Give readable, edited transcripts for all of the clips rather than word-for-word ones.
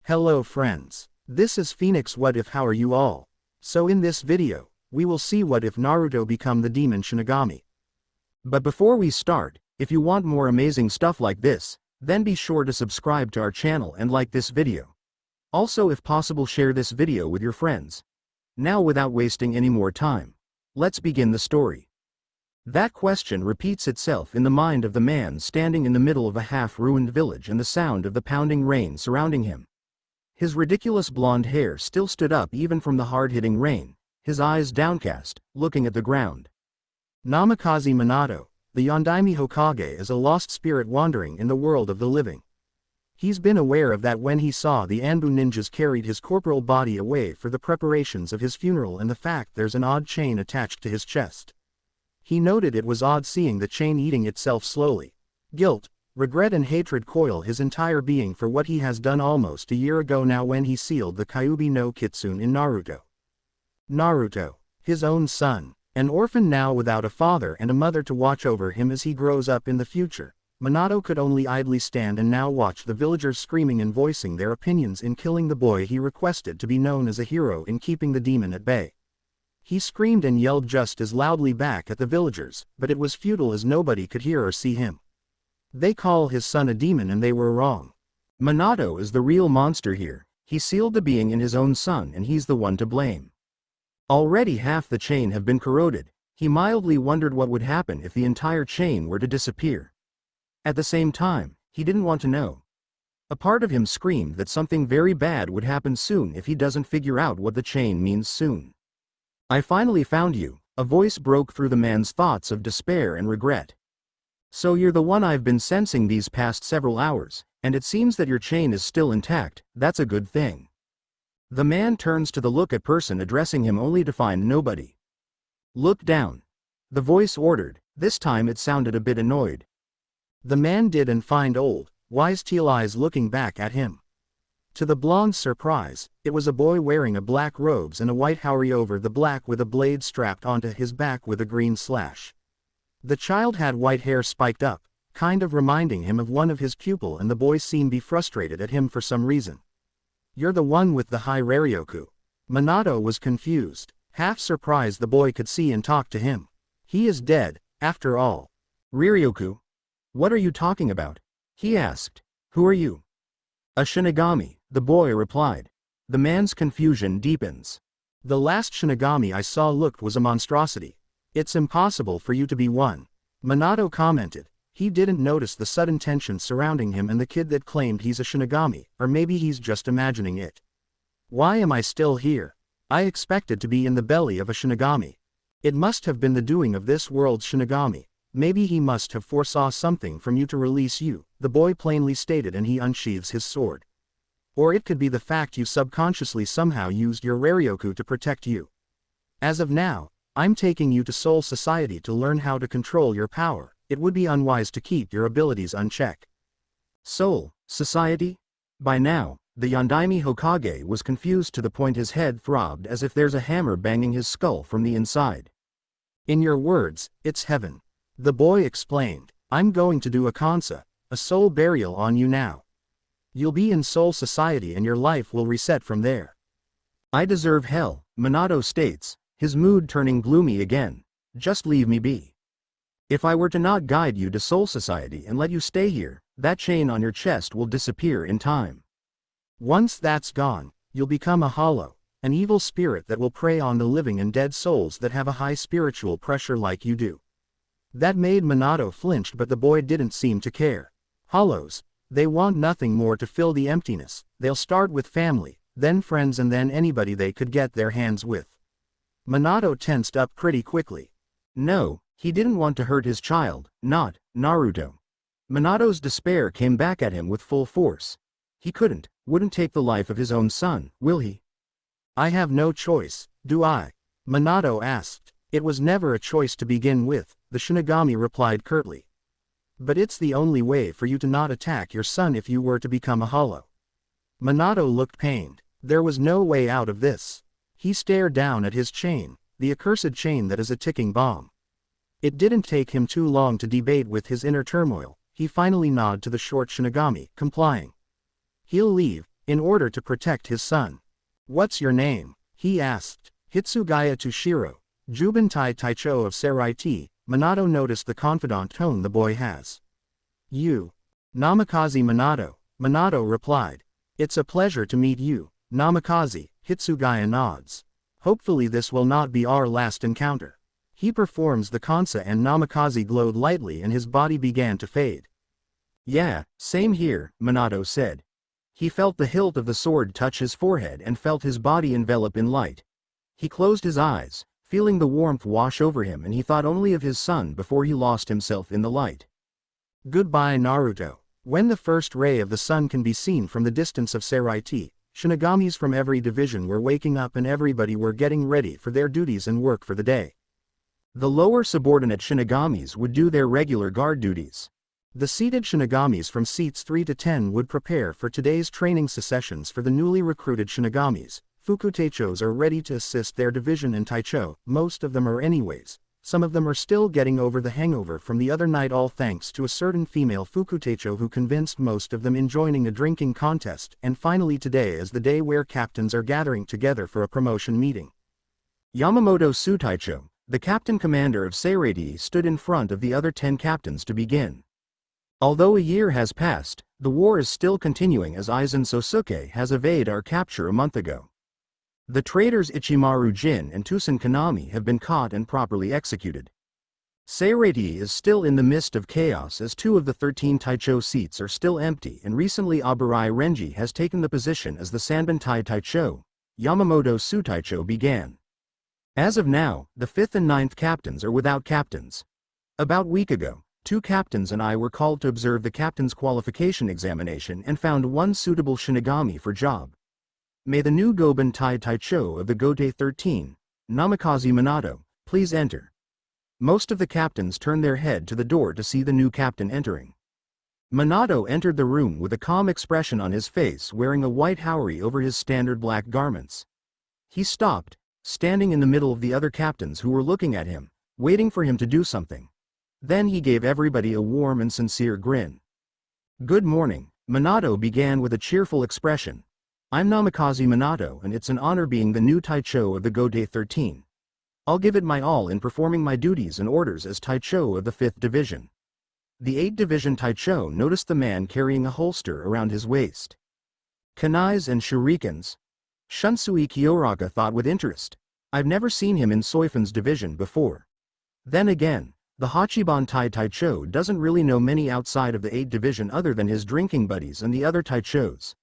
Hello friends. This is Phoenix. What if? How are you all? So in this video, we will see what if Naruto become the demon shinigami. But before we start, if you want more amazing stuff like this, then be sure to subscribe to our channel and like this video. Also, if possible, share this video with your friends. Now, without wasting any more time, let's begin the story. That question repeats itself in the mind of the man standing in the middle of a half-ruined village and the sound of the pounding rain surrounding him. His ridiculous blonde hair still stood up even from the hard-hitting rain, his eyes downcast, looking at the ground. Namikaze Minato, the Yondaime Hokage, is a lost spirit wandering in the world of the living. He's been aware of that when he saw the Anbu ninjas carried his corporal body away for the preparations of his funeral, and the fact there's an odd chain attached to his chest. He noted it was odd seeing the chain eating itself slowly. Guilt, regret and hatred coil his entire being for what he has done almost a year ago now when he sealed the Kyuubi no Kitsune in Naruto. Naruto, his own son, an orphan now without a father and a mother to watch over him as he grows up in the future, Minato could only idly stand and now watch the villagers screaming and voicing their opinions in killing the boy he requested to be known as a hero in keeping the demon at bay. He screamed and yelled just as loudly back at the villagers, but it was futile as nobody could hear or see him. They call his son a demon and they were wrong. Minato is the real monster here. He sealed the being in his own son and he's the one to blame. Already half the chain have been corroded. He mildly wondered what would happen if the entire chain were to disappear. At the same time, he didn't want to know. A part of him screamed that something very bad would happen soon if he doesn't figure out what the chain means soon. I finally found you, a voice broke through the man's thoughts of despair and regret. So you're the one I've been sensing these past several hours, and it seems that your chain is still intact. That's a good thing. The man turns to the look at person addressing him only to find nobody. Look down. The voice ordered. This time it sounded a bit annoyed. The man did and find old, wise teal eyes looking back at him. To the blonde's surprise, it was a boy wearing a black robes and a white houri over the black with a blade strapped onto his back with a green slash. The child had white hair spiked up, kind of reminding him of one of his pupil, and the boy seemed to be frustrated at him for some reason. You're the one with the high Ryoryoku. Minato was confused, half surprised the boy could see and talk to him. He is dead, after all. Ryoryoku? What are you talking about? He asked. Who are you? A shinigami, the boy replied. The man's confusion deepens. The last shinigami I saw was a monstrosity. It's impossible for you to be one. Minato commented. He didn't notice the sudden tension surrounding him and the kid that claimed he's a shinigami, or maybe he's just imagining it. Why am I still here? I expected to be in the belly of a shinigami. It must have been the doing of this world's shinigami. Maybe he must have foresaw something from you to release you, the boy plainly stated, and he unsheathes his sword. Or it could be the fact you subconsciously somehow used your Ryoryoku to protect you. As of now, I'm taking you to Soul Society to learn how to control your power. It would be unwise to keep your abilities unchecked. Soul Society? By now, the Yondaime Hokage was confused to the point his head throbbed as if there's a hammer banging his skull from the inside. In your words, it's heaven. The boy explained. I'm going to do a kansa, a soul burial on you now. You'll be in Soul Society and your life will reset from there. I deserve hell, Minato states, his mood turning gloomy again. Just leave me be. If I were to not guide you to Soul Society and let you stay here, that chain on your chest will disappear in time. Once that's gone, you'll become a hollow, an evil spirit that will prey on the living and dead souls that have a high spiritual pressure like you do. That made Minato flinch, but the boy didn't seem to care. Hollows, they want nothing more to fill the emptiness. They'll start with family, then friends, and then anybody they could get their hands with. Minato tensed up pretty quickly. No, he didn't want to hurt his child, not Naruto. Minato's despair came back at him with full force. He wouldn't take the life of his own son, will he? I have no choice, do I? Minato asked. It was never a choice to begin with, the shinigami replied curtly. But it's the only way for you to not attack your son if you were to become a hollow. Minato looked pained. There was no way out of this. He stared down at his chain, the accursed chain that is a ticking bomb. It didn't take him too long to debate with his inner turmoil. He finally nodded to the short shinigami, complying. He'll leave, in order to protect his son. "What's your name?" he asked. "Hitsugaya Tushiro, Jubentai Taicho of Seraiti." Minato noticed the confidant tone the boy has. "You. Namikaze Minato," Minato replied. "It's a pleasure to meet you, Namikaze." Hitsugaya nods. "Hopefully this will not be our last encounter." He performs the kansa and Namikaze glowed lightly and his body began to fade. "Yeah, same here," Minato said. He felt the hilt of the sword touch his forehead and felt his body envelop in light. He closed his eyes, feeling the warmth wash over him, and he thought only of his son before he lost himself in the light. Goodbye Naruto. When the first ray of the sun can be seen from the distance of Seraiti, shinigamis from every division were waking up and everybody were getting ready for their duties and work for the day. The lower subordinate shinigamis would do their regular guard duties. The seated shinigamis from seats 3 to 10 would prepare for today's training sessions for the newly recruited shinigamis. Fukuteichos are ready to assist their division in Taicho, most of them are anyways. Some of them are still getting over the hangover from the other night, all thanks to a certain female Fukuteicho who convinced most of them in joining a drinking contest, and finally today is the day where captains are gathering together for a promotion meeting. Yamamoto Sutaicho, the captain commander of Seraiti, stood in front of the other 10 captains to begin. Although a year has passed, the war is still continuing as Aizen Sosuke has evaded our capture a month ago. The traitors Ichimaru Jin and Tusen Kanami have been caught and properly executed. Seraiti is still in the midst of chaos as 2 of the 13 Taicho seats are still empty, and recently Aburai Renji has taken the position as the Sanbantai Taicho. Yamamoto Sutaicho began. As of now, the 5th and 9th captains are without captains. About a week ago, 2 captains and I were called to observe the captain's qualification examination and found one suitable shinigami for job. May the new Gobentai Taicho of the Gotei 13, Namikaze Minato, please enter. Most of the captains turned their head to the door to see the new captain entering. Minato entered the room with a calm expression on his face, wearing a white haori over his standard black garments. He stopped, standing in the middle of the other captains who were looking at him, waiting for him to do something. Then he gave everybody a warm and sincere grin. "Good morning," Minato began with a cheerful expression. "I'm Namikaze Minato, and it's an honor being the new Taicho of the Gotei 13. I'll give it my all in performing my duties and orders as Taicho of the 5th Division." The 8th Division Taicho noticed the man carrying a holster around his waist. "Kunais and shurikens?" Shunsui Kyoraka thought with interest. "I've never seen him in Soifan's division before." Then again, the Hachibantai Taicho doesn't really know many outside of the 8th Division other than his drinking buddies and the other Taichos.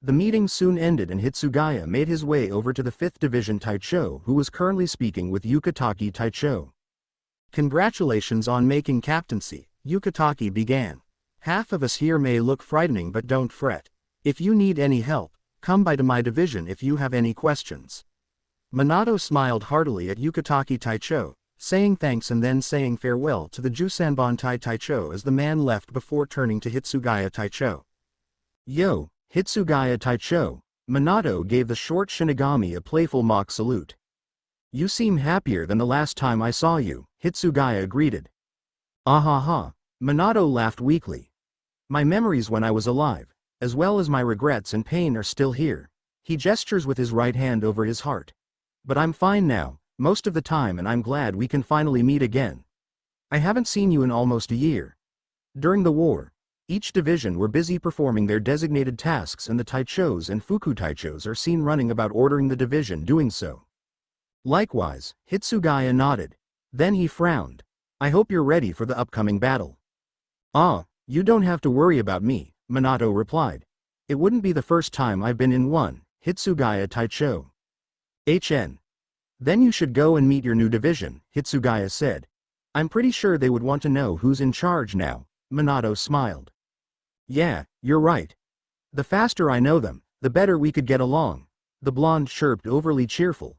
The meeting soon ended and Hitsugaya made his way over to the 5th Division Taicho, who was currently speaking with Yukataki Taicho. "Congratulations on making captaincy," Yukataki began. "Half of us here may look frightening, but don't fret. If you need any help, come by to my division if you have any questions." Minato smiled heartily at Yukataki Taicho, saying thanks and then saying farewell to the Jusanbantai Taicho as the man left before turning to Hitsugaya Taicho. "Yo, Hitsugaya Taicho," Minato gave the short shinigami a playful mock salute. "You seem happier than the last time I saw you," Hitsugaya greeted. "Ah, Minato laughed weakly. "My memories when I was alive, as well as my regrets and pain, are still here." He gestures with his right hand over his heart. "But I'm fine now, most of the time, and I'm glad we can finally meet again. I haven't seen you in almost a year." During the war, each division were busy performing their designated tasks, and the Taichos and Fukutaichos are seen running about ordering the division doing so. Likewise, Hitsugaya nodded. Then he frowned. "I hope you're ready for the upcoming battle." "Ah, you don't have to worry about me," Minato replied. "It wouldn't be the first time I've been in one." Hitsugaya Taicho. "HN. Then you should go and meet your new division," Hitsugaya said. "I'm pretty sure they would want to know who's in charge now." Minato smiled. "Yeah, you're right. The faster I know them, the better we could get along." The blonde chirped, overly cheerful.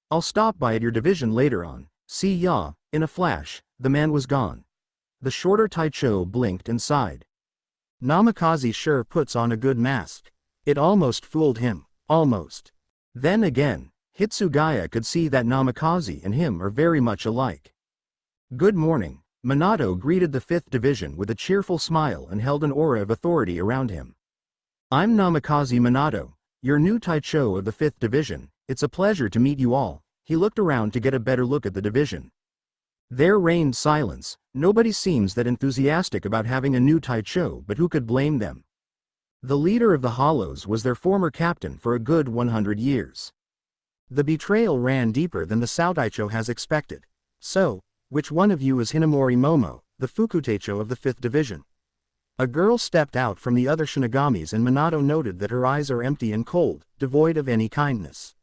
"I'll stop by at your division later on. See ya." In a flash, the man was gone. The shorter Taicho blinked and sighed. Namikaze sure puts on a good mask. It almost fooled him, almost. Then again, Hitsugaya could see that Namikaze and him are very much alike. "Good morning." Minato greeted the 5th Division with a cheerful smile and held an aura of authority around him. I'm Namikaze Minato, your new Taicho of the 5th Division. It's a pleasure to meet you all. He looked around to get a better look at the division. There reigned silence. Nobody seems that enthusiastic about having a new Taicho, but who could blame them? The leader of the Hollows was their former captain for a good 100 years. The betrayal ran deeper than the Saotaicho has expected. So, which one of you is Hinamori Momo, the Fukuteicho of the 5th Division? A girl stepped out from the other shinigamis and Minato noted that her eyes are empty and cold, devoid of any kindness.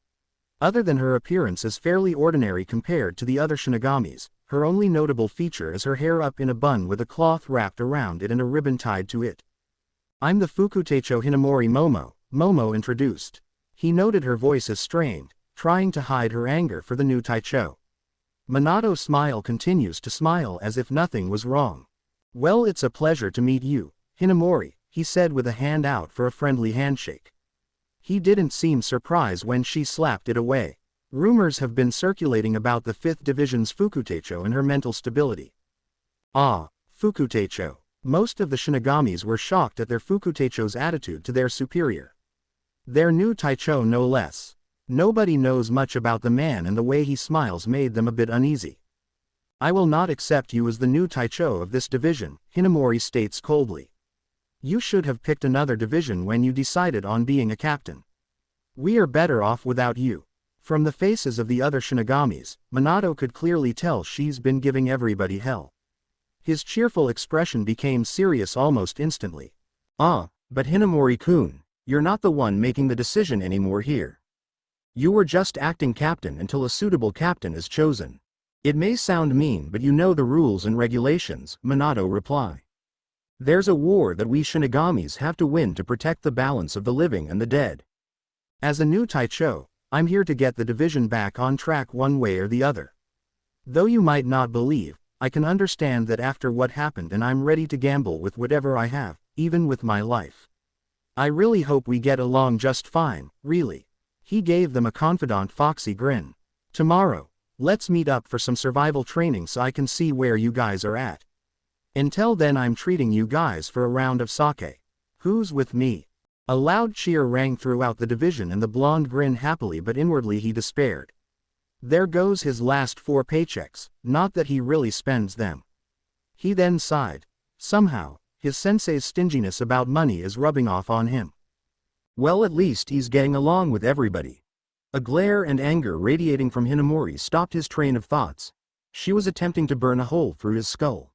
Other than her appearance is fairly ordinary compared to the other shinigamis, her only notable feature is her hair up in a bun with a cloth wrapped around it and a ribbon tied to it. I'm the Fukuteicho Hinamori Momo, Momo introduced. He noted her voice as strained, trying to hide her anger for the new Taicho. Minato's smile continues to smile as if nothing was wrong. Well, it's a pleasure to meet you, Hinamori, he said with a hand out for a friendly handshake. He didn't seem surprised when she slapped it away. Rumors have been circulating about the 5th Division's Fukuteicho and her mental stability. Ah, Fukuteicho. Most of the shinigamis were shocked at their Fukuteicho's attitude to their superior. Their new Taicho no less. Nobody knows much about the man and the way he smiles made them a bit uneasy. I will not accept you as the new Taicho of this division, Hinamori states coldly. You should have picked another division when you decided on being a captain. We are better off without you. From the faces of the other shinigamis, Minato could clearly tell she's been giving everybody hell. His cheerful expression became serious almost instantly. Ah, but Hinamori-kun, you're not the one making the decision anymore here. You were just acting captain until a suitable captain is chosen. It may sound mean, but you know the rules and regulations, Minato replied. There's a war that we shinigamis have to win to protect the balance of the living and the dead. As a new Taicho, I'm here to get the division back on track one way or the other. Though you might not believe, I can understand that after what happened, and I'm ready to gamble with whatever I have, even with my life. I really hope we get along just fine, really. He gave them a confident foxy grin. Tomorrow, let's meet up for some survival training so I can see where you guys are at. Until then, I'm treating you guys for a round of sake. Who's with me? A loud cheer rang throughout the division and the blonde grinned happily, but inwardly he despaired. There goes his last 4 paychecks, not that he really spends them. He then sighed. Somehow, his sensei's stinginess about money is rubbing off on him. Well, at least he's getting along with everybody. A glare and anger radiating from Hinamori stopped his train of thoughts. She was attempting to burn a hole through his skull.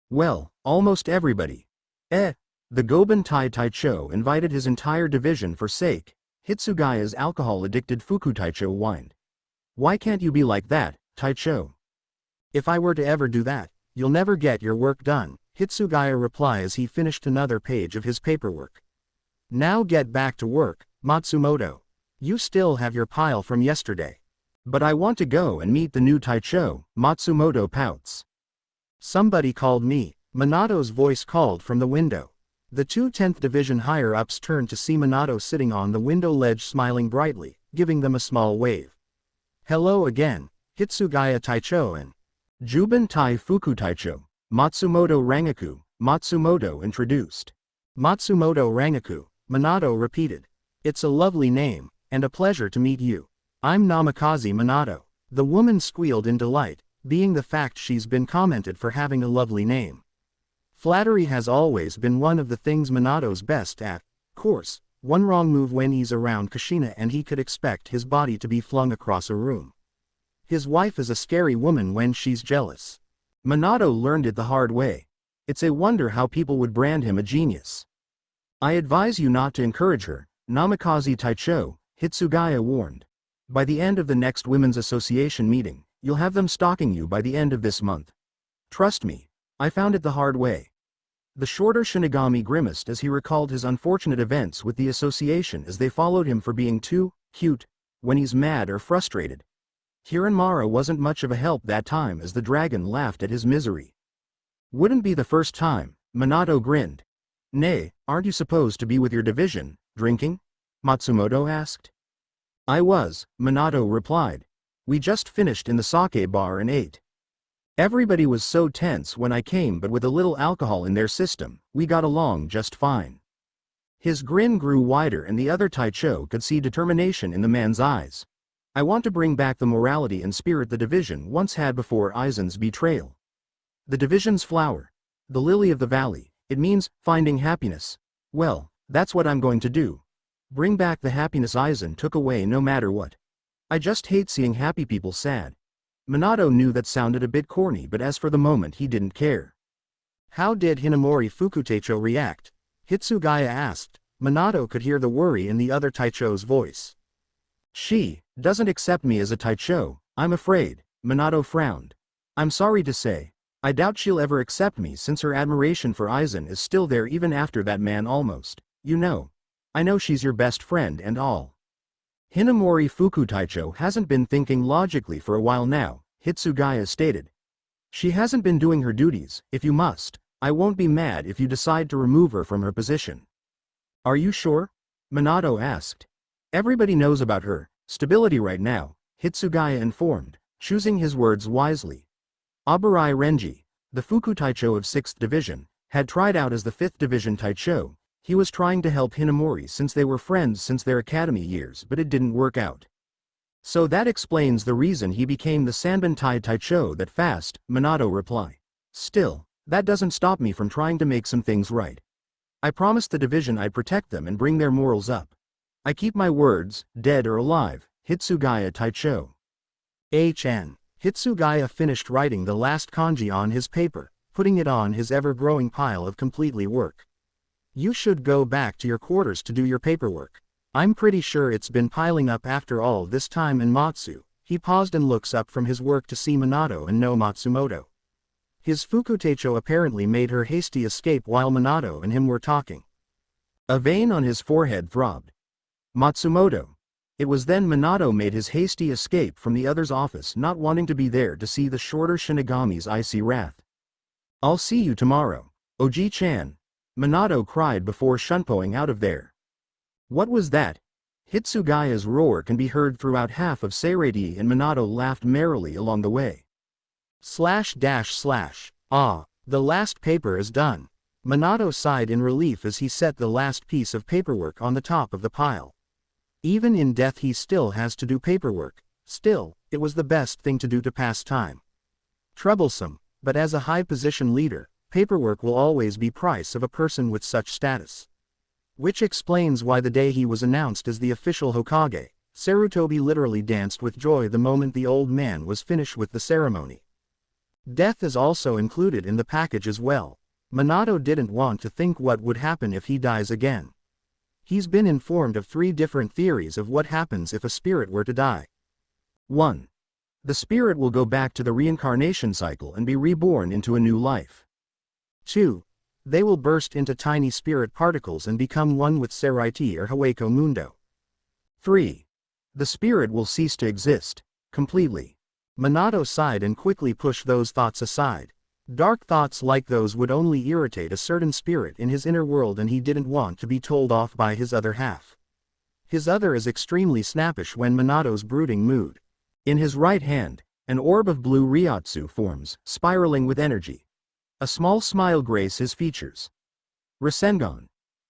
Well, almost everybody. The Goban Taicho invited his entire division for sake. Hitsugaya's alcohol-addicted Fukuteicho whined. Why can't you be like that, Taicho? If I were to ever do that, you'll never get your work done, Hitsugaya replied as he finished another page of his paperwork. Now get back to work, Matsumoto. You still have your pile from yesterday. But I want to go and meet the new Taicho, Matsumoto pouts. Somebody called me, Minato's voice called from the window. The 2 10th Division higher-ups turned to see Minato sitting on the window ledge smiling brightly, giving them a small wave. Hello again, Hitsugaya Taicho and Juban Tai Fukuteicho, Matsumoto Rangaku, Matsumoto introduced. Matsumoto Rangaku, Minato repeated. It's a lovely name, and a pleasure to meet you. I'm Namikaze Minato. The woman squealed in delight, being the fact she's been commented for having a lovely name. Flattery has always been one of the things Minato's best at. Course, one wrong move when he's around Kushina and he could expect his body to be flung across a room. His wife is a scary woman when she's jealous. Minato learned it the hard way. It's a wonder how people would brand him a genius. I advise you not to encourage her, Namikaze Taicho, Hitsugaya warned. By the end of the next Women's Association meeting, you'll have them stalking you by the end of this month. Trust me, I found it the hard way. The shorter Shinigami grimaced as he recalled his unfortunate events with the association as they followed him for being too cute when he's mad or frustrated. Hiranmara wasn't much of a help that time as the dragon laughed at his misery. Wouldn't be the first time, Minato grinned. Nay, aren't you supposed to be with your division, drinking? Matsumoto asked. I was, Minato replied. We just finished in the sake bar and ate. Everybody was so tense when I came, but with a little alcohol in their system, we got along just fine. His grin grew wider and the other Taicho could see determination in the man's eyes. I want to bring back the morality and spirit the division once had before Aizen's betrayal. The division's flower. The lily of the valley. It means finding happiness. Well, that's what I'm going to do. Bring back the happiness Aizen took away no matter what. I just hate seeing happy people sad. Minato knew that sounded a bit corny, but as for the moment he didn't care. How did Hinamori Fukuteicho react? Hitsugaya asked. Minato could hear the worry in the other Taicho's voice. She doesn't accept me as a Taicho, I'm afraid. Minato frowned. I'm sorry to say, I doubt she'll ever accept me since her admiration for Aizen is still there even after that man almost, you know. I know she's your best friend and all. Hinamori Fukuteicho hasn't been thinking logically for a while now, Hitsugaya stated. She hasn't been doing her duties. If you must, I won't be mad if you decide to remove her from her position. Are you sure? Minato asked. Everybody knows about her stability right now, Hitsugaya informed, choosing his words wisely. Aburai Renji, the Fukuteicho of 6th Division, had tried out as the 5th Division Taicho. He was trying to help Hinamori since they were friends since their academy years, but it didn't work out. So that explains the reason he became the Sanbantai Taicho that fast, Minato replied. Still, that doesn't stop me from trying to make some things right. I promised the division I'd protect them and bring their morals up. I keep my words, dead or alive, Hitsugaya Taicho. HN. Hitsugaya finished writing the last kanji on his paper, putting it on his ever-growing pile of completely work. You should go back to your quarters to do your paperwork. I'm pretty sure it's been piling up after all this time. And Matsu, he paused and looks up from his work to see Minato and no Matsumoto. His Fukuteicho apparently made her hasty escape while Minato and him were talking. A vein on his forehead throbbed. Matsumoto. It was then Minato made his hasty escape from the other's office, not wanting to be there to see the shorter Shinigami's icy wrath. I'll see you tomorrow, Oji-chan. Minato cried before shunpoing out of there. What was that? Hitsugaya's roar can be heard throughout half of Seirei, and Minato laughed merrily along the way. Ah, the last paper is done. Minato sighed in relief as he set the last piece of paperwork on the top of the pile. Even in death he still has to do paperwork. Still, it was the best thing to do to pass time. Troublesome, but as a high-position leader, paperwork will always be price of a person with such status. Which explains why the day he was announced as the official Hokage, Sarutobi literally danced with joy the moment the old man was finished with the ceremony. Death is also included in the package as well. Minato didn't want to think what would happen if he dies again. He's been informed of 3 different theories of what happens if a spirit were to die. 1. The spirit will go back to the reincarnation cycle and be reborn into a new life. 2. They will burst into tiny spirit particles and become one with Seirei or Hueco Mundo. 3. The spirit will cease to exist, completely. Minato sighed and quickly pushed those thoughts aside. Dark thoughts like those would only irritate a certain spirit in his inner world, and he didn't want to be told off by his other half. His other is extremely snappish when Minato's brooding mood. In his right hand, an orb of blue Ryotsu forms, spiraling with energy. A small smile graces his features. Rasengan.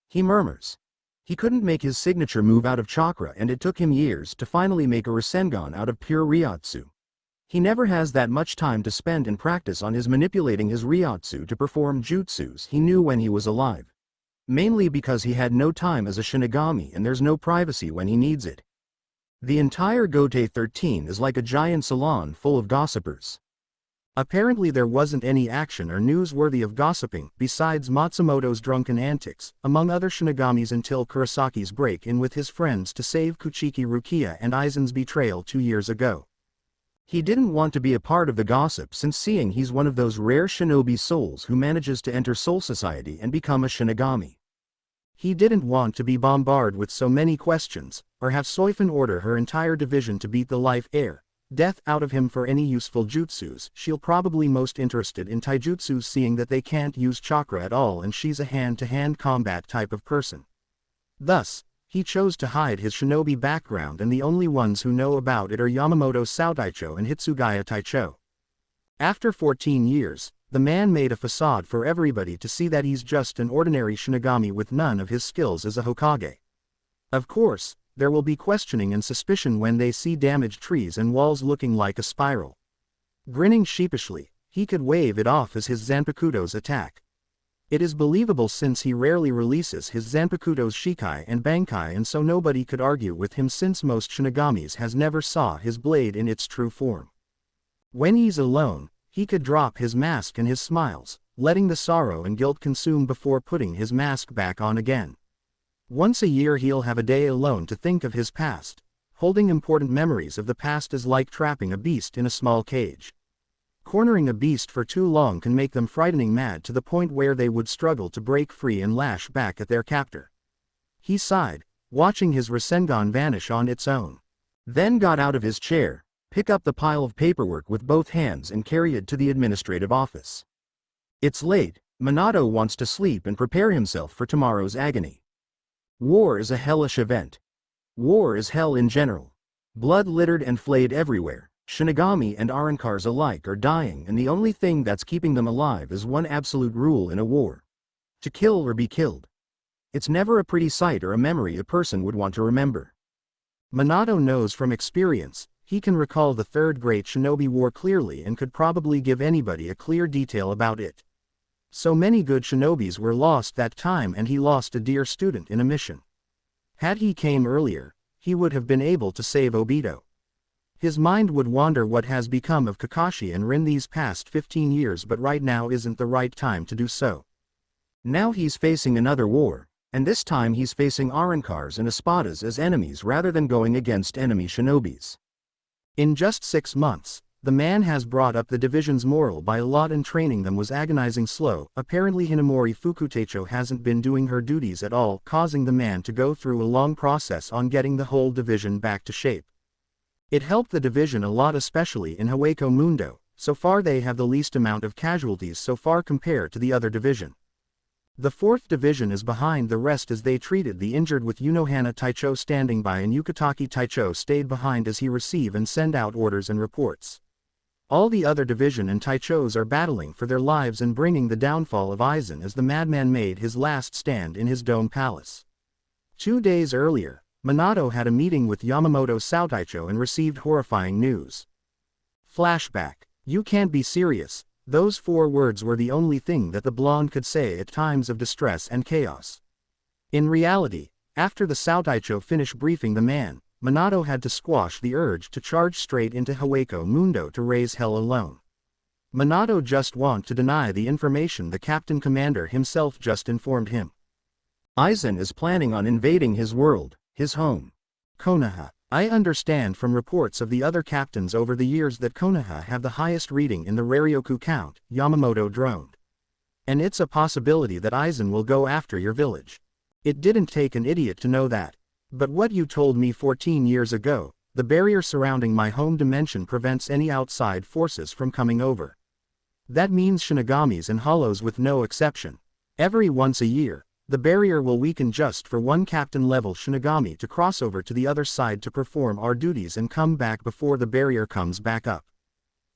He murmurs. He couldn't make his signature move out of chakra, and it took him years to finally make a Rasengan out of pure Ryotsu. He never has that much time to spend in practice on his manipulating his Ryotsu to perform jutsus he knew when he was alive. Mainly because he had no time as a Shinigami and there's no privacy when he needs it. The entire Gotei 13 is like a giant salon full of gossipers. Apparently there wasn't any action or news worthy of gossiping besides Matsumoto's drunken antics, among other Shinigamis, until Kurisaki's break-in with his friends to save Kuchiki Rukia and Aizen's betrayal 2 years ago. He didn't want to be a part of the gossip, since seeing he's one of those rare shinobi souls who manages to enter Soul Society and become a Shinigami. He didn't want to be bombarded with so many questions, or have Soifun order her entire division to beat the life, air, death out of him for any useful jutsus. She'll probably most interested in taijutsus, seeing that they can't use chakra at all and she's a hand-to-hand combat type of person. Thus, he chose to hide his shinobi background, and the only ones who know about it are Yamamoto Saotaicho and Hitsugaya Taicho. After 14 years, The man made a facade for everybody to see that he's just an ordinary shinigami with none of his skills as a Hokage. Of course, there will be questioning and suspicion when they see damaged trees and walls looking like a spiral. Grinning sheepishly, he could wave it off as his Zanpakuto's attack. It is believable since he rarely releases his Zanpakuto's Shikai and Bankai, and so nobody could argue with him since most shinigamis has never saw his blade in its true form. When he's alone, he could drop his mask and his smiles, letting the sorrow and guilt consume before putting his mask back on again. Once a year he'll have a day alone to think of his past. Holding important memories of the past is like trapping a beast in a small cage. Cornering a beast for too long can make them frightening mad to the point where they would struggle to break free and lash back at their captor. He sighed, watching his Rasengan vanish on its own. Then got out of his chair, pick up the pile of paperwork with both hands and carry it to the administrative office. It's late, Minato wants to sleep and prepare himself for tomorrow's agony. War is a hellish event. War is hell in general. Blood littered and flayed everywhere. Shinigami and Arankars alike are dying, and the only thing that's keeping them alive is one absolute rule in a war: to kill or be killed. It's never a pretty sight or a memory a person would want to remember. Minato knows from experience. He can recall the Third Great Shinobi War clearly and could probably give anybody a clear detail about it. So many good shinobis were lost that time, and he lost a dear student in a mission. Had he came earlier, he would have been able to save Obito. His mind would wander what has become of Kakashi and Rin these past 15 years, but right now isn't the right time to do so. Now he's facing another war, and this time he's facing Arankars and Espadas as enemies rather than going against enemy shinobis. In just 6 months, the man has brought up the division's morale by a lot, and training them was agonizing slow. Apparently Hinamori Fukutecho hasn't been doing her duties at all, causing the man to go through a long process on getting the whole division back to shape. It helped the division a lot, especially in Hueco Mundo. So far they have the least amount of casualties so far compared to the other division. The 4th division is behind the rest as they treated the injured, with Unohana Taicho standing by, and Yukataki Taicho stayed behind as he receive and send out orders and reports. All the other division and Taichos are battling for their lives and bringing the downfall of Aizen as the madman made his last stand in his dome palace. 2 days earlier, Minato had a meeting with Yamamoto Saotaicho and received horrifying news. Flashback. You can't be serious. Those 4 words were the only thing that the blonde could say at times of distress and chaos. In reality, after the Saotaicho finished briefing the man, Minato had to squash the urge to charge straight into Hueco Mundo to raise hell alone. Minato just want to deny the information the Captain Commander himself just informed him. Aizen is planning on invading his world, his home. Konoha. I understand from reports of the other captains over the years that Konoha have the highest reading in the Raryoku count, Yamamoto droned. And it's a possibility that Aizen will go after your village. It didn't take an idiot to know that. But what you told me 14 years ago, the barrier surrounding my home dimension prevents any outside forces from coming over. That means shinigamis and hollows with no exception. Every once a year, the barrier will weaken just for one captain-level shinigami to cross over to the other side to perform our duties and come back before the barrier comes back up.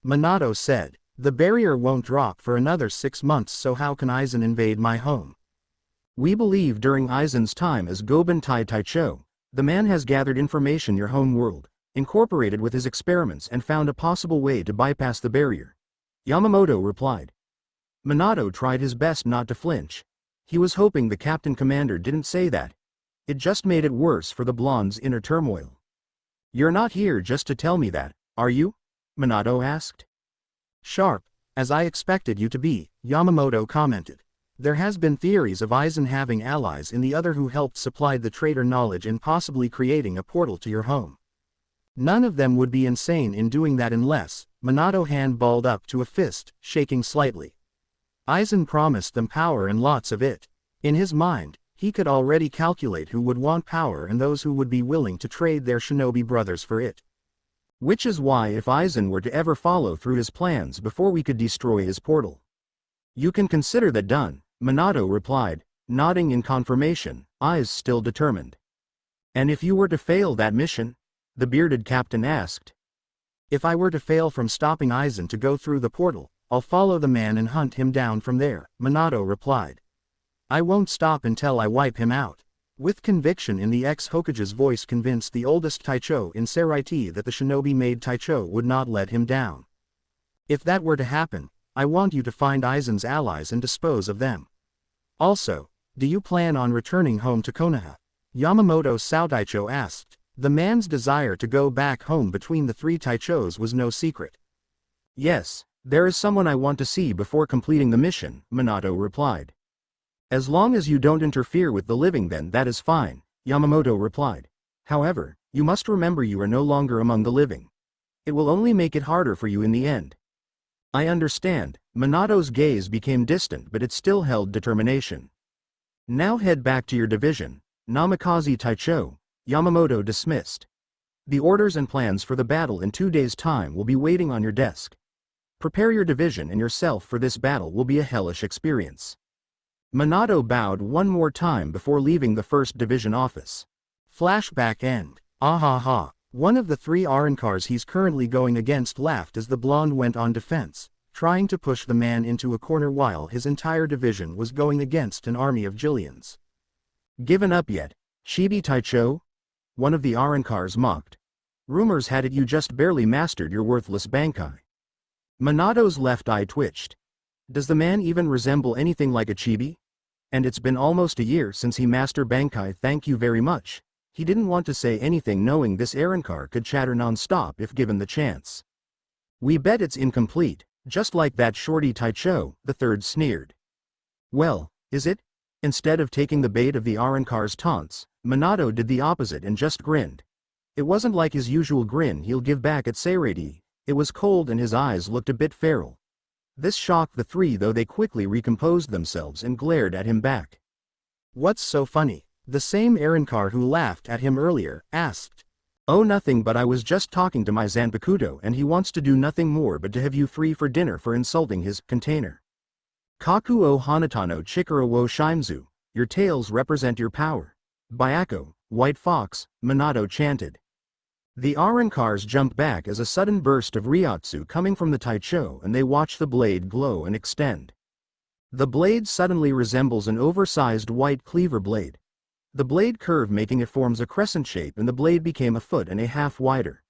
Minato said, the barrier won't drop for another 6 months, so how can Aizen invade my home? We believe during Aizen's time as Gobentai Taicho, the man has gathered information your home world, incorporated with his experiments, and found a possible way to bypass the barrier. Yamamoto replied. Minato tried his best not to flinch. He was hoping the Captain Commander didn't say that. It just made it worse for the blonde's inner turmoil. You're not here just to tell me that, are you? Minato asked. Sharp, as I expected you to be, Yamamoto commented. There has been theories of Aizen having allies in the other who helped supply the traitor knowledge in possibly creating a portal to your home. None of them would be insane in doing that unless, Minato hand balled up to a fist, shaking slightly. Aizen promised them power and lots of it. In his mind, he could already calculate who would want power and those who would be willing to trade their shinobi brothers for it. Which is why if Aizen were to ever follow through his plans before we could destroy his portal, you can consider that done, Minato replied, nodding in confirmation, eyes still determined. And if you were to fail that mission? The bearded captain asked. If I were to fail from stopping Aizen to go through the portal, I'll follow the man and hunt him down from there, Minato replied. I won't stop until I wipe him out. With conviction in the ex-Hokage's voice convinced the oldest Taicho in Seraiti that the shinobi-made Taicho would not let him down. If that were to happen, I want you to find Aizen's allies and dispose of them. Also, do you plan on returning home to Konoha? Yamamoto Saotaicho asked. The man's desire to go back home between the three Taichos was no secret. Yes, there is someone I want to see before completing the mission, Minato replied. As long as you don't interfere with the living then that is fine, Yamamoto replied. However, you must remember you are no longer among the living. It will only make it harder for you in the end. I understand, Minato's gaze became distant but it still held determination. Now head back to your division, Namikaze Taicho, Yamamoto dismissed. The orders and plans for the battle in 2 days' time will be waiting on your desk. Prepare your division and yourself for this battle will be a hellish experience. Minato bowed one more time before leaving the 1st Division office. Flashback end. Ahaha. One of the 3 Arrancars he's currently going against laughed as the blonde went on defense, trying to push the man into a corner while his entire division was going against an army of Jillians. Given up yet, Chibi Taicho? One of the Arrancars mocked. Rumors had it you just barely mastered your worthless Bankai. Minato's left eye twitched. Does the man even resemble anything like a chibi? And it's been almost a year since he mastered Bankai. Thank you very much. He didn't want to say anything knowing this Arrancar could chatter non-stop if given the chance. We bet it's incomplete, just like that shorty Taicho, the 3rd sneered. Well, is it? Instead of taking the bait of the Arrancar's taunts, Minato did the opposite and just grinned. It wasn't like his usual grin he'll give back at Seraiti, it was cold and his eyes looked a bit feral. This shocked the 3 though they quickly recomposed themselves and glared at him back. What's so funny? The same Arrancar who laughed at him earlier, asked. Oh nothing but I was just talking to my Zanpakuto and he wants to do nothing more but to have you free for dinner for insulting his container. Kaku o Hanatano Chikara wo Shimzu, your tails represent your power. Byako, White Fox, Minato chanted. The Arrancars jumped back as a sudden burst of Ryotsu coming from the Taicho and they watched the blade glow and extend. The blade suddenly resembles an oversized white cleaver blade. The blade curve making it forms a crescent shape and the blade became 1.5 feet wider.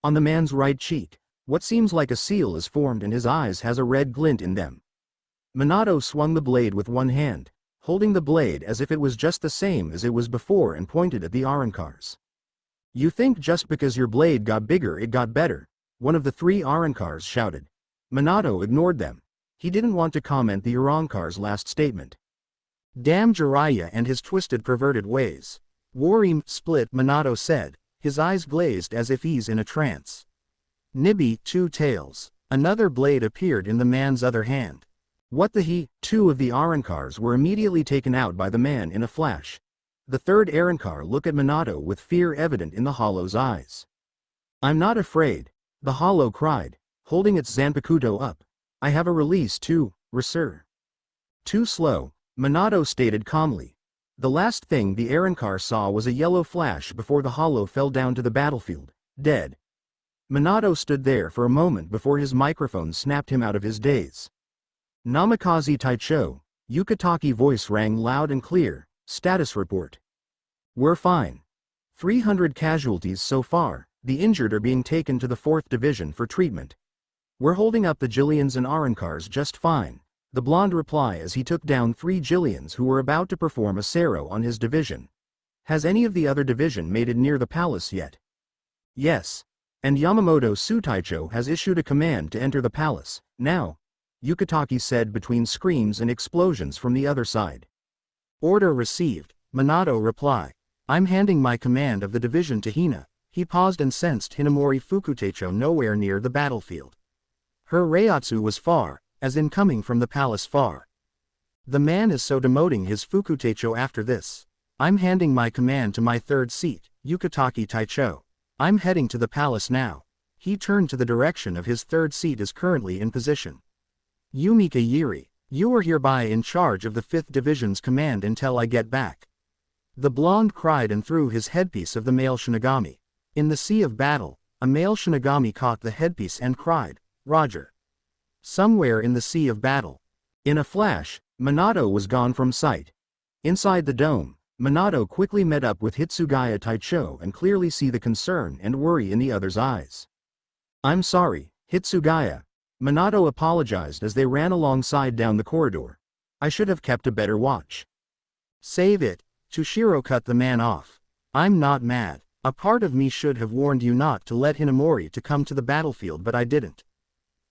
On the man's right cheek, what seems like a seal is formed and his eyes has a red glint in them. Minato swung the blade with one hand, holding the blade as if it was just the same as it was before and pointed at the Arrancars. You think just because your blade got bigger it got better, one of the 3 Arrancars shouted. Minato ignored them. He didn't want to comment the Arrancar's last statement. Damn Jiraiya and his twisted perverted ways. Warim split, Minato said, his eyes glazed as if he's in a trance. Nibby, 2 tails. Another blade appeared in the man's other hand. What the he? 2 of the Arrancars were immediately taken out by the man in a flash. The 3rd Arrancar looked at Minato with fear evident in the Hollow's eyes. I'm not afraid, the Hollow cried, holding its Zanpakuto up. I have a release too, Reser. Too slow, Minato stated calmly. The last thing the Arrancar saw was a yellow flash before the Hollow fell down to the battlefield, dead. Minato stood there for a moment before his microphone snapped him out of his daze. Namikaze Taicho, Yukataki voice rang loud and clear, status report. We're fine. 300 casualties so far, the injured are being taken to the 4th Division for treatment. We're holding up the Jillians and Arrancars just fine, the blonde replied as he took down 3 Jillians who were about to perform a Sero on his division. Has any of the other division made it near the palace yet? Yes. And Yamamoto Sutaicho has issued a command to enter the palace, now, Yukataki said between screams and explosions from the other side. Order received, Minato replied. I'm handing my command of the division to Hina. He paused and sensed Hinamori Fukuteicho nowhere near the battlefield. Her Reiatsu was far, as in coming from the palace far. The man is so demoting his Fukuteicho after this. I'm handing my command to my 3rd seat, Yukataki Taicho. I'm heading to the palace now. He turned to the direction of his 3rd seat is currently in position. Yumika Yiri, you are hereby in charge of the 5th Division's command until I get back. The blonde cried and threw his headpiece of the male shinigami. In the sea of battle, a male shinigami caught the headpiece and cried, Roger. somewhere in the sea of battle. In a flash, Minato was gone from sight. Inside the dome, Minato quickly met up with Hitsugaya Taicho and clearly see the concern and worry in the other's eyes. "I'm sorry, Hitsugaya." Minato apologized as they ran alongside down the corridor. "I should have kept a better watch." "Save it," Toshiro cut the man off. "I'm not mad. A part of me should have warned you not to let Hinamori to come to the battlefield, but I didn't.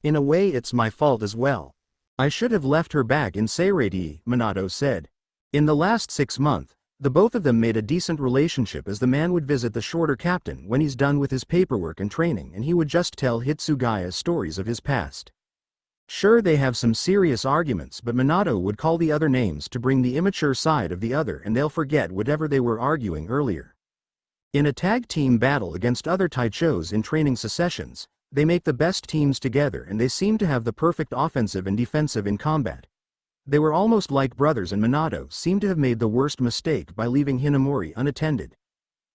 In a way it's my fault as well. I should have left her back in Seirei," Minato said. In the last 6 months, the both of them made a decent relationship, as the man would visit the shorter captain when he's done with his paperwork and training, and he would just tell Hitsugaya stories of his past. Sure, they have some serious arguments, but Minato would call the other names to bring the immature side of the other, and they'll forget whatever they were arguing earlier. In a tag team battle against other Taichos in training sessions, they make the best teams together, and they seem to have the perfect offensive and defensive in combat. They were almost like brothers, and Minato seemed to have made the worst mistake by leaving Hinamori unattended.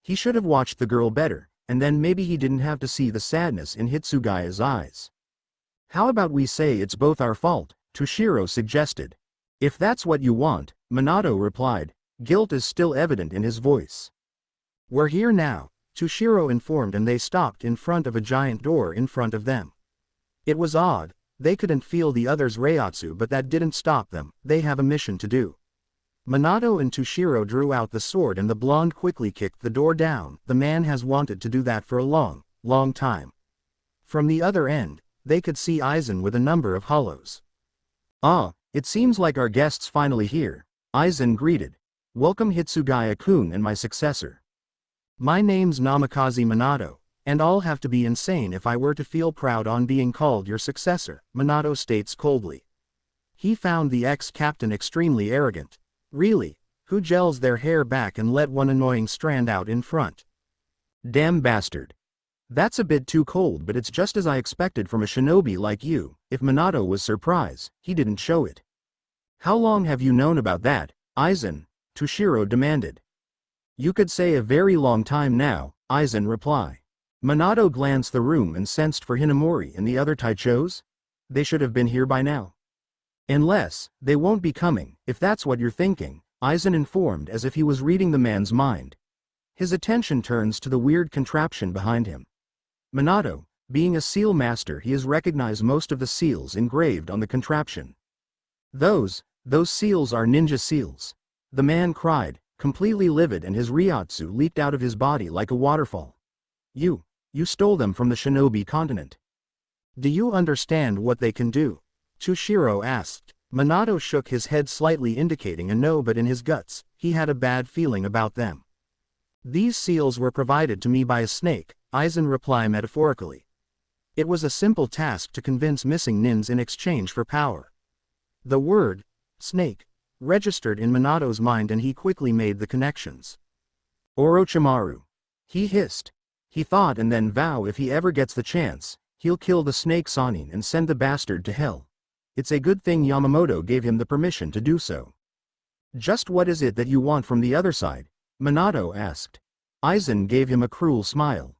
He should have watched the girl better, and then maybe he didn't have to see the sadness in Hitsugaya's eyes. "How about we say it's both our fault?" Toshiro suggested. "If that's what you want," Minato replied. Guilt is still evident in his voice. "We're here now," Toshiro informed, and they stopped in front of a giant door in front of them. It was odd, they couldn't feel the other's reiatsu, but that didn't stop them. They have a mission to do. Minato and Toshiro drew out the sword, and the blonde quickly kicked the door down. The man has wanted to do that for a long time. From the other end, they could see Aizen with a number of hollows. "Ah, it seems like our guest's finally here," Aizen greeted. "Welcome, Hitsugaya-kun and my successor. My name's Namikaze Minato, and I'll have to be insane if I were to feel proud on being called your successor," Minato states coldly. He found the ex-captain extremely arrogant. Really, who gels their hair back and let one annoying strand out in front? "Damn bastard. That's a bit too cold, but it's just as I expected from a shinobi like you." If Minato was surprised, he didn't show it. "How long have you known about that, Aizen?" Toshiro demanded. "You could say a very long time now," Aizen replied. Minato glanced the room and sensed for Hinamori and the other Taichos. They should have been here by now. "Unless, they won't be coming, if that's what you're thinking," Aizen informed, as if he was reading the man's mind. His attention turns to the weird contraption behind him. Minato, being a seal master, he has recognized most of the seals engraved on the contraption. Those seals are ninja seals," the man cried, completely livid, and his reiatsu leaked out of his body like a waterfall. You stole them from the shinobi continent." "Do you understand what they can do?" Toshiro asked. Minato shook his head slightly, indicating a no, but in his guts, he had a bad feeling about them. "These seals were provided to me by a snake," Aizen replied metaphorically. "It was a simple task to convince missing nins in exchange for power." The word, snake, registered in Minato's mind, and he quickly made the connections. "Orochimaru," he hissed. He thought, and then vow if he ever gets the chance, he'll kill the snake Sanin and send the bastard to hell. It's a good thing Yamamoto gave him the permission to do so. "Just what is it that you want from the other side?" Minato asked. Aizen gave him a cruel smile.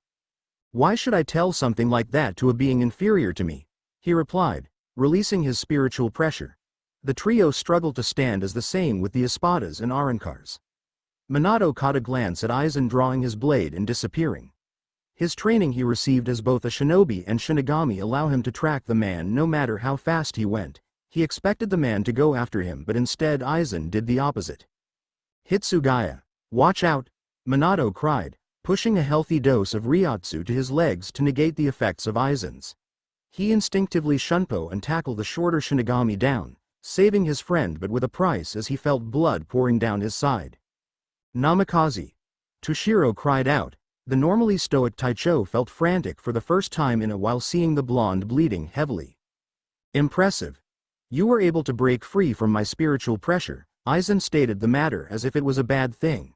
"Why should I tell something like that to a being inferior to me?" he replied, releasing his spiritual pressure. The trio struggled to stand as the same with the espadas and arankars. Minato caught a glance at Aizen drawing his blade and disappearing. His training he received as both a shinobi and shinigami allow him to track the man no matter how fast he went. He expected the man to go after him, but instead Aizen did the opposite. "Hitsugaya, watch out!" Minato cried, pushing a healthy dose of reiatsu to his legs to negate the effects of Aizen's. He instinctively shunpo and tackled the shorter shinigami down, saving his friend but with a price, as he felt blood pouring down his side. "Namikaze!" Toshiro cried out. The normally stoic Taicho felt frantic for the first time in a while, seeing the blonde bleeding heavily. "Impressive. You were able to break free from my spiritual pressure." Aizen stated the matter as if it was a bad thing.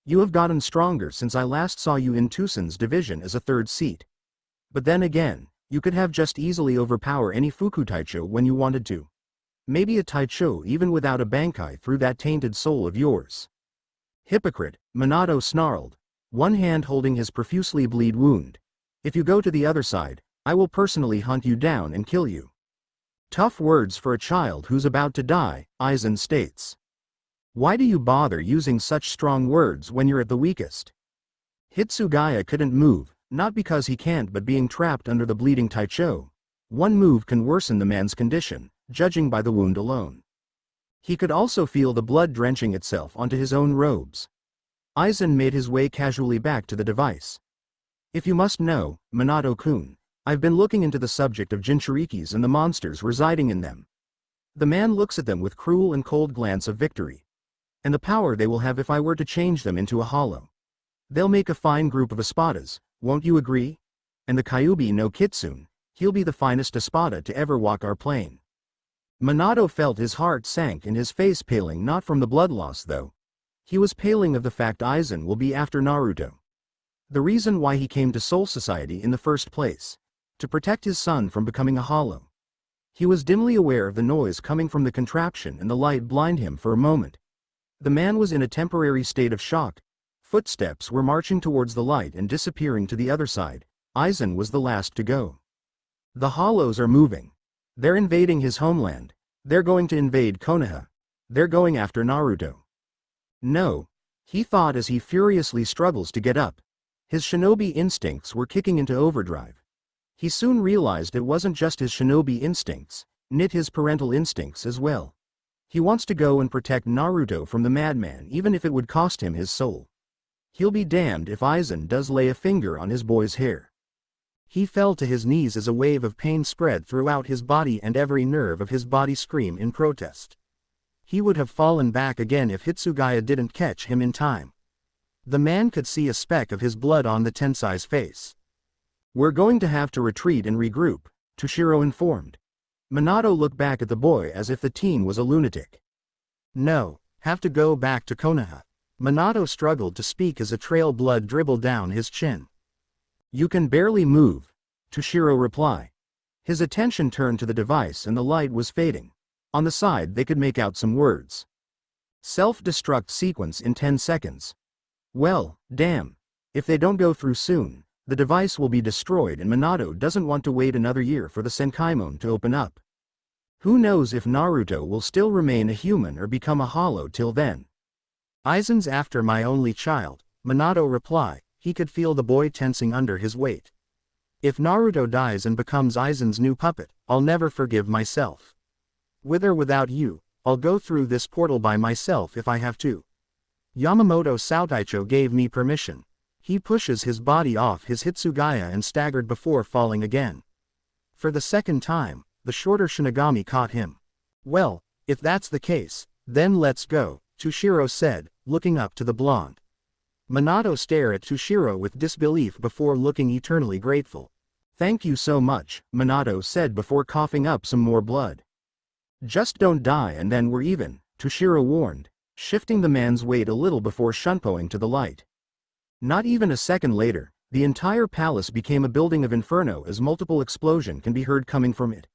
"You have gotten stronger since I last saw you in Tusen's division as a third seat. But then again, you could have just easily overpower any Fuku Taicho when you wanted to. Maybe a Taicho even without a Bankai through that tainted soul of yours." "Hypocrite," Minato snarled, one hand holding his profusely bleed wound. "If you go to the other side, I will personally hunt you down and kill you." Tough words for a child who's about to die, Aizen states. Why do you bother using such strong words when you're at the weakest? Hitsugaya couldn't move, not because he can't but being trapped under the bleeding Taicho. One move can worsen the man's condition, judging by the wound alone. He could also feel the blood drenching itself onto his own robes. Aizen made his way casually back to the device. If you must know, Minato-kun, I've been looking into the subject of Jinchurikis and the monsters residing in them. The man looks at them with cruel and cold glance of victory. And the power they will have if I were to change them into a hollow. They'll make a fine group of espadas, won't you agree? And the Kyuubi no Kitsune, he'll be the finest espada to ever walk our plane. Minato felt his heart sank and his face paling, not from the blood loss though. He was paling of the fact Aizen will be after Naruto. The reason why he came to Soul Society in the first place. To protect his son from becoming a hollow. He was dimly aware of the noise coming from the contraption and the light blinded him for a moment. The man was in a temporary state of shock. Footsteps were marching towards the light and disappearing to the other side. Aizen was the last to go. The hollows are moving. They're invading his homeland. They're going to invade Konoha. They're going after Naruto. No, he thought as he furiously struggles to get up. His shinobi instincts were kicking into overdrive. He soon realized it wasn't just his shinobi instincts, nit his parental instincts as well. He wants to go and protect Naruto from the madman even if it would cost him his soul. He'll be damned if Aizen does lay a finger on his boy's hair. He fell to his knees as a wave of pain spread throughout his body and every nerve of his body screamed in protest. He would have fallen back again if Hitsugaya didn't catch him in time. The man could see a speck of his blood on the Tensai's face. We're going to have to retreat and regroup, Toshiro informed. Minato looked back at the boy as if the teen was a lunatic. No, have to go back to Konoha. Minato struggled to speak as a trail of blood dribbled down his chin. You can barely move, Toshiro replied. His attention turned to the device and the light was fading. On the side they could make out some words. Self-destruct sequence in 10 seconds. Well, damn. If they don't go through soon, the device will be destroyed and Minato doesn't want to wait another year for the Senkaimon to open up. Who knows if Naruto will still remain a human or become a hollow till then. Aizen's after my only child, Minato replied. He could feel the boy tensing under his weight. If Naruto dies and becomes Aizen's new puppet, I'll never forgive myself. With or without you, I'll go through this portal by myself if I have to. Yamamoto Saotaicho gave me permission. He pushes his body off his Hitsugaya and staggered before falling again. For the second time, the shorter Shinigami caught him. Well, if that's the case, then let's go, Toshiro said, looking up to the blonde. Minato stared at Toshiro with disbelief before looking eternally grateful. Thank you so much, Minato said before coughing up some more blood. Just don't die and then we're even, Toshiro warned, shifting the man's weight a little before shunpoing to the light. Not even a second later, the entire palace became a building of inferno as multiple explosions can be heard coming from it.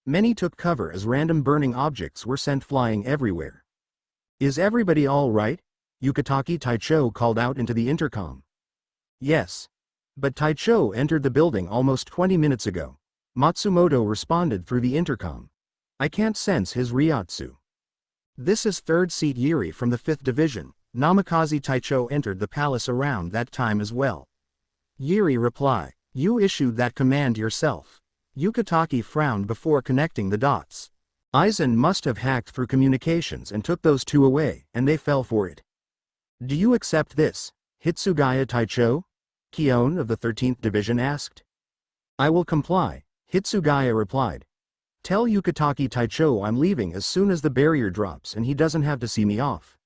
Many took cover as random burning objects were sent flying everywhere. Is everybody all right? Yukitake Taicho called out into the intercom. Yes. But Taicho entered the building almost 20 minutes ago. Matsumoto responded through the intercom. I can't sense his Ryotsu. This is third seat Yuri from the 5th division. Namikaze Taicho entered the palace around that time as well. Yuri replied, you issued that command yourself. Yukitake frowned before connecting the dots. Aizen must have hacked through communications and took those two away, and they fell for it. Do you accept this, Hitsugaya Taicho? Kion of the 13th division asked. I will comply, Hitsugaya replied. Tell Yukitake Taicho I'm leaving as soon as the barrier drops and he doesn't have to see me off.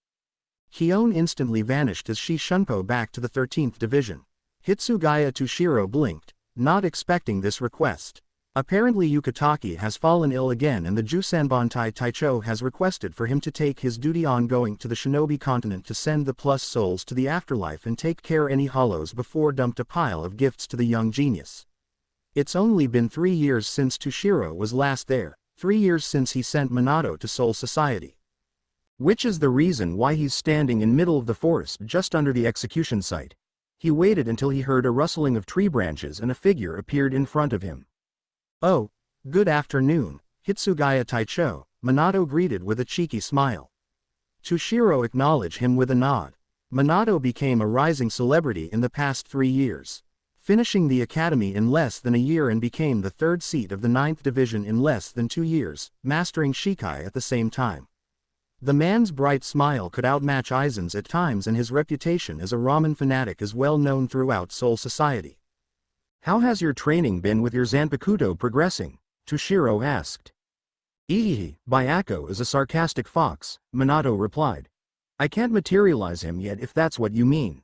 Kion instantly vanished as she shunpo back to the 13th division. Hitsugaya Toshiro blinked, not expecting this request. Apparently Yukitake has fallen ill again and the Jusanbantai Taicho has requested for him to take his duty on going to the shinobi continent to send the plus souls to the afterlife and take care any hollows before dumped a pile of gifts to the young genius. It's only been 3 years since Toshiro was last there, 3 years since he sent Minato to Soul Society. Which is the reason why he's standing in middle of the forest just under the execution site. He waited until he heard a rustling of tree branches and a figure appeared in front of him. Oh, good afternoon, Hitsugaya Taicho, Minato greeted with a cheeky smile. Toshiro acknowledged him with a nod. Minato became a rising celebrity in the past 3 years, finishing the academy in less than a year and became the 3rd seat of the 9th division in less than 2 years, mastering Shikai at the same time. The man's bright smile could outmatch Aizen's at times, and his reputation as a ramen fanatic is well known throughout Soul Society. "How has your training been with your Zanpakuto progressing?" Toshiro asked. "Ehehe, Byako is a sarcastic fox," Minato replied. "I can't materialize him yet if that's what you mean.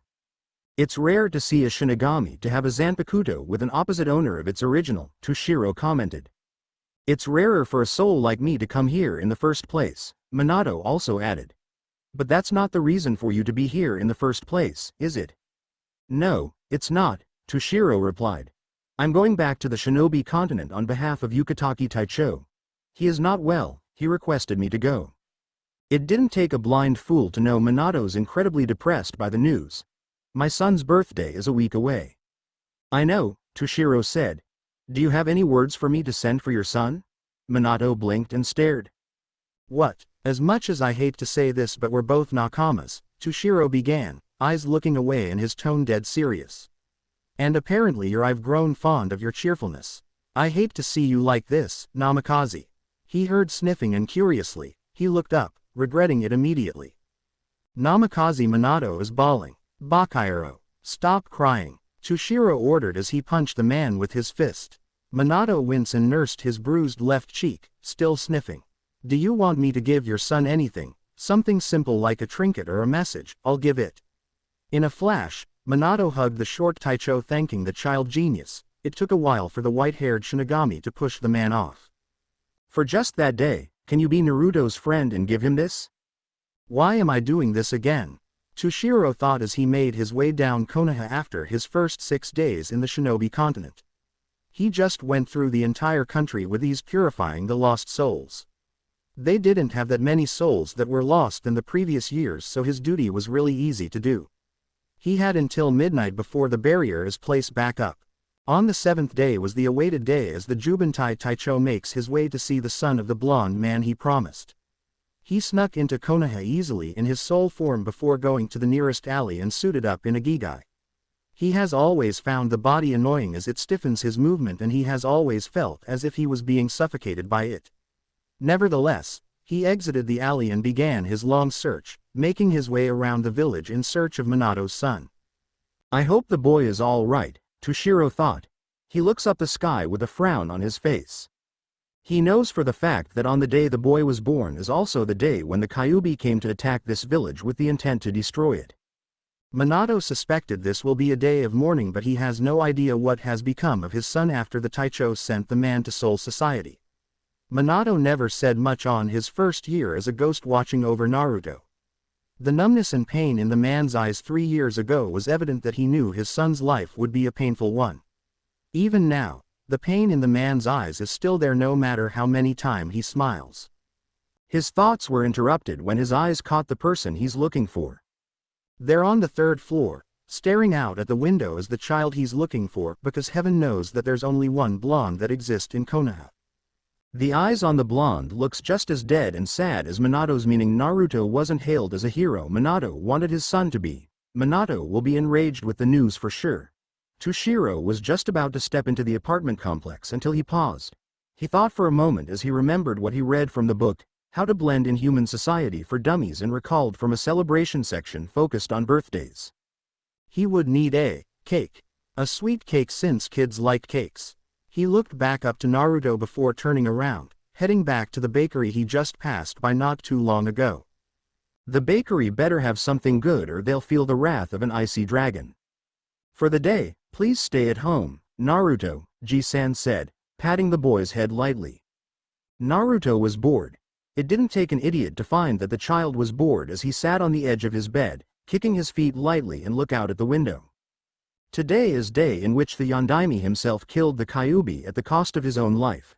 It's rare to see a shinigami to have a Zanpakuto with an opposite owner of its original," Toshiro commented. "It's rarer for a soul like me to come here in the first place," Minato also added. "But that's not the reason for you to be here in the first place, is it?" "No, it's not," Toshiro replied. "I'm going back to the Shinobi continent on behalf of Yukitake Taicho. He is not well, he requested me to go." It didn't take a blind fool to know Minato's incredibly depressed by the news. "My son's birthday is a week away." "I know," Toshiro said. "Do you have any words for me to send for your son?" Minato blinked and stared. "What? As much as I hate to say this, but we're both nakamas," Toshiro began, eyes looking away and his tone dead serious. "And apparently I've grown fond of your cheerfulness. I hate to see you like this, Namikaze." He heard sniffing and curiously, he looked up, regretting it immediately. "Namikaze, Minato is bawling. Bakairo, stop crying," Toshiro ordered as he punched the man with his fist. Minato winced and nursed his bruised left cheek, still sniffing. "Do you want me to give your son anything? Something simple like a trinket or a message, I'll give it." In a flash, Minato hugged the short Taicho, thanking the child genius. It took a while for the white-haired Shinigami to push the man off. "For just that day, can you be Naruto's friend and give him this?" "Why am I doing this again?" Toshiro thought as he made his way down Konoha after his first 6 days in the Shinobi continent. He just went through the entire country with ease, purifying the lost souls. They didn't have that many souls that were lost in the previous years, so his duty was really easy to do. He had until midnight before the barrier is placed back up. On the 7th day was the awaited day as the Jubentai Taicho makes his way to see the son of the blonde man he promised. He snuck into Konoha easily in his soul form before going to the nearest alley and suited up in a gigai. He has always found the body annoying as it stiffens his movement, and he has always felt as if he was being suffocated by it. Nevertheless, he exited the alley and began his long search, making his way around the village in search of Minato's son. "I hope the boy is all right," Toshiro thought. He looks up the sky with a frown on his face. He knows for the fact that on the day the boy was born is also the day when the Kyuubi came to attack this village with the intent to destroy it. Minato suspected this will be a day of mourning, but he has no idea what has become of his son after the Taicho sent the man to Soul Society. Minato never said much on his first year as a ghost watching over Naruto. The numbness and pain in the man's eyes 3 years ago was evident that he knew his son's life would be a painful one. Even now, the pain in the man's eyes is still there no matter how many times he smiles. His thoughts were interrupted when his eyes caught the person he's looking for. They're on the 3rd floor, staring out at the window as the child he's looking for, because heaven knows that there's only one blonde that exists in Konoha. The eyes on the blonde looks just as dead and sad as Minato's, meaning Naruto wasn't hailed as a hero Minato wanted his son to be. Minato will be enraged with the news for sure. Toshiro was just about to step into the apartment complex until he paused. He thought for a moment as he remembered what he read from the book, How to Blend in Human Society for Dummies, and recalled from a celebration section focused on birthdays. He would need a cake. A sweet cake since kids like cakes. He looked back up to Naruto before turning around, heading back to the bakery he just passed by not too long ago. The bakery better have something good or they'll feel the wrath of an icy dragon. "For the day, please stay at home, Naruto," Ji-san said, patting the boy's head lightly. Naruto was bored. It didn't take an idiot to find that the child was bored as he sat on the edge of his bed, kicking his feet lightly and looked out at the window. Today is day in which the Yondaime himself killed the Kyuubi at the cost of his own life.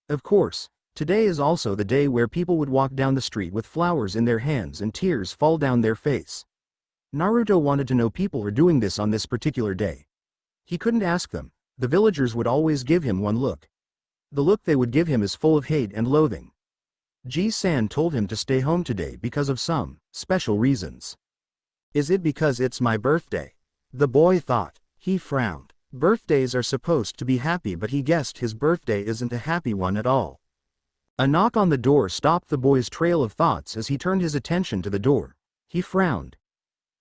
Of course, today is also the day where people would walk down the street with flowers in their hands and tears fall down their face. Naruto wanted to know people were doing this on this particular day. He couldn't ask them. The villagers would always give him one look. The look they would give him is full of hate and loathing. Ji-san told him to stay home today because of some special reasons. Is it because it's my birthday? The boy thought. He frowned. Birthdays are supposed to be happy, but he guessed his birthday isn't a happy one at all. A knock on the door stopped the boy's trail of thoughts as he turned his attention to the door. He frowned.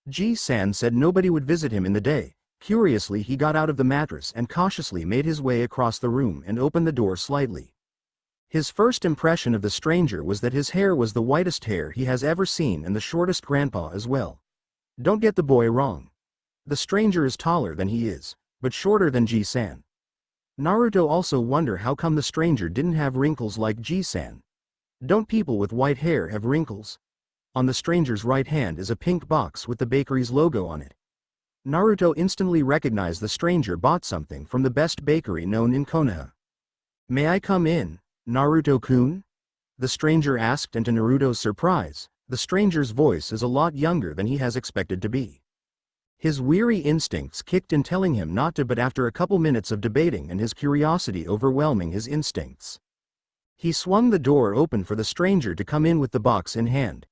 Ji-san said nobody would visit him in the day. Curiously, he got out of the mattress and cautiously made his way across the room and opened the door slightly. His first impression of the stranger was that his hair was the whitest hair he has ever seen and the shortest grandpa as well. Don't get the boy wrong. The stranger is taller than he is, but shorter than Ji-san. Naruto also wondered how come the stranger didn't have wrinkles like Ji-san. Don't people with white hair have wrinkles? On the stranger's right hand is a pink box with the bakery's logo on it. Naruto instantly recognized the stranger bought something from the best bakery known in Konoha. May I come in, Naruto-kun? The stranger asked, and to Naruto's surprise, the stranger's voice is a lot younger than he has expected to be. His weary instincts kicked in telling him not to, but after a couple minutes of debating and his curiosity overwhelming his instincts, he swung the door open for the stranger to come in with the box in hand.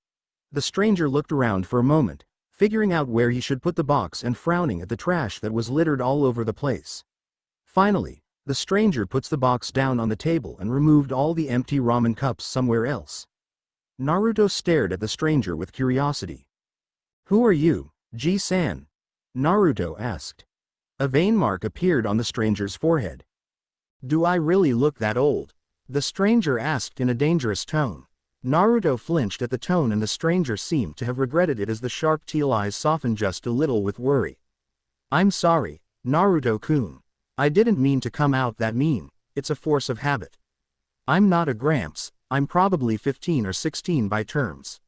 The stranger looked around for a moment, figuring out where he should put the box and frowning at the trash that was littered all over the place. Finally, the stranger puts the box down on the table and removed all the empty ramen cups somewhere else. Naruto stared at the stranger with curiosity. Who are you, Ji-san? Naruto asked. A vein mark appeared on the stranger's forehead. Do I really look that old? The stranger asked in a dangerous tone. Naruto flinched at the tone, and the stranger seemed to have regretted it as the sharp teal eyes softened just a little with worry. I'm sorry, Naruto-kun. I didn't mean to come out that mean, it's a force of habit. I'm not a gramps, I'm probably 15 or 16 by terms.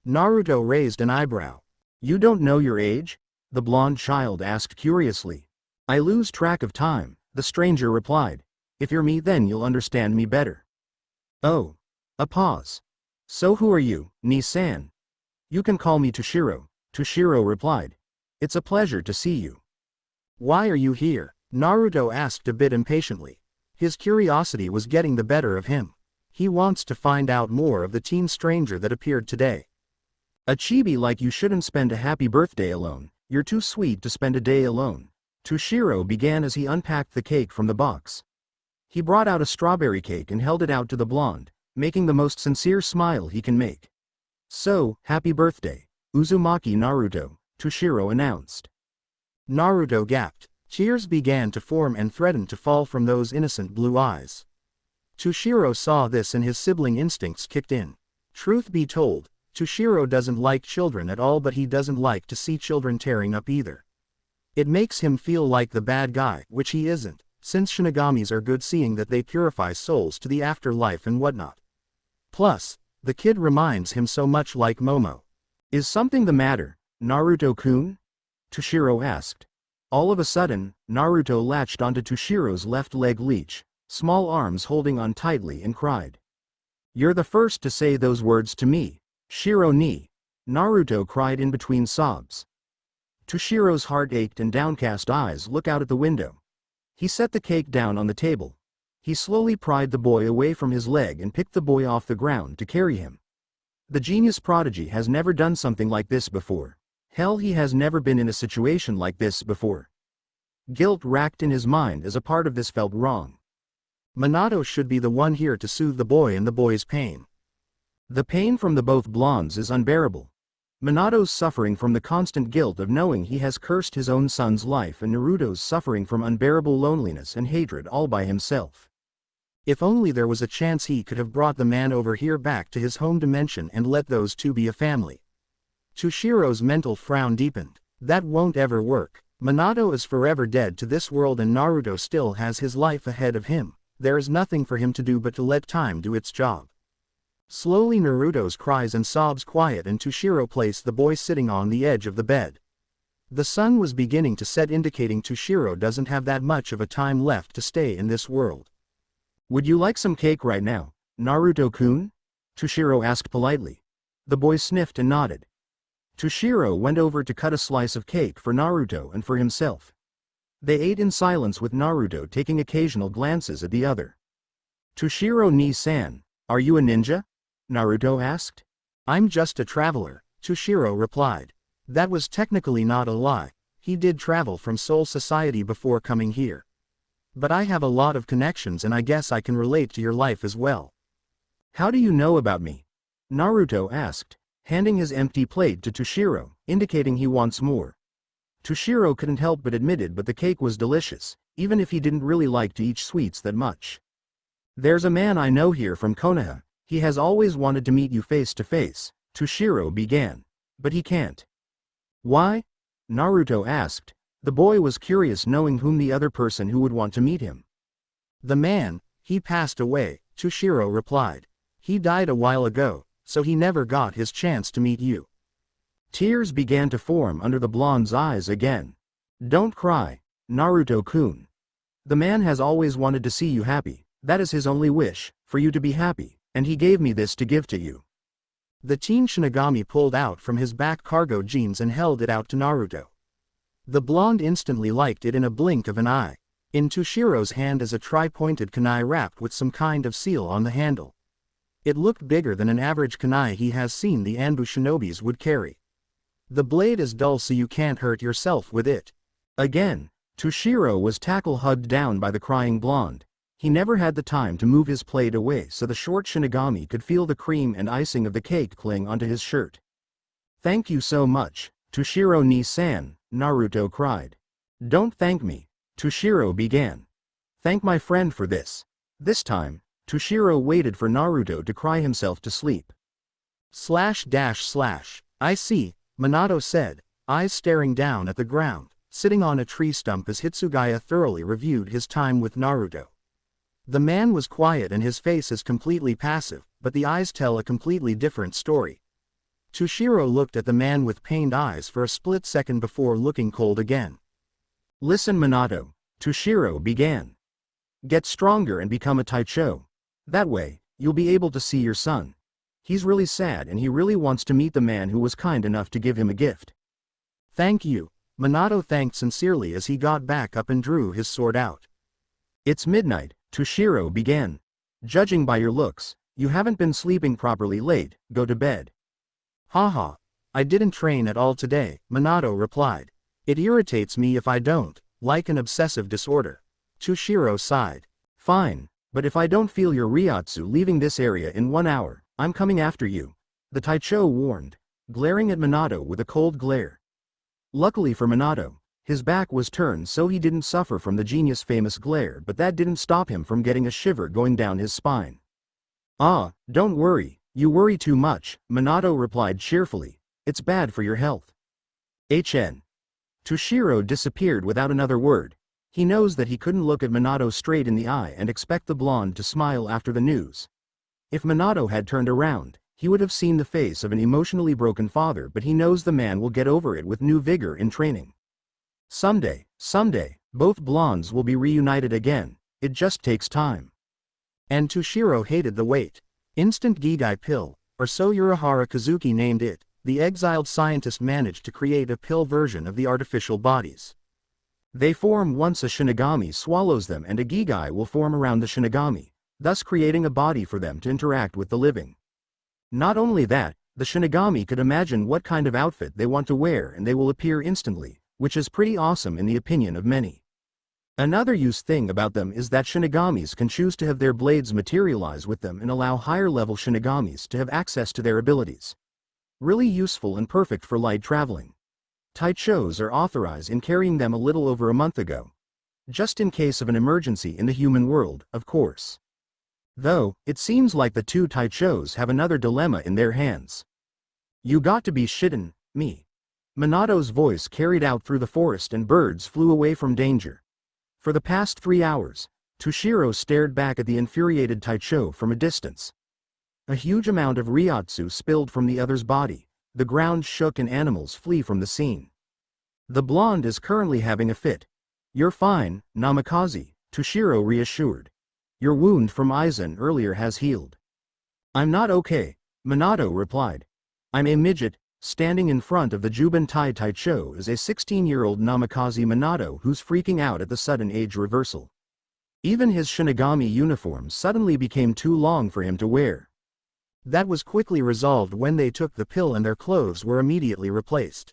Naruto raised an eyebrow. You don't know your age? The blonde child asked curiously. I lose track of time, the stranger replied. If you're me, then you'll understand me better. Oh. A pause. So who are you, Ni-san? You can call me Toshiro, Toshiro replied. It's a pleasure to see you. Why are you here? Naruto asked a bit impatiently. His curiosity was getting the better of him. He wants to find out more of the teen stranger that appeared today. A chibi like you shouldn't spend a happy birthday alone. You're too sweet to spend a day alone. Toshiro began as he unpacked the cake from the box. He brought out a strawberry cake and held it out to the blonde, making the most sincere smile he can make. So, happy birthday, Uzumaki Naruto, Toshiro announced. Naruto gasped. Tears began to form and threatened to fall from those innocent blue eyes. Toshiro saw this and his sibling instincts kicked in. Truth be told, Toshiro doesn't like children at all, but he doesn't like to see children tearing up either. It makes him feel like the bad guy, which he isn't, since shinigamis are good, seeing that they purify souls to the afterlife and whatnot. Plus, the kid reminds him so much like Momo. Is something the matter, Naruto-kun? Toshiro asked. All of a sudden, Naruto latched onto Toshiro's left leg leech, small arms holding on tightly, and cried. You're the first to say those words to me, Shiro ni. Naruto cried in between sobs. Toshiro's heart ached and downcast eyes looked out at the window. He set the cake down on the table. He slowly pried the boy away from his leg and picked the boy off the ground to carry him. The genius prodigy has never done something like this before. Hell, he has never been in a situation like this before. Guilt racked in his mind as a part of this felt wrong. Minato should be the one here to soothe the boy and the boy's pain. The pain from the both blondes is unbearable. Minato's suffering from the constant guilt of knowing he has cursed his own son's life, and Naruto's suffering from unbearable loneliness and hatred all by himself. If only there was a chance he could have brought the man over here back to his home dimension and let those two be a family. Toshiro's mental frown deepened. That won't ever work. Minato is forever dead to this world and Naruto still has his life ahead of him. There is nothing for him to do but to let time do its job. Slowly Naruto's cries and sobs quiet and Toshiro placed the boy sitting on the edge of the bed. The sun was beginning to set, indicating Toshiro doesn't have that much of a time left to stay in this world. Would you like some cake right now, Naruto-kun? Toshiro asked politely. The boy sniffed and nodded. Toshiro went over to cut a slice of cake for Naruto and for himself. They ate in silence, with Naruto taking occasional glances at the other. Toshiro Ni-san, are you a ninja? Naruto asked. I'm just a traveler, Toshiro replied. That was technically not a lie, he did travel from Soul Society before coming here. But I have a lot of connections and I guess I can relate to your life as well. How do you know about me? Naruto asked, handing his empty plate to Toshiro, indicating he wants more. Toshiro couldn't help but admit it, but the cake was delicious, even if he didn't really like to eat sweets that much. There's a man I know here from Konoha, he has always wanted to meet you face to face, Toshiro began. But he can't. Why? Naruto asked. The boy was curious knowing whom the other person who would want to meet him. The man, he passed away, Toshiro replied. He died a while ago, so he never got his chance to meet you. Tears began to form under the blonde's eyes again. Don't cry, Naruto-kun. The man has always wanted to see you happy, that is his only wish, for you to be happy, and he gave me this to give to you. The teen Shinigami pulled out from his back cargo jeans and held it out to Naruto. The blonde instantly liked it in a blink of an eye. In Toshiro's hand is a tri-pointed kunai wrapped with some kind of seal on the handle. It looked bigger than an average kunai he has seen the Anbu shinobis would carry. The blade is dull so you can't hurt yourself with it. Again, Toshiro was hugged down by the crying blonde. He never had the time to move his plate away so the short Shinigami could feel the cream and icing of the cake cling onto his shirt. Thank you so much, Toshiro Ni-san, Naruto cried. Don't thank me, Toshiro began. Thank my friend for this. This time, Toshiro waited for Naruto to cry himself to sleep. I see, Minato said, eyes staring down at the ground, sitting on a tree stump as Hitsugaya thoroughly reviewed his time with Naruto. The man was quiet and his face is completely passive, but the eyes tell a completely different story. Toshiro looked at the man with pained eyes for a split second before looking cold again. Listen Minato, Toshiro began. Get stronger and become a Taicho. That way, you'll be able to see your son. He's really sad and he really wants to meet the man who was kind enough to give him a gift. Thank you, Minato thanked sincerely as he got back up and drew his sword out. It's midnight, Toshiro began. Judging by your looks, you haven't been sleeping properly late, go to bed. Haha, I didn't train at all today, Minato replied. It irritates me if I don't, like an obsessive disorder. Toshiro sighed. Fine, but if I don't feel your Ryotsu leaving this area in 1 hour, I'm coming after you. The Taicho warned, glaring at Minato with a cold glare. Luckily for Minato, his back was turned so he didn't suffer from the genius famous glare, but that didn't stop him from getting a shiver going down his spine. Ah, don't worry, you worry too much, Minato replied cheerfully. It's bad for your health. HN. Toshiro disappeared without another word. He knows that he couldn't look at Minato straight in the eye and expect the blonde to smile after the news. If Minato had turned around, he would have seen the face of an emotionally broken father, but he knows the man will get over it with new vigor in training. Someday, both blondes will be reunited again, it just takes time. And Toshiro hated the wait. Instant Gigai pill, or so Urahara Kazuki named it, the exiled scientist managed to create a pill version of the artificial bodies. They form once a Shinigami swallows them and a Gigai will form around the Shinigami, thus creating a body for them to interact with the living. Not only that, the Shinigami could imagine what kind of outfit they want to wear and they will appear instantly, which is pretty awesome in the opinion of many. Another useful thing about them is that Shinigamis can choose to have their blades materialize with them and allow higher level Shinigamis to have access to their abilities. Really useful and perfect for light traveling. Taichos are authorized in carrying them a little over a month ago. Just in case of an emergency in the human world, of course. Though, it seems like the two Taichos have another dilemma in their hands. You got to be shittin' me. Minato's voice carried out through the forest and birds flew away from danger. For the past 3 hours, Toshiro stared back at the infuriated Taicho from a distance. A huge amount of Ryotsu spilled from the other's body, the ground shook and animals flee from the scene. The blonde is currently having a fit. You're fine, Namikaze, Toshiro reassured. Your wound from Aizen earlier has healed. I'm not okay, Minato replied. I'm a midget. Standing in front of the Jubentai Taicho is a 16-year-old Namikaze Minato who's freaking out at the sudden age reversal. Even his shinigami uniform suddenly became too long for him to wear. That was quickly resolved when they took the pill and their clothes were immediately replaced.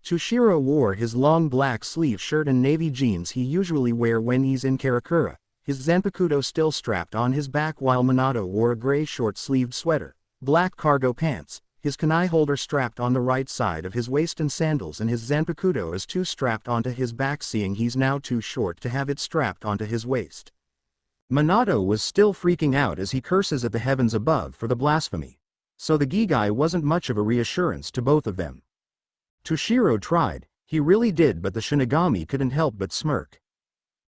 Toshiro wore his long black sleeve shirt and navy jeans he usually wear when he's in Karakura, his zanpakuto still strapped on his back while Minato wore a gray short-sleeved sweater, black cargo pants, his kunai holder strapped on the right side of his waist and sandals, and his zanpakuto is too strapped onto his back, seeing he's now too short to have it strapped onto his waist. Minato was still freaking out as he curses at the heavens above for the blasphemy, so the Gigai wasn't much of a reassurance to both of them. Toshiro tried, he really did, but the Shinigami couldn't help but smirk.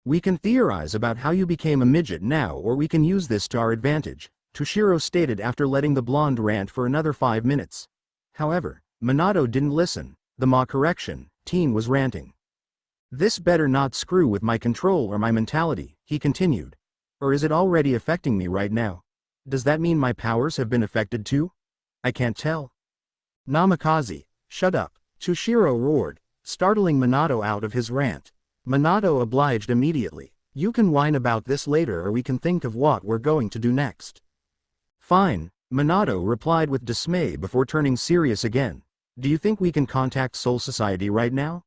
"We can theorize about how you became a midget now, or we can use this to our advantage," Toshiro stated after letting the blonde rant for another 5 minutes. However, Minato didn't listen. Correction, teen was ranting. "This better not screw with my control or my mentality," he continued. "Or is it already affecting me right now? Does that mean my powers have been affected too? I can't tell." "Namikaze, shut up," Toshiro roared, startling Minato out of his rant. Minato obliged immediately. "You can whine about this later, or we can think of what we're going to do next." "Fine," Minato replied with dismay before turning serious again. "Do you think we can contact Soul Society right now?"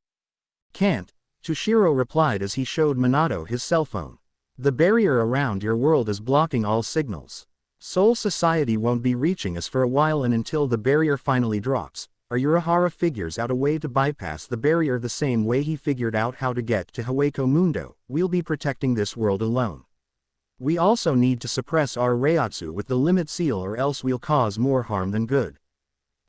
"Can't," Toshiro replied as he showed Minato his cell phone. "The barrier around your world is blocking all signals. Soul Society won't be reaching us for a while, and until the barrier finally drops, or Urahara figures out a way to bypass the barrier the same way he figured out how to get to Hueco Mundo, we'll be protecting this world alone. We also need to suppress our Reiatsu with the limit seal, or else we'll cause more harm than good."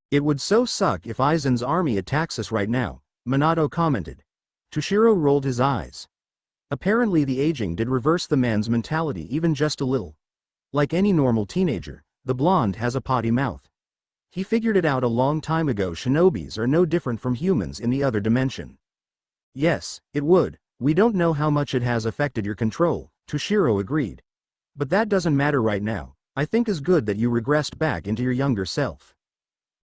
"It would so suck if Aizen's army attacks us right now," Minato commented. Toshiro rolled his eyes. Apparently the aging did reverse the man's mentality even just a little. Like any normal teenager, the blonde has a potty mouth. He figured it out a long time ago. Shinobis are no different from humans in the other dimension. "Yes, it would. We don't know how much it has affected your control," Toshiro agreed. "But that doesn't matter right now. I think it's good that you regressed back into your younger self."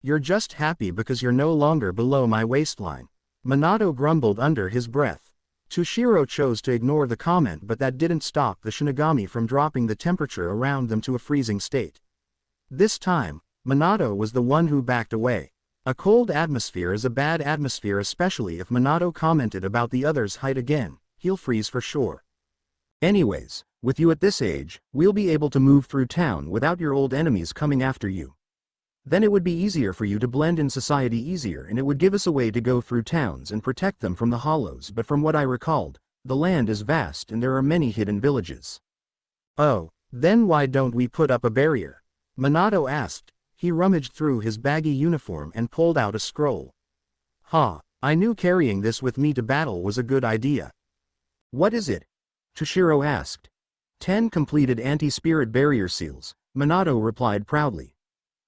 "You're just happy because you're no longer below my waistline," Minato grumbled under his breath. Toshiro chose to ignore the comment, but that didn't stop the Shinigami from dropping the temperature around them to a freezing state. This time, Minato was the one who backed away. A cold atmosphere is a bad atmosphere, especially if Minato commented about the other's height again. He'll freeze for sure. "Anyways, with you at this age, we'll be able to move through town without your old enemies coming after you. Then it would be easier for you to blend in society easier, and it would give us a way to go through towns and protect them from the hollows. But from what I recalled, the land is vast and there are many hidden villages." "Oh, then why don't we put up a barrier?" Minato asked. He rummaged through his baggy uniform and pulled out a scroll. I knew carrying this with me to battle was a good idea." "What is it?" Toshiro asked. 10 completed anti-spirit barrier seals," Minato replied proudly.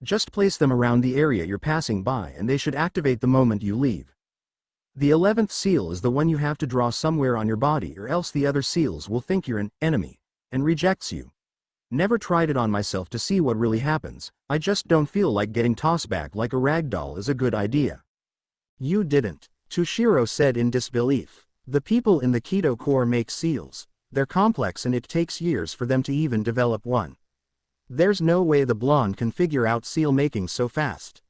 "Just place them around the area you're passing by and they should activate the moment you leave. The 11th seal is the one you have to draw somewhere on your body, or else the other seals will think you're an enemy and rejects you. Never tried it on myself to see what really happens. I just don't feel like getting tossed back like a rag doll is a good idea." "You didn't," Toshiro said in disbelief. "The people in the Keto Corps make seals. They're complex and it takes years for them to even develop one. There's no way the blonde can figure out seal making so fast."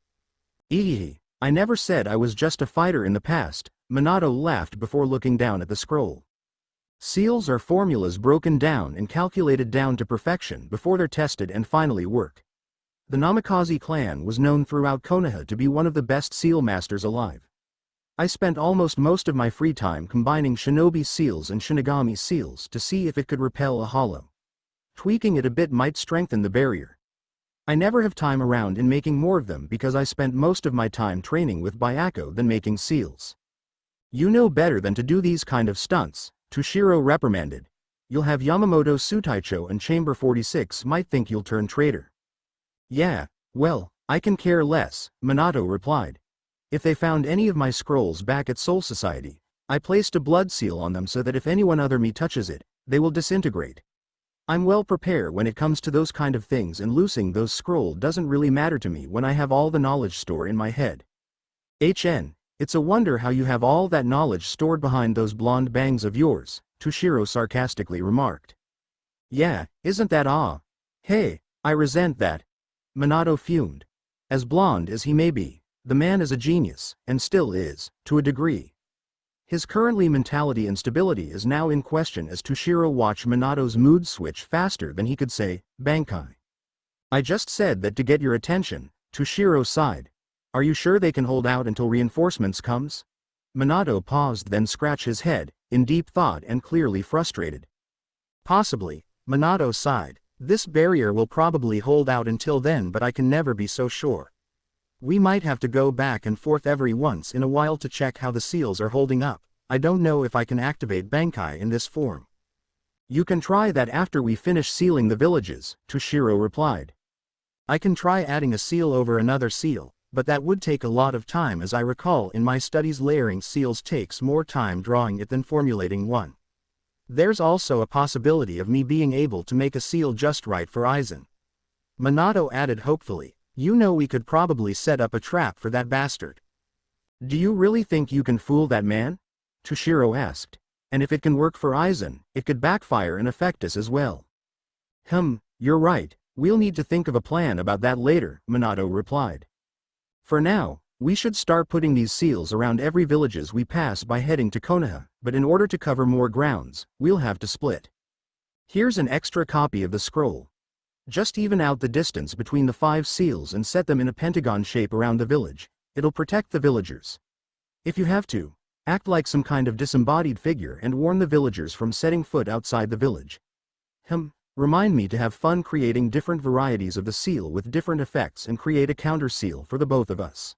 "Ehehe, I never said I was just a fighter in the past," Minato laughed before looking down at the scroll. "Seals are formulas broken down and calculated down to perfection before they're tested and finally work. The Namikaze clan was known throughout Konoha to be one of the best seal masters alive. I spent almost most of my free time combining shinobi seals and shinigami seals to see if it could repel a hollow. Tweaking it a bit might strengthen the barrier. I never have time around in making more of them because I spent most of my time training with Byakko than making seals." "You know better than to do these kind of stunts," Toshiro reprimanded. "You'll have Yamamoto Sutaicho and Chamber 46 might think you'll turn traitor." "Yeah, well, I can care less," Minato replied. "If they found any of my scrolls back at Soul Society, I placed a blood seal on them so that if anyone other me touches it, they will disintegrate. I'm well prepared when it comes to those kind of things, and losing those scrolls doesn't really matter to me when I have all the knowledge stored in my head." It's a wonder how you have all that knowledge stored behind those blonde bangs of yours," Toshiro sarcastically remarked. Yeah, isn't that aw? Hey, I resent that. Minato fumed. As blonde as he may be, the man is a genius, and still is, to a degree. His currently mentality and stability is now in question as Toshiro watched Minato's mood switch faster than he could say, Bankai. I just said that to get your attention, Toshiro sighed. Are you sure they can hold out until reinforcements comes? Minato paused then scratched his head, in deep thought and clearly frustrated. Possibly, Minato sighed. This barrier will probably hold out until then, but I can never be so sure. We might have to go back and forth every once in a while to check how the seals are holding up. I don't know if I can activate Bankai in this form. You can try that after we finish sealing the villages, Toshiro replied. I can try adding a seal over another seal, but that would take a lot of time. As I recall in my studies, layering seals takes more time drawing it than formulating one. There's also a possibility of me being able to make a seal just right for Aizen. Minato added hopefully, you know we could probably set up a trap for that bastard. Do you really think you can fool that man? Toshiro asked. And if it can work for Aizen, it could backfire and affect us as well. You're right, we'll need to think of a plan about that later, Minato replied. For now, we should start putting these seals around every villages we pass by heading to Konoha, but in order to cover more grounds, we'll have to split. Here's an extra copy of the scroll. Just even out the distance between the 5 seals and set them in a pentagon shape around the village. It'll protect the villagers. If you have to, act like some kind of disembodied figure and warn the villagers from setting foot outside the village. Remind me to have fun creating different varieties of the seal with different effects and create a counter seal for the both of us.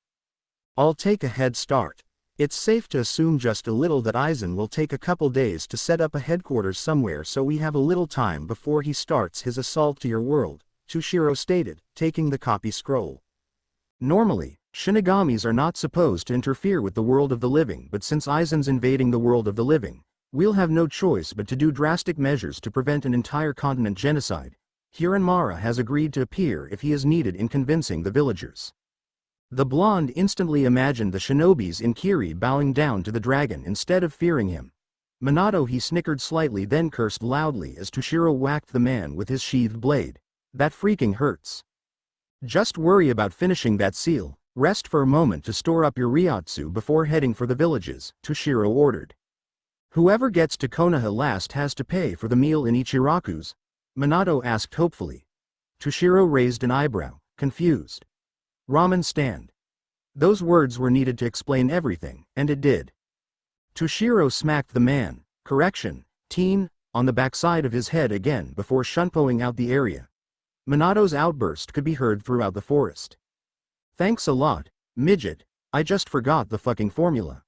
I'll take a head start. It's safe to assume just a little that Aizen will take a couple days to set up a headquarters somewhere, so we have a little time before he starts his assault to your world, Toshiro stated, taking the copy scroll. Normally, shinigamis are not supposed to interfere with the world of the living, but since Aizen's invading the world of the living, we'll have no choice but to do drastic measures to prevent an entire continent genocide. Hiranmara has agreed to appear if he is needed in convincing the villagers. The blonde instantly imagined the shinobis in Kiri bowing down to the dragon instead of fearing him. Minato, he snickered slightly then cursed loudly as Toshiro whacked the man with his sheathed blade. That freaking hurts. Just worry about finishing that seal, rest for a moment to store up your Ryotsu before heading for the villages, Toshiro ordered. Whoever gets to Konoha last has to pay for the meal in Ichiraku's? Minato asked hopefully. Toshiro raised an eyebrow, confused. Ramen stand. Those words were needed to explain everything, and it did. Toshiro smacked the man, teen, on the backside of his head again before shunpoing out the area. Minato's outburst could be heard throughout the forest. Thanks a lot, midget, I just forgot the fucking formula.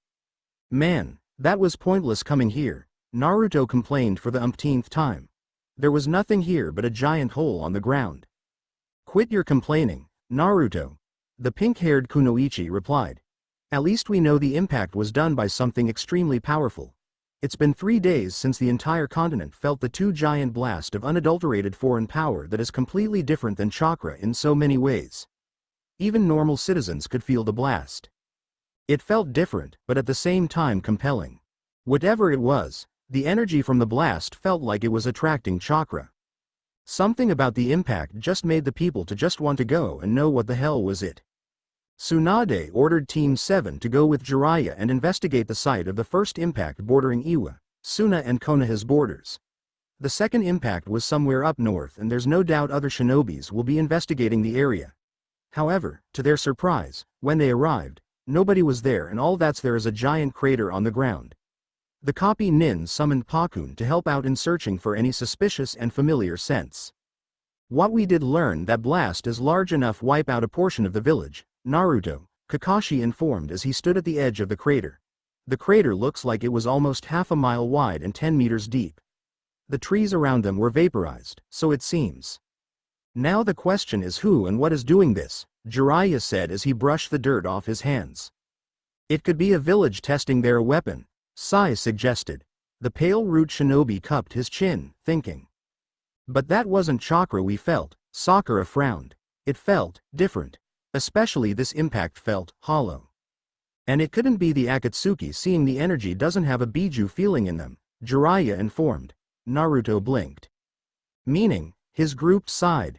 Man, that was pointless coming here, Naruto complained for the umpteenth time. There was nothing here but a giant hole on the ground. Quit your complaining, Naruto. The pink-haired Kunoichi replied. At least we know the impact was done by something extremely powerful. It's been 3 days since the entire continent felt the 2 giant blast of unadulterated foreign power that is completely different than chakra in so many ways. Even normal citizens could feel the blast. It felt different, but at the same time compelling. Whatever it was, the energy from the blast felt like it was attracting chakra. Something about the impact just made the people to just want to go and know what the hell was it. Tsunade ordered Team 7 to go with Jiraiya and investigate the site of the first impact bordering Iwa, Suna and Konoha's borders. The second impact was somewhere up north, and there's no doubt other shinobis will be investigating the area. However, to their surprise, when they arrived, nobody was there, and all that's there is a giant crater on the ground. The copy Nin summoned Pakun to help out in searching for any suspicious and familiar scents. What we did learn that blast is large enough wipe out a portion of the village, Naruto, Kakashi informed as he stood at the edge of the crater. The crater looks like it was almost half a mile wide and 10 meters deep. The trees around them were vaporized, so it seems. Now the question is who and what is doing this, Jiraiya said as he brushed the dirt off his hands. It could be a village testing their weapon, Sai suggested. The pale root shinobi cupped his chin, thinking. But that wasn't chakra we felt, Sakura frowned. It felt different. Especially this impact felt hollow. And it couldn't be the Akatsuki, seeing the energy doesn't have a Biju feeling in them, Jiraiya informed. Naruto blinked. Meaning, his group sighed.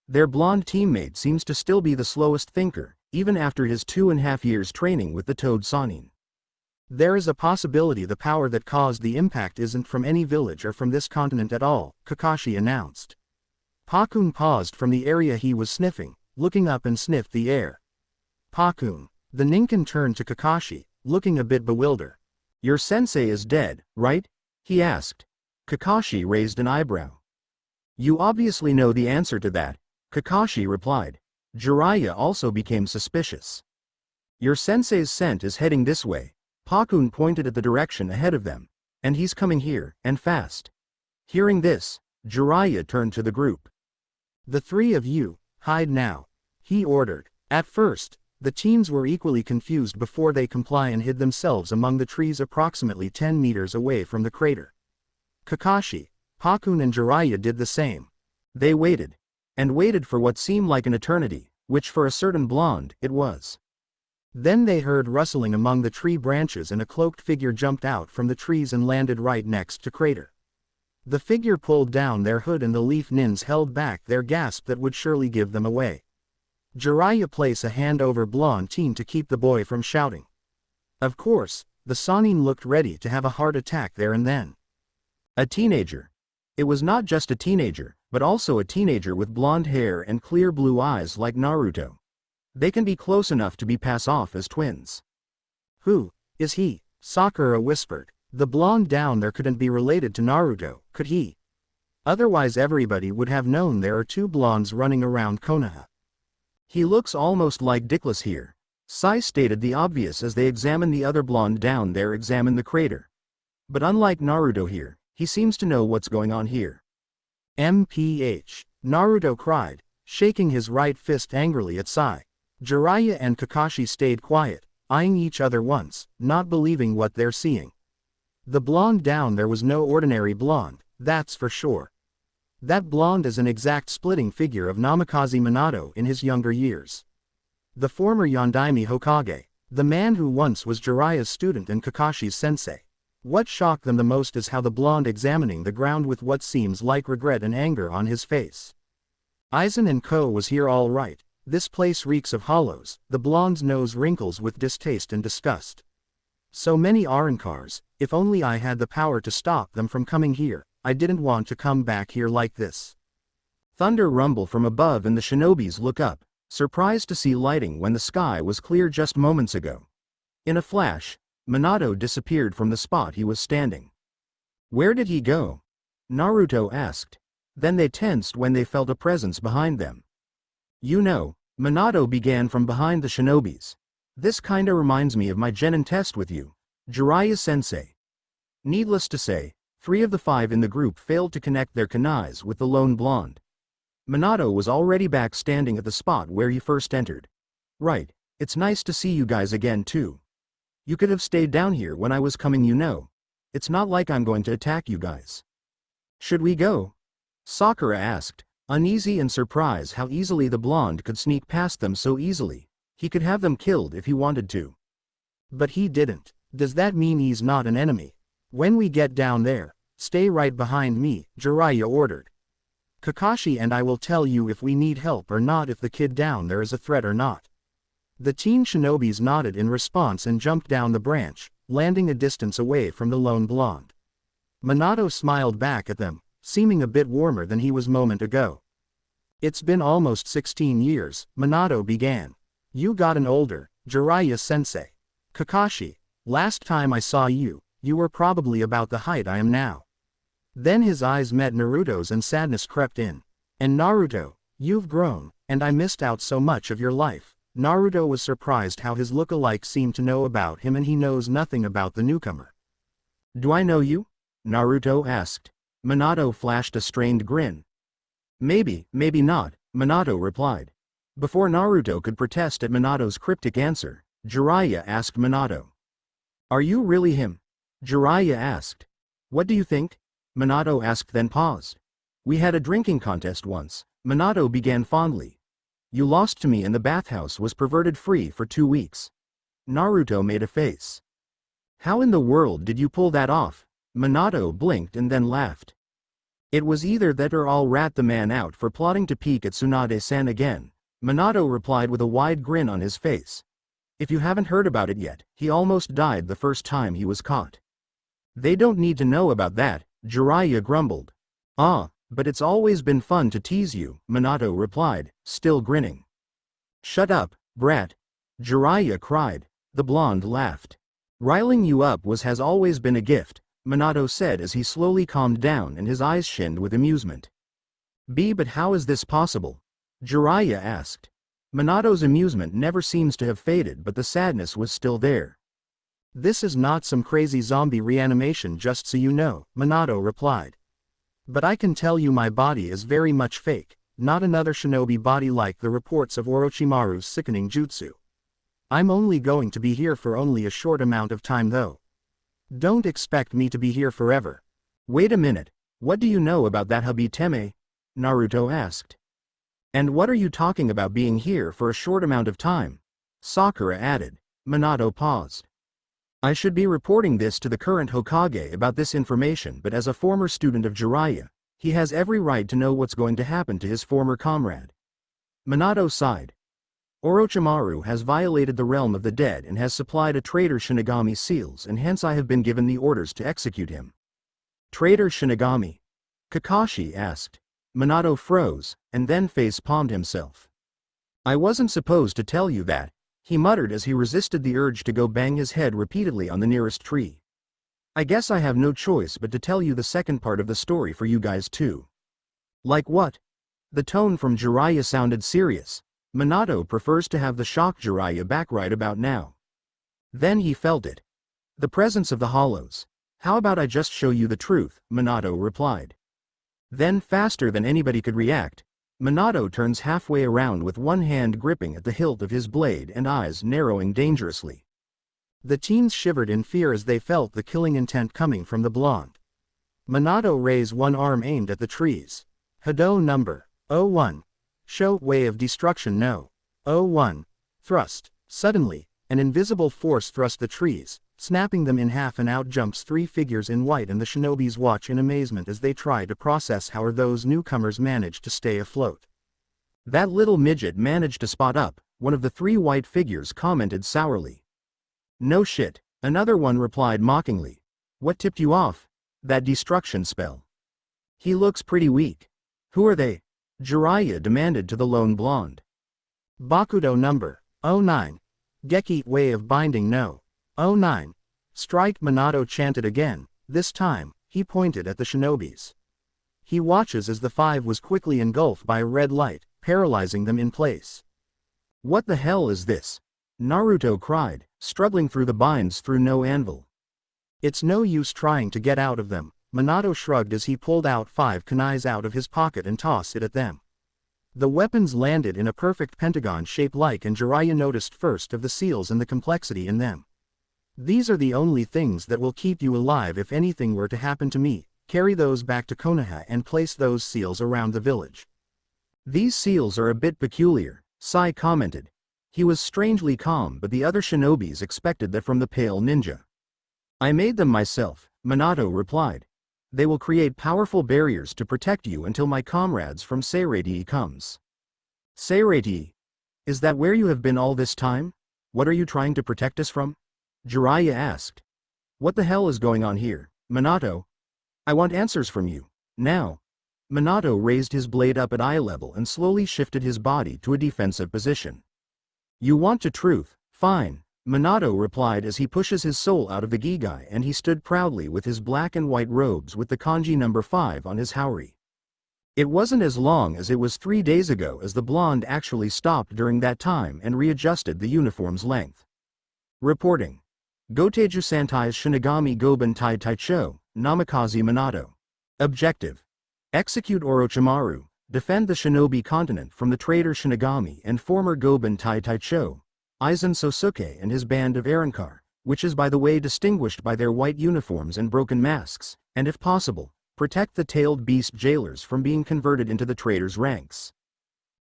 Their blonde teammate seems to still be the slowest thinker, even after his 2.5 years training with the Toad Sannin. There is a possibility the power that caused the impact isn't from any village or from this continent at all, Kakashi announced. Pakun paused from the area he was sniffing, looking up and sniffed the air. Pakun. The Ninken turned to Kakashi, looking a bit bewildered. Your sensei is dead, right? He asked. Kakashi raised an eyebrow. You obviously know the answer to that, Kakashi replied. Jiraiya also became suspicious. Your sensei's scent is heading this way. Pakun pointed at the direction ahead of them. And he's coming here, and fast. Hearing this, Jiraiya turned to the group. The three of you, hide now. He ordered. At first, the teens were equally confused before they complied and hid themselves among the trees approximately 10 meters away from the crater. Kakashi, Pakun and Jiraiya did the same. They waited. And waited for what seemed like an eternity, which for a certain blonde, it was. Then they heard rustling among the tree branches and a cloaked figure jumped out from the trees and landed right next to crater. The figure pulled down their hood and the leaf nins held back their gasp that would surely give them away. Jiraiya placed a hand over blonde teen to keep the boy from shouting. Of course, the Sannin looked ready to have a heart attack there and then. A teenager. It was not just a teenager, but also a teenager with blonde hair and clear blue eyes like Naruto. They can be close enough to be pass off as twins. Who is he? Sakura whispered. The blonde down there couldn't be related to Naruto, could he? Otherwise everybody would have known there are two blondes running around Konoha. He looks almost like Dickless here. Sai stated the obvious as they examined the other blonde down there examined the crater. But unlike Naruto here, he seems to know what's going on here. MPH. Naruto cried, shaking his right fist angrily at Sai. Jiraiya and Kakashi stayed quiet, eyeing each other once, not believing what they're seeing. The blonde down there was no ordinary blonde, that's for sure. That blonde is an exact splitting figure of Namikaze Minato in his younger years. The former Yondaime Hokage, the man who once was Jiraiya's student and Kakashi's sensei. What shocked them the most is how the blonde examining the ground with what seems like regret and anger on his face. Aizen and Co was here all right. This place reeks of hollows, the blonde's nose wrinkles with distaste and disgust. So many Arankars, if only I had the power to stop them from coming here, I didn't want to come back here like this. Thunder rumble from above and the shinobis look up, surprised to see lighting when the sky was clear just moments ago. In a flash, Minato disappeared from the spot he was standing. Where did he go? Naruto asked. Then they tensed when they felt a presence behind them. You know, Minato began from behind the shinobis. This kinda reminds me of my genin test with you, Jiraiya-sensei. Needless to say, 3 of the 5 in the group failed to connect their kunais with the lone blonde. Minato was already back standing at the spot where he first entered. Right, it's nice to see you guys again too. You could have stayed down here when I was coming, you know. It's not like I'm going to attack you guys. Should we go? Sakura asked, uneasy and surprised how easily the blonde could sneak past them so easily. He could have them killed if he wanted to. But he didn't. Does that mean he's not an enemy? When we get down there, stay right behind me, Jiraiya ordered. Kakashi and I will tell you if we need help or not, if the kid down there is a threat or not. The teen shinobis nodded in response and jumped down the branch, landing a distance away from the lone blonde. Minato smiled back at them, seeming a bit warmer than he was a moment ago. It's been almost 16 years, Minato began. You gotten older, Jiraiya-sensei. Kakashi, last time I saw you, you were probably about the height I am now. Then his eyes met Naruto's and sadness crept in. And Naruto, you've grown, and I missed out so much of your life. Naruto was surprised how his look-alike seemed to know about him and he knows nothing about the newcomer. Do I know you? Naruto asked. Minato flashed a strained grin. Maybe, maybe not, Minato replied. Before Naruto could protest at Minato's cryptic answer, Jiraiya asked Minato. Are you really him? Jiraiya asked. What do you think? Minato asked then paused. We had a drinking contest once, Minato began fondly. You lost to me and the bathhouse was perverted free for 2 weeks. Naruto made a face. How in the world did you pull that off? Minato blinked and then laughed. It was either that or I'll rat the man out for plotting to peek at Tsunade-san again, Minato replied with a wide grin on his face. If you haven't heard about it yet, he almost died the first time he was caught. They don't need to know about that, Jiraiya grumbled. Ah, but it's always been fun to tease you, Minato replied, still grinning. Shut up, brat, Jiraiya cried. The blonde laughed. Riling you up has always been a gift, Minato said as he slowly calmed down and his eyes shinned with amusement. But how is this possible? Jiraiya asked. Minato's amusement never seems to have faded, but the sadness was still there. This is not some crazy zombie reanimation, just so you know, Minato replied. But I can tell you my body is very much fake, not another shinobi body like the reports of Orochimaru's sickening jutsu. I'm only going to be here for only a short amount of time though. Don't expect me to be here forever. Wait a minute, what do you know about that Habiteme? Naruto asked. And what are you talking about being here for a short amount of time? Sakura added. Minato paused. I should be reporting this to the current Hokage about this information, but as a former student of Jiraiya, he has every right to know what's going to happen to his former comrade. Minato sighed. Orochimaru has violated the realm of the dead and has supplied a traitor Shinigami seals, and hence I have been given the orders to execute him. Traitor Shinigami? Kakashi asked. Minato froze, and then face-palmed himself. I wasn't supposed to tell you that, he muttered as he resisted the urge to go bang his head repeatedly on the nearest tree. I guess I have no choice but to tell you the second part of the story for you guys too. Like what? The tone from Jiraiya sounded serious. Minato prefers to have the shock Jiraiya back right about now. Then he felt it. The presence of the hollows. How about I just show you the truth, Minato replied. Then faster than anybody could react, Minato turns halfway around with one hand gripping at the hilt of his blade and eyes narrowing dangerously. The teens shivered in fear as they felt the killing intent coming from the blonde. Minato raised one arm aimed at the trees. Hado number 01. Show way of destruction no. 01. Thrust. Suddenly, an invisible force thrust the trees, snapping them in half, and out jumps three figures in white, and the shinobis watch in amazement as they try to process how those newcomers managed to stay afloat. That little midget managed to spot up, one of the three white figures commented sourly. No shit, another one replied mockingly. What tipped you off? That destruction spell. He looks pretty weak. Who are they? Jiraiya demanded to the lone blonde. Bakudo number 09. Geki way of binding no. 09. Strike, Minato chanted again. This time, he pointed at the shinobis. He watches as the five was quickly engulfed by a red light, paralyzing them in place. What the hell is this? Naruto cried, struggling through the binds through no anvil. It's no use trying to get out of them, Minato shrugged as he pulled out 5 kunais out of his pocket and tossed it at them. The weapons landed in a perfect pentagon shape and Jiraiya noticed first of the seals and the complexity in them. These are the only things that will keep you alive if anything were to happen to me. Carry those back to Konoha and place those seals around the village. These seals are a bit peculiar, Sai commented. He was strangely calm, but the other shinobis expected that from the pale ninja. I made them myself, Minato replied. They will create powerful barriers to protect you until my comrades from Seireiti comes. Seireiti? Is that where you have been all this time? What are you trying to protect us from? Jiraiya asked. What the hell is going on here, Minato? I want answers from you, now. Minato raised his blade up at eye level and slowly shifted his body to a defensive position. You want the truth, fine, Minato replied as he pushes his soul out of the Gigai, and he stood proudly with his black and white robes with the kanji number 5 on his haori. It wasn't as long as it was 3 days ago, as the blonde actually stopped during that time and readjusted the uniform's length. Reporting. Goteiju Santai's Shinigami Goben Tai Taicho, Namikaze Minato. Objective. Execute Orochimaru, defend the shinobi continent from the traitor Shinigami and former Goben Tai Taicho, Aizen Sosuke and his band of Arankar, which is by the way distinguished by their white uniforms and broken masks, and if possible, protect the tailed beast jailers from being converted into the traitor's ranks.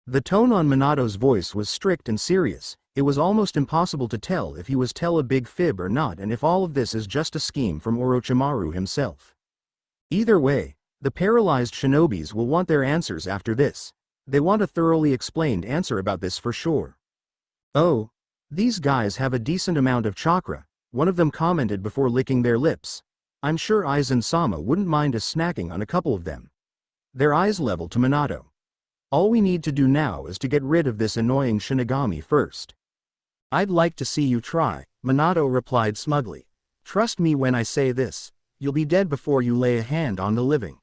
The tone on Minato's voice was strict and serious. It was almost impossible to tell if he was telling a big fib or not, and if all of this is just a scheme from Orochimaru himself. Either way, The paralyzed shinobis will want their answers after this. They want a thoroughly explained answer about this for sure. Oh, these guys have a decent amount of chakra, one of them commented before licking their lips. I'm sure Aizen-sama wouldn't mind us snacking on a couple of them. Their eyes level to Minato. All we need to do now is to get rid of this annoying shinigami first. I'd like to see you try, Minato replied smugly. Trust me when I say this, you'll be dead before you lay a hand on the living.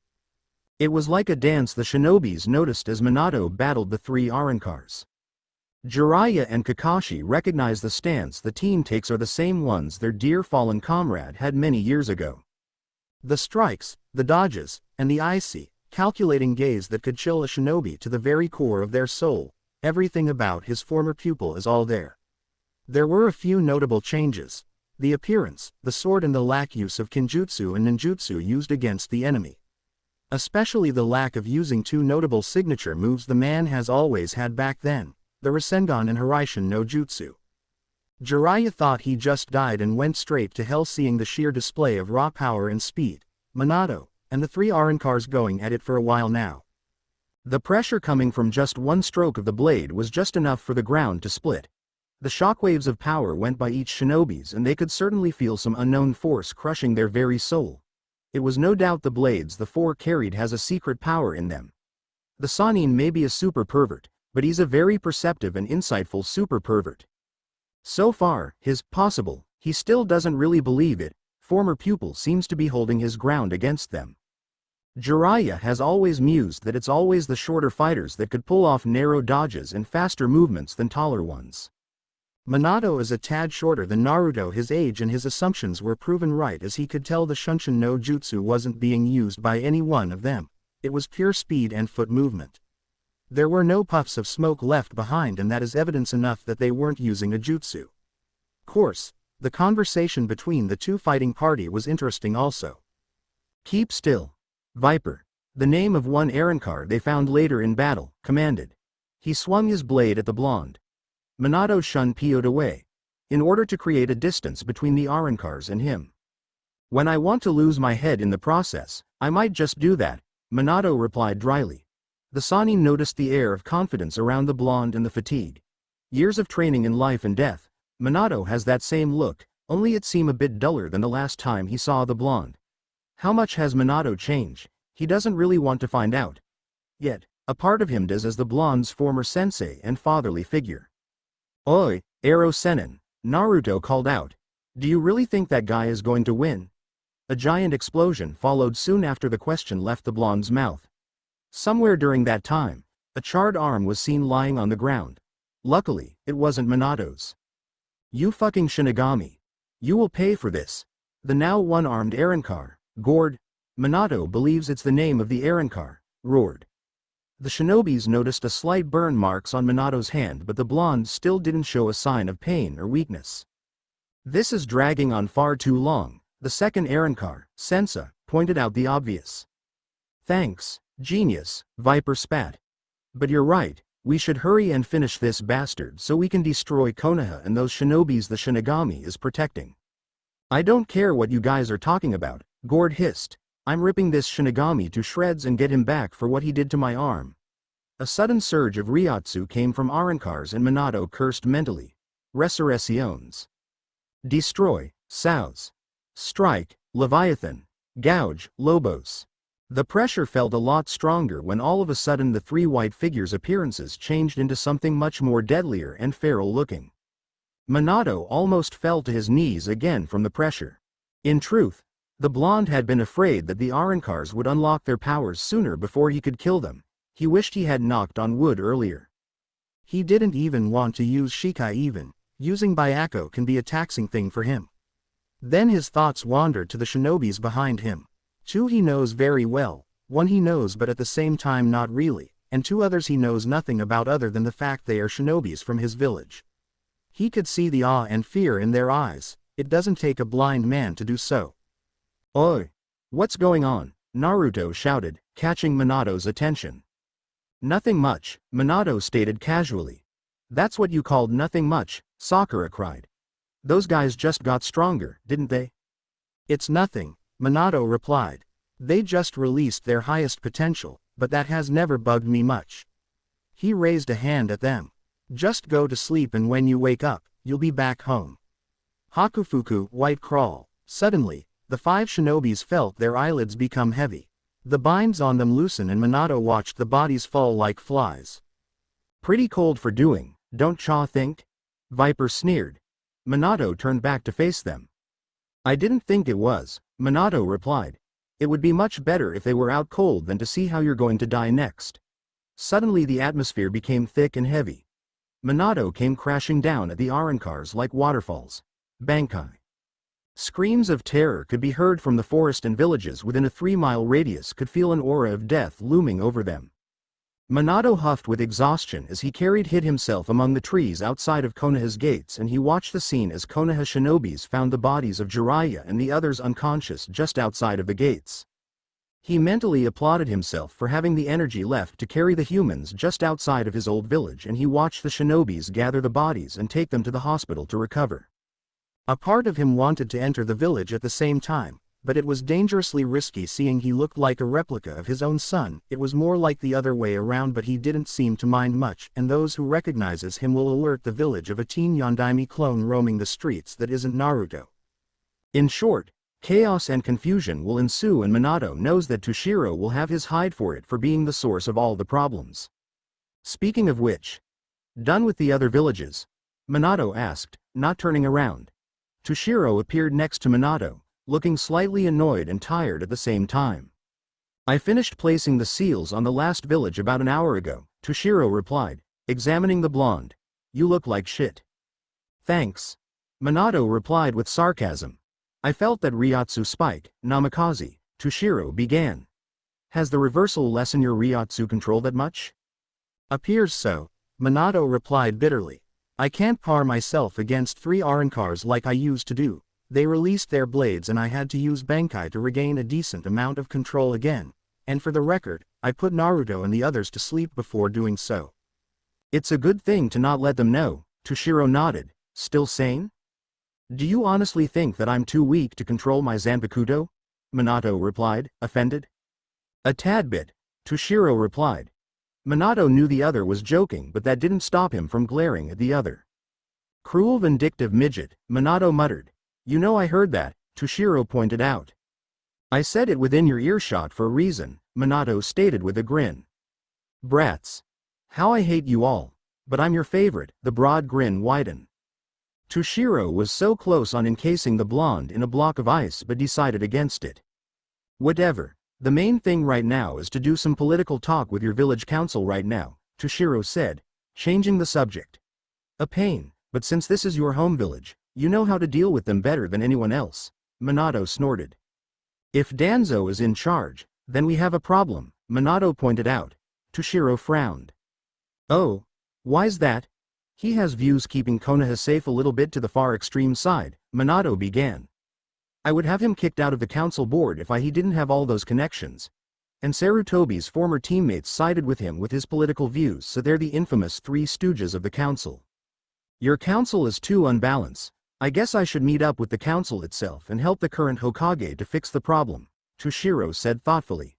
It was like a dance the shinobis noticed as Minato battled the three Arankars. Jiraiya and Kakashi recognized the stance the team takes are the same ones their dear fallen comrade had many years ago. The strikes, the dodges, and the icy, calculating gaze that could chill a shinobi to the very core of their soul, everything about his former pupil is all there. There were a few notable changes. The appearance, the sword and the lack use of kinjutsu and ninjutsu used against the enemy. Especially the lack of using two notable signature moves the man has always had back then, the Rasengan and Hiraishin no Jutsu. Jiraiya thought he just died and went straight to hell seeing the sheer display of raw power and speed, Minato, and the three Arankars going at it for a while now. The pressure coming from just one stroke of the blade was just enough for the ground to split. The shockwaves of power went by each shinobis and they could certainly feel some unknown force crushing their very soul. It was no doubt the blades the four carried has a secret power in them. The Sannin may be a super pervert, but he's a very perceptive and insightful super pervert. So far, he still doesn't really believe it, former pupil seems to be holding his ground against them. Jiraiya has always mused that it's always the shorter fighters that could pull off narrow dodges and faster movements than taller ones. Minato is a tad shorter than Naruto. His age and his assumptions were proven right as he could tell the Shunshin no Jutsu wasn't being used by any one of them, it was pure speed and foot movement. There were no puffs of smoke left behind and that is evidence enough that they weren't using a jutsu. Course, the conversation between the two fighting party was interesting also. Keep still. Viper, the name of one Arankar they found later in battle, commanded. He swung his blade at the blonde. Minato PO'd away, in order to create a distance between the Arankars and him. When I want to lose my head in the process, I might just do that, Minato replied dryly. The Sannin noticed the air of confidence around the blonde and the fatigue. Years of training in life and death, Minato has that same look, only it seemed a bit duller than the last time he saw the blonde. How much has Minato changed? He doesn't really want to find out. Yet, a part of him does as the blonde's former sensei and fatherly figure. Oi, Ero Sennin, Naruto called out. Do you really think that guy is going to win? A giant explosion followed soon after the question left the blonde's mouth. Somewhere during that time, a charred arm was seen lying on the ground. Luckily, it wasn't Minato's. You fucking Shinigami. You will pay for this. The now one-armed Arankar, Gord, Minato believes it's the name of the Arankar, roared. The shinobis noticed a slight burn marks on Minato's hand but the blonde still didn't show a sign of pain or weakness. This is dragging on far too long, the second Arankar, Sensa, pointed out the obvious. Thanks, genius, Viper spat. But you're right, we should hurry and finish this bastard so we can destroy Konoha and those shinobis the Shinigami is protecting. I don't care what you guys are talking about, Gord hissed. I'm ripping this Shinigami to shreds and get him back for what he did to my arm. A sudden surge of Ryotsu came from Arankars and Minato cursed mentally. Resurrections. Destroy, Sows. Strike, Leviathan. Gouge, Lobos. The pressure felt a lot stronger when all of a sudden the three white figures' appearances changed into something much more deadlier and feral looking. Minato almost fell to his knees again from the pressure. In truth, the blonde had been afraid that the Arankars would unlock their powers sooner before he could kill them. He wished he had knocked on wood earlier. He didn't even want to use Shikai even. Using Byakko can be a taxing thing for him. Then his thoughts wandered to the shinobis behind him. Two he knows very well, one he knows but at the same time not really, and two others he knows nothing about other than the fact they are shinobis from his village. He could see the awe and fear in their eyes. It doesn't take a blind man to do so. Oi! What's going on? Naruto shouted, catching Minato's attention. Nothing much, Minato stated casually. That's what you called nothing much, Sakura cried. Those guys just got stronger, didn't they? It's nothing, Minato replied. They just released their highest potential, but that has never bugged me much. He raised a hand at them. Just go to sleep and when you wake up, you'll be back home. Hakufuku, white crawl. Suddenly, the 5 shinobis felt their eyelids become heavy. The binds on them loosen and Minato watched the bodies fall like flies. Pretty cold for doing, don't cha think? Viper sneered. Minato turned back to face them. I didn't think it was, Minato replied. It would be much better if they were out cold than to see how you're going to die next. Suddenly the atmosphere became thick and heavy. Minato came crashing down at the Arankars like waterfalls. Bankai. Screams of terror could be heard from the forest, and villages within a 3-mile radius could feel an aura of death looming over them. Minato huffed with exhaustion as he hid himself among the trees outside of Konoha's gates, and he watched the scene as Konoha shinobis found the bodies of Jiraiya and the others unconscious just outside of the gates. He mentally applauded himself for having the energy left to carry the humans just outside of his old village, and he watched the shinobis gather the bodies and take them to the hospital to recover. A part of him wanted to enter the village at the same time, but it was dangerously risky seeing he looked like a replica of his own son. It was more like the other way around, but he didn't seem to mind much, and those who recognizes him will alert the village of a teen Yondaime clone roaming the streets that isn't Naruto. In short, chaos and confusion will ensue, and Minato knows that Toshiro will have his hide for it for being the source of all the problems. Speaking of which, done with the other villages? Minato asked, not turning around. Toshiro appeared next to Minato, looking slightly annoyed and tired at the same time. I finished placing the seals on the last village about an hour ago, Toshiro replied, examining the blonde. You look like shit. Thanks. Minato replied with sarcasm. I felt that Ryotsu spike, Namikaze, Toshiro began. Has the reversal lessened your Ryotsu control that much? Appears so, Minato replied bitterly. I can't par myself against 3 Arankars like I used to do. They released their blades and I had to use Bankai to regain a decent amount of control again, and for the record, I put Naruto and the others to sleep before doing so. It's a good thing to not let them know, Toshiro nodded. Still sane? Do you honestly think that I'm too weak to control my Zanpakuto? Minato replied, offended. A tad bit, Toshiro replied. Minato knew the other was joking, but that didn't stop him from glaring at the other. Cruel vindictive midget, Minato muttered. You know I heard that, Toshiro pointed out. I said it within your earshot for a reason, Minato stated with a grin. Brats. How I hate you all. But I'm your favorite, the broad grin widened. Toshiro was so close on encasing the blonde in a block of ice but decided against it. Whatever. The main thing right now is to do some political talk with your village council right now, Toshiro said, changing the subject. A pain, but since this is your home village, you know how to deal with them better than anyone else, Minato snorted. If Danzo is in charge, then we have a problem, Minato pointed out. Toshiro frowned. Oh, why's that? He has views keeping Konoha safe a little bit to the far extreme side, Minato began. I would have him kicked out of the council board if he didn't have all those connections. And Sarutobi's former teammates sided with him with his political views, so they're the infamous 3 stooges of the council. Your council is too unbalanced. I guess I should meet up with the council itself and help the current Hokage to fix the problem, Toshiro said thoughtfully.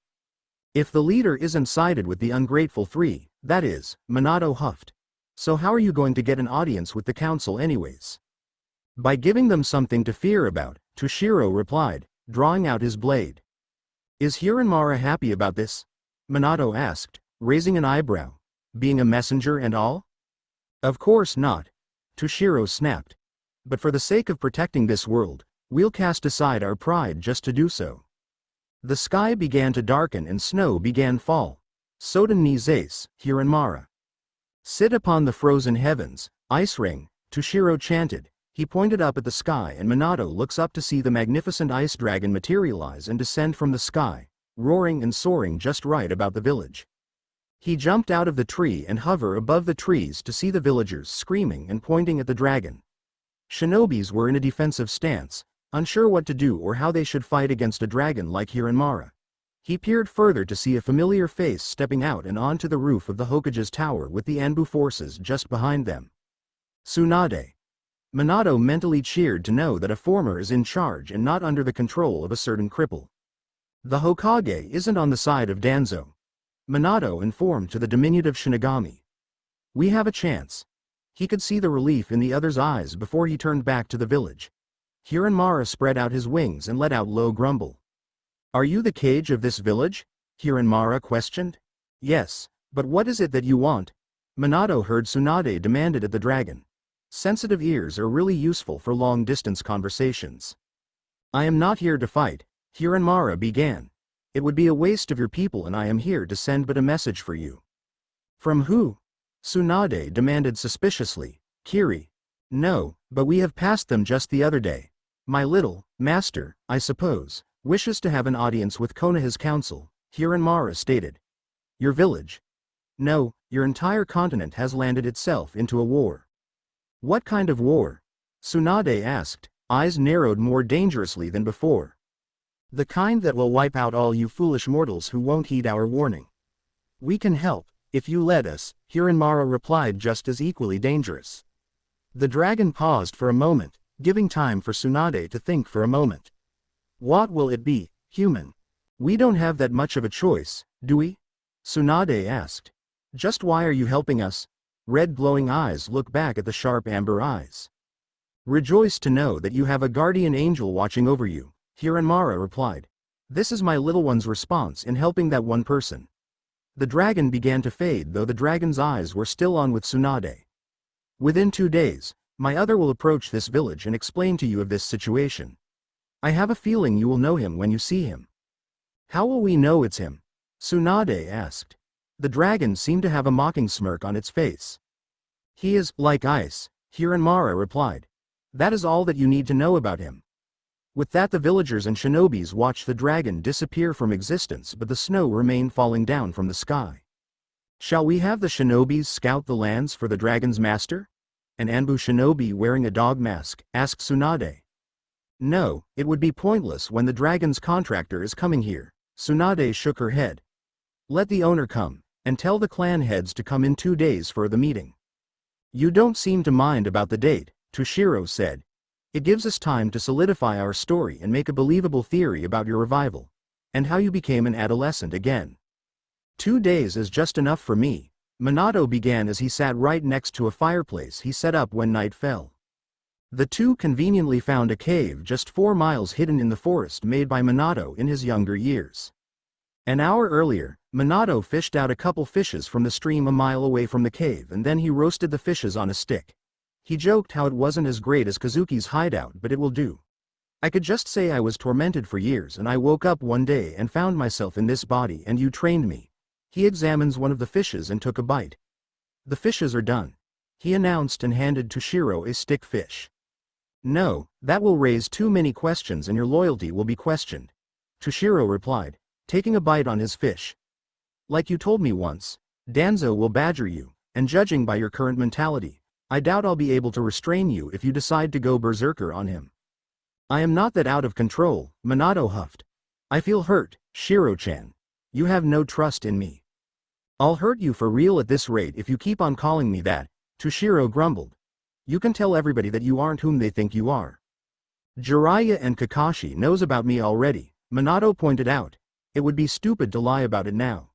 If the leader isn't sided with the ungrateful 3, that is, Minato huffed. So how are you going to get an audience with the council anyways? By giving them something to fear about, Toshiro replied, drawing out his blade. Is Hiranmara happy about this? Minato asked, raising an eyebrow. Being a messenger and all? Of course not. Toshiro snapped. But for the sake of protecting this world, we'll cast aside our pride just to do so. The sky began to darken and snow began fall. Soden ni Zace, Hiranmara. Sit upon the frozen heavens, ice ring, Toshiro chanted. He pointed up at the sky and Minato looks up to see the magnificent ice dragon materialize and descend from the sky, roaring and soaring just right about the village. He jumped out of the tree and hovered above the trees to see the villagers screaming and pointing at the dragon. Shinobis were in a defensive stance, unsure what to do or how they should fight against a dragon like Hiranmara. He peered further to see a familiar face stepping out and onto the roof of the Hokage's tower with the Anbu forces just behind them. Tsunade. Minato mentally cheered to know that a former is in charge and not under the control of a certain cripple. The Hokage isn't on the side of Danzo. Minato informed to the diminutive Shinigami. We have a chance. He could see the relief in the other's eyes before he turned back to the village. Hiranmara spread out his wings and let out low grumble. Are you the cage of this village? Hiranmara questioned. Yes, but what is it that you want? Minato heard Tsunade demanded at the dragon. Sensitive ears are really useful for long-distance conversations. I am not here to fight, Hiranmara began. It would be a waste of your people and I am here to send but a message for you. From who? Tsunade demanded suspiciously. Kiri. No, but we have passed them just the other day. My little master, I suppose, wishes to have an audience with Konoha's council, Hiranmara stated. Your village? No, your entire continent has landed itself into a war. What kind of war? Tsunade asked, eyes narrowed more dangerously than before. The kind that will wipe out all you foolish mortals who won't heed our warning. We can help, if you let us, Hiranmara replied just as equally dangerous. The dragon paused for a moment, giving time for Tsunade to think for a moment. What will it be, human? We don't have that much of a choice, do we? Tsunade asked. Just why are you helping us? Red glowing eyes looked back at the sharp amber eyes. Rejoice to know that you have a guardian angel watching over you, Hiranmara replied. This is my little one's response in helping that one person. The dragon began to fade though the dragon's eyes were still on with Tsunade. Within 2 days, my other will approach this village and explain to you of this situation. I have a feeling you will know him when you see him. How will we know it's him? Tsunade asked. The dragon seemed to have a mocking smirk on its face. He is like ice, Hiranmara replied. That is all that you need to know about him. With that the villagers and shinobis watched the dragon disappear from existence but the snow remained falling down from the sky. Shall we have the shinobis scout the lands for the dragon's master? An Anbu shinobi wearing a dog mask asked Tsunade. No, it would be pointless when the dragon's contractor is coming here. Tsunade shook her head. Let the owner come, and tell the clan heads to come in 2 days for the meeting. You don't seem to mind about the date, Toshiro said. It gives us time to solidify our story and make a believable theory about your revival, and how you became an adolescent again. 2 days is just enough for me, Minato began as he sat right next to a fireplace he set up when night fell. The two conveniently found a cave just 4 miles hidden in the forest made by Minato in his younger years. An hour earlier, Minato fished out a couple fishes from the stream a mile away from the cave and then he roasted the fishes on a stick. He joked how it wasn't as great as Kazuki's hideout but it will do. I could just say I was tormented for years and I woke up one day and found myself in this body and you trained me. He examines one of the fishes and took a bite. The fishes are done, he announced and handed Toshiro a stick fish. No, that will raise too many questions and your loyalty will be questioned, Toshiro replied, taking a bite on his fish. Like you told me once, Danzo will badger you, and judging by your current mentality, I doubt I'll be able to restrain you if you decide to go berserker on him. I am not that out of control, Minato huffed. I feel hurt, Shiro-chan. You have no trust in me. I'll hurt you for real at this rate if you keep on calling me that, Toshiro grumbled. You can tell everybody that you aren't whom they think you are. Jiraiya and Kakashi knows about me already, Minato pointed out. It would be stupid to lie about it now.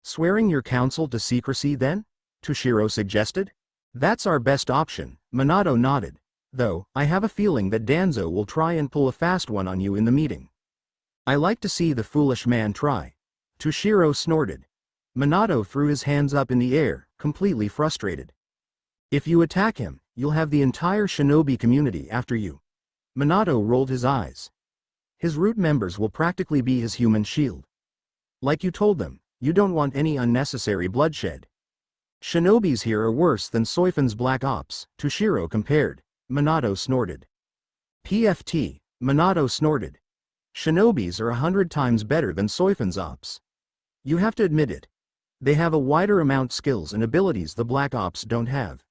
Swearing your counsel to secrecy then? Toshiro suggested. That's our best option, Minato nodded. Though, I have a feeling that Danzo will try and pull a fast one on you in the meeting. I like to see the foolish man try. Toshiro snorted. Minato threw his hands up in the air, completely frustrated. If you attack him, you'll have the entire shinobi community after you. Minato rolled his eyes. His root members will practically be his human shield. Like you told them, you don't want any unnecessary bloodshed. Shinobis here are worse than Soifan's Black Ops, Toshiro compared. Minato snorted. PFT, Minato snorted. Shinobis are 100 times better than Soifan's Ops. You have to admit it. They have a wider amount skills and abilities the Black Ops don't have.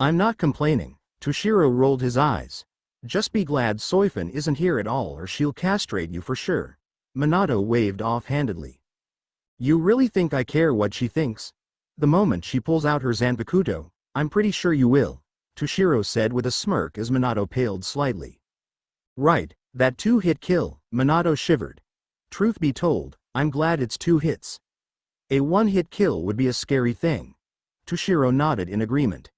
I'm not complaining, Toshiro rolled his eyes. Just be glad Soifan isn't here at all or she'll castrate you for sure. Minato waved offhandedly. You really think I care what she thinks? The moment she pulls out her Zanpakuto, I'm pretty sure you will, Toshiro said with a smirk as Minato paled slightly. Right, that 2-hit kill, Minato shivered. Truth be told, I'm glad it's 2 hits. A one-hit kill would be a scary thing. Toshiro nodded in agreement.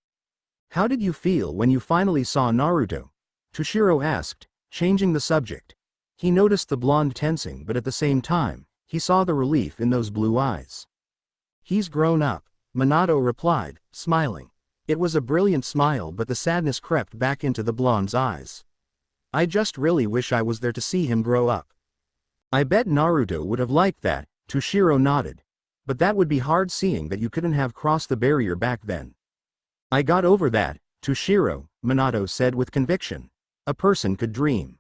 How did you feel when you finally saw Naruto? Toshiro asked, changing the subject. He noticed the blonde tensing, but at the same time, he saw the relief in those blue eyes. He's grown up, Minato replied, smiling. It was a brilliant smile, but the sadness crept back into the blonde's eyes. I just really wish I was there to see him grow up. I bet Naruto would have liked that, Toshiro nodded. But that would be hard, seeing that you couldn't have crossed the barrier back then. I got over that, Toshiro, Minato said with conviction. A person could dream.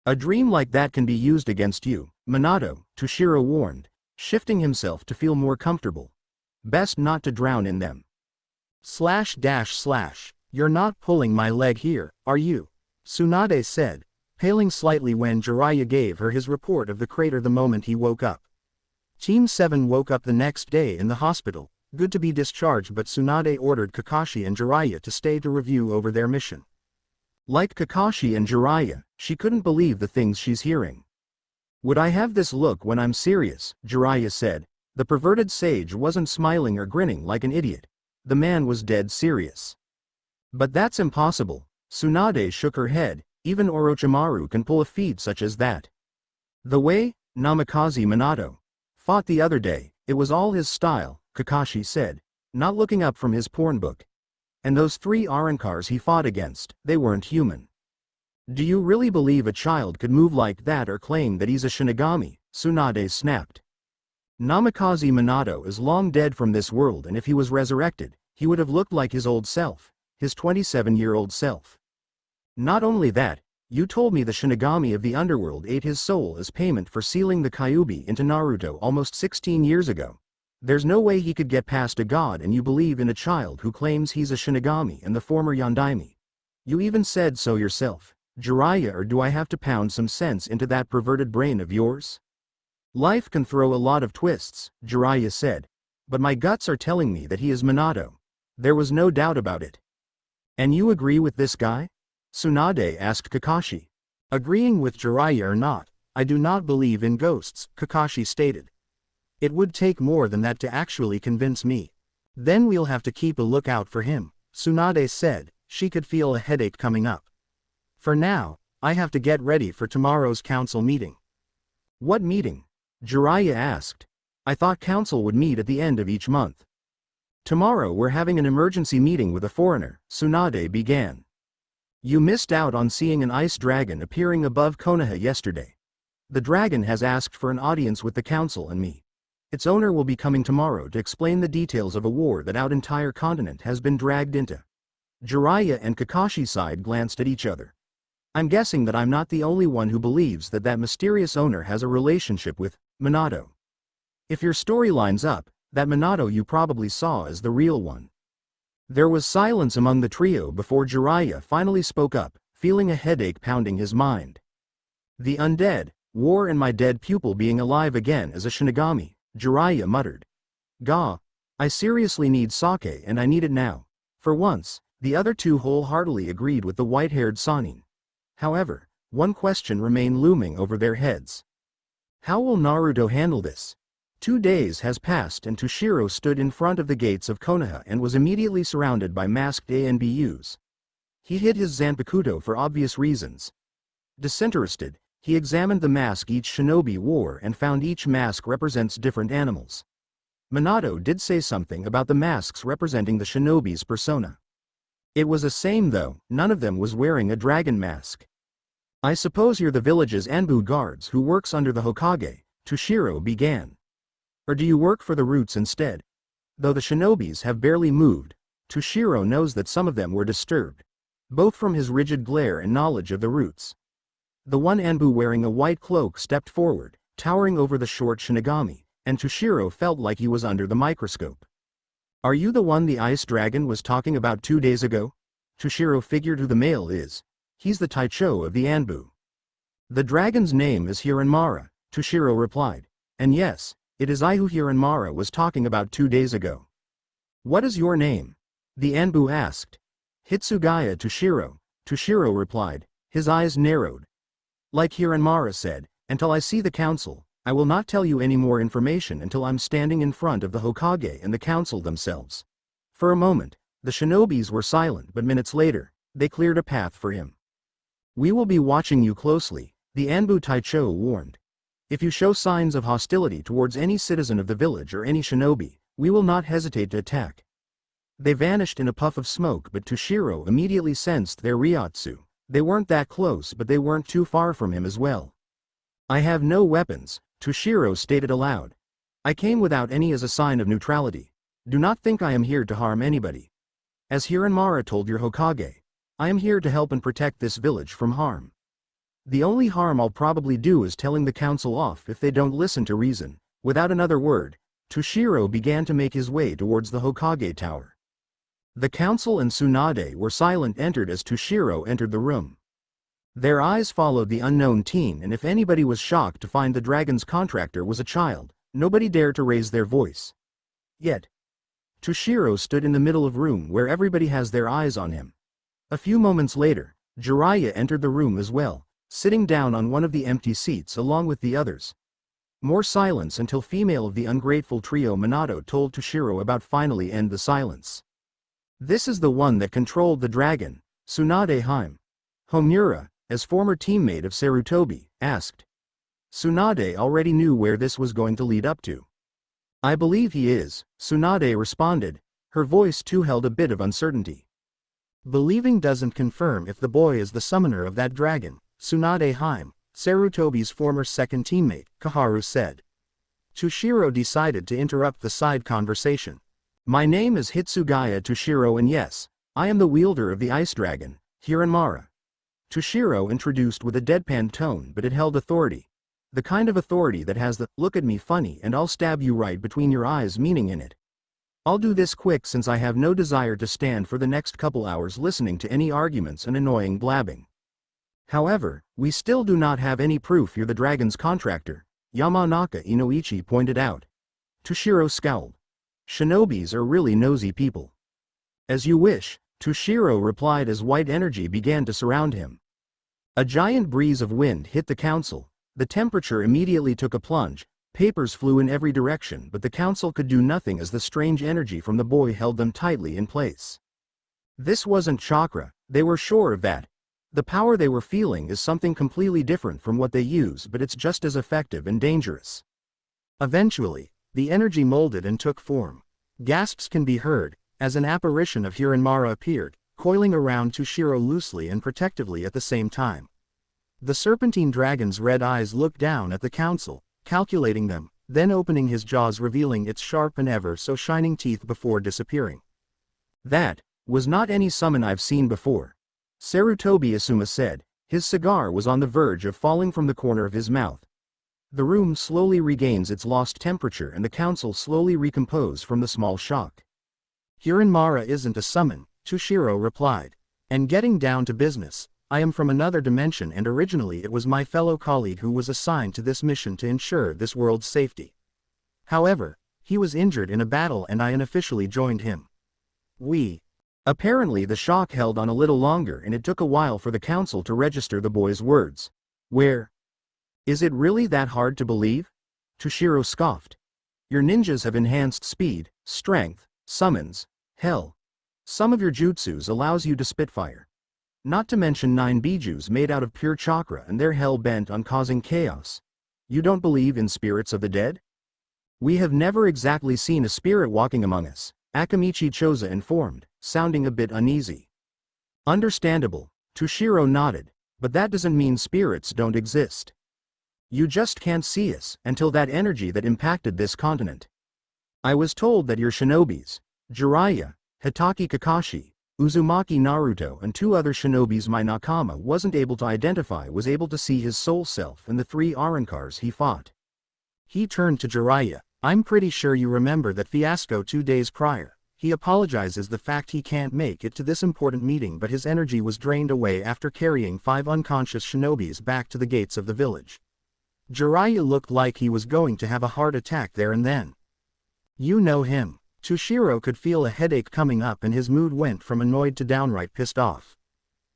A dream like that can be used against you, Minato, Toshiro warned, shifting himself to feel more comfortable. Best not to drown in them. / You're not pulling my leg here, are you? Tsunade said, paling slightly when Jiraiya gave her his report of the crater the moment he woke up. Team 7 woke up the next day in the hospital, good to be discharged, but Tsunade ordered Kakashi and Jiraiya to stay to review over their mission. Like Kakashi and Jiraiya, she couldn't believe the things she's hearing. Would I have this look when I'm serious? Jiraiya said. The perverted sage wasn't smiling or grinning like an idiot. The man was dead serious. But that's impossible. Tsunade shook her head. Even Orochimaru can pull a feat such as that. The way Namikaze Minato fought the other day, it was all his style, Kakashi said, not looking up from his porn book. And those 3 Arankars he fought against, they weren't human. Do you really believe a child could move like that or claim that he's a shinigami? Tsunade snapped. Namikaze Minato is long dead from this world, and if he was resurrected, he would have looked like his old self, his 27-year-old self. Not only that, you told me the Shinigami of the underworld ate his soul as payment for sealing the Kyuubi into Naruto almost 16 years ago. There's no way he could get past a god, and you believe in a child who claims he's a Shinigami and the former Yondaime. You even said so yourself, Jiraiya, or do I have to pound some sense into that perverted brain of yours? Life can throw a lot of twists, Jiraiya said, but my guts are telling me that he is Minato. There was no doubt about it. And you agree with this guy? Tsunade asked Kakashi. Agreeing with Jiraiya or not, I do not believe in ghosts, Kakashi stated. It would take more than that to actually convince me. Then we'll have to keep a lookout for him, Tsunade said. She could feel a headache coming up. For now, I have to get ready for tomorrow's council meeting. What meeting? Jiraiya asked. I thought council would meet at the end of each month. Tomorrow we're having an emergency meeting with a foreigner, Tsunade began. You missed out on seeing an ice dragon appearing above Konoha yesterday. The dragon has asked for an audience with the council and me. Its owner will be coming tomorrow to explain the details of a war that our entire continent has been dragged into. Jiraiya and Kakashi's side glanced at each other. I'm guessing that I'm not the only one who believes that mysterious owner has a relationship with Minato. If your story lines up, that Minato you probably saw is the real one. There was silence among the trio before Jiraiya finally spoke up, feeling a headache pounding his mind. The undead, war and my dead pupil being alive again as a Shinigami, Jiraiya muttered. Gah, I seriously need sake, and I need it now. For once, the other two wholeheartedly agreed with the white-haired Sannin. However, one question remained looming over their heads. How will Naruto handle this? 2 days has passed and Toshiro stood in front of the gates of Konoha and was immediately surrounded by masked ANBUs. He hid his Zanpakuto for obvious reasons. Disinterested, he examined the mask each shinobi wore and found each mask represents different animals. Minato did say something about the masks representing the shinobi's persona. It was the same though, none of them was wearing a dragon mask. I suppose you're the village's Anbu guards who works under the Hokage, Toshiro began. Or do you work for the roots instead? Though the shinobis have barely moved, Toshiro knows that some of them were disturbed, both from his rigid glare and knowledge of the roots. The one Anbu wearing a white cloak stepped forward, towering over the short Shinigami, and Toshiro felt like he was under the microscope. Are you the one the ice dragon was talking about 2 days ago? Toshiro figured who the male is. He's the Taicho of the Anbu. The dragon's name is Hiranmara, Toshiro replied. And yes, it is I who Hiranmara was talking about 2 days ago. What is your name? The Anbu asked. Hitsugaya Toshiro, Toshiro replied, his eyes narrowed. Like Hiranmara said, until I see the council, I will not tell you any more information until I'm standing in front of the Hokage and the council themselves. For a moment, the shinobis were silent, but minutes later, they cleared a path for him. We will be watching you closely, the Anbu Taicho warned. If you show signs of hostility towards any citizen of the village or any shinobi, we will not hesitate to attack. They vanished in a puff of smoke, but Toshiro immediately sensed their Ryotsu. They weren't that close, but they weren't too far from him as well. I have no weapons, Toshiro stated aloud. I came without any as a sign of neutrality. Do not think I am here to harm anybody. As Hiranmara told your Hokage, I am here to help and protect this village from harm. The only harm I'll probably do is telling the council off if they don't listen to reason. Without another word, Toshiro began to make his way towards the Hokage tower. The council and Tsunade were silent entered as Toshiro entered the room. Their eyes followed the unknown teen, and if anybody was shocked to find the dragon's contractor was a child, nobody dared to raise their voice. Yet, Toshiro stood in the middle of the room where everybody has their eyes on him. A few moments later, Jiraiya entered the room as well, sitting down on one of the empty seats along with the others. More silence until female of the ungrateful trio Minato told Toshiro about finally end the silence. This is the one that controlled the dragon, Tsunade Haim. Homura, as former teammate of Sarutobi, asked. Tsunade already knew where this was going to lead up to. I believe he is, Tsunade responded, her voice too held a bit of uncertainty. Believing doesn't confirm if the boy is the summoner of that dragon, Tsunade Haim, Sarutobi's former second teammate, Kaharu said. Toshiro decided to interrupt the side conversation. My name is Hitsugaya Toshiro, and yes, I am the wielder of the ice dragon, Hiranmara. Toshiro introduced with a deadpan tone, but it held authority. The kind of authority that has the, look at me funny and I'll stab you right between your eyes meaning in it. I'll do this quick since I have no desire to stand for the next couple hours listening to any arguments and annoying blabbing. However, we still do not have any proof you're the dragon's contractor, Yamanaka Inoichi pointed out. Toshiro scowled. Shinobis are really nosy people. As you wish, Toshiro replied as white energy began to surround him. A giant breeze of wind hit the council. The temperature immediately took a plunge, papers flew in every direction, but the council could do nothing as the strange energy from the boy held them tightly in place. This wasn't chakra, they were sure of that. The power they were feeling is something completely different from what they use, but it's just as effective and dangerous. Eventually, the energy molded and took form. Gasps can be heard, as an apparition of Hiranmara appeared, coiling around Toshiro loosely and protectively at the same time. The serpentine dragon's red eyes looked down at the council, calculating them, then opening his jaws revealing its sharp and ever so shining teeth before disappearing. That was not any summon I've seen before. Sarutobi Asuma said, his cigar was on the verge of falling from the corner of his mouth. The room slowly regains its lost temperature and the council slowly recompose from the small shock. Hiranmara isn't a summon, Toshiro replied. And getting down to business, I am from another dimension and originally it was my fellow colleague who was assigned to this mission to ensure this world's safety. However, he was injured in a battle and I unofficially joined him. Apparently the shock held on a little longer and it took a while for the council to register the boy's words. Where? Is it really that hard to believe? Toshiro scoffed. Your ninjas have enhanced speed, strength, summons, hell. Some of your jutsus allows you to spitfire. Not to mention 9 bijus made out of pure chakra and they're hell-bent on causing chaos. You don't believe in spirits of the dead? We have never exactly seen a spirit walking among us, Akamichi Choza informed, sounding a bit uneasy. Understandable, Toshiro nodded, but that doesn't mean spirits don't exist. You just can't see us until that energy that impacted this continent. I was told that your shinobis, Jiraiya, Hitaki Kakashi, Uzumaki Naruto and 2 other shinobis my nakama wasn't able to identify was able to see his soul self and the 3 Arankars he fought. He turned to Jiraiya. I'm pretty sure you remember that fiasco 2 days prior. He apologizes the fact he can't make it to this important meeting but his energy was drained away after carrying 5 unconscious shinobis back to the gates of the village. Jiraiya looked like he was going to have a heart attack there and then. You know him. Toshiro could feel a headache coming up and his mood went from annoyed to downright pissed off.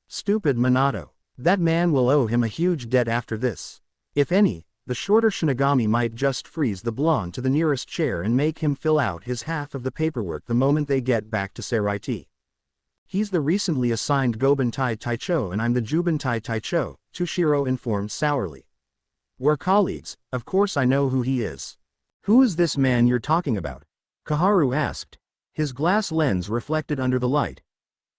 Stupid Minato. That man will owe him a huge debt after this. If any, the shorter shinigami might just freeze the blonde to the nearest chair and make him fill out his half of the paperwork the moment they get back to Seraiti. He's the recently assigned Gobentai Taicho and I'm the Jubentai Taicho, Tushiro informed sourly. We're colleagues, of course I know who he is. Who is this man you're talking about? Kaharu asked. His glass lens reflected under the light.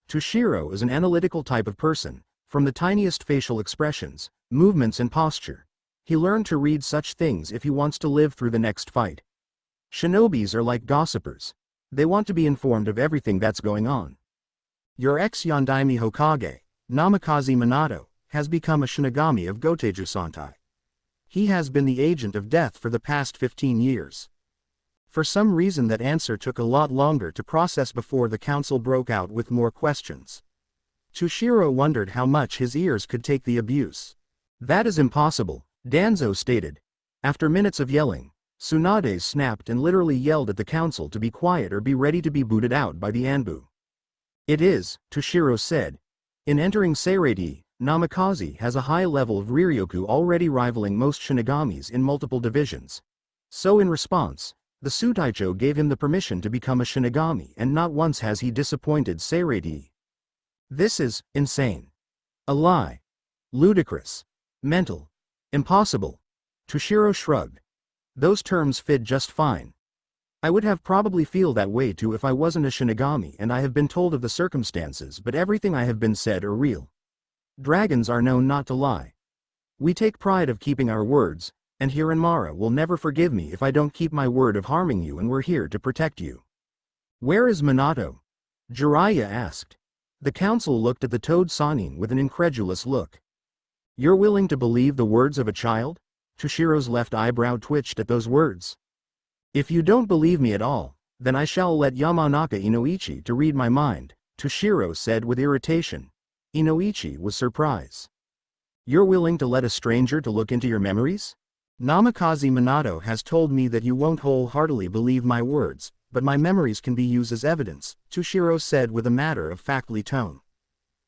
Tushiro is an analytical type of person, from the tiniest facial expressions, movements and posture. He learned to read such things if he wants to live through the next fight. Shinobis are like gossipers. They want to be informed of everything that's going on. Your ex-Yondaime Hokage, Namikaze Minato, has become a shinigami of Goteiju Santai. He has been the agent of death for the past 15 years. For some reason that answer took a lot longer to process before the council broke out with more questions. Tushiro wondered how much his ears could take the abuse. That is impossible, Danzo stated. After minutes of yelling, Tsunade snapped and literally yelled at the council to be quiet or be ready to be booted out by the Anbu. It is, Tushiro said. In entering Seraiti, Namikaze has a high level of Riryoku already rivaling most shinigamis in multiple divisions. So in response, the Sutaicho gave him the permission to become a shinigami and not once has he disappointed Seraiti. This is insane. A lie. Ludicrous. Mental. Impossible. Tushiro shrugged. Those terms fit just fine. I would have probably feel that way too if I wasn't a shinigami and I have been told of the circumstances but everything I have been said are real. Dragons are known not to lie. We take pride of keeping our words, and Hiranmara will never forgive me if I don't keep my word of harming you and we're here to protect you. Where is Minato? Jiraiya asked. The council looked at the Toad Sannin with an incredulous look. You're willing to believe the words of a child? Tushiro's left eyebrow twitched at those words. If you don't believe me at all, then I shall let Yamanaka Inoichi to read my mind, Tushiro said with irritation. Inoichi was surprised. You're willing to let a stranger to look into your memories? Namikaze Minato has told me that you won't wholeheartedly believe my words, but my memories can be used as evidence, Tushiro said with a matter-of-factly tone.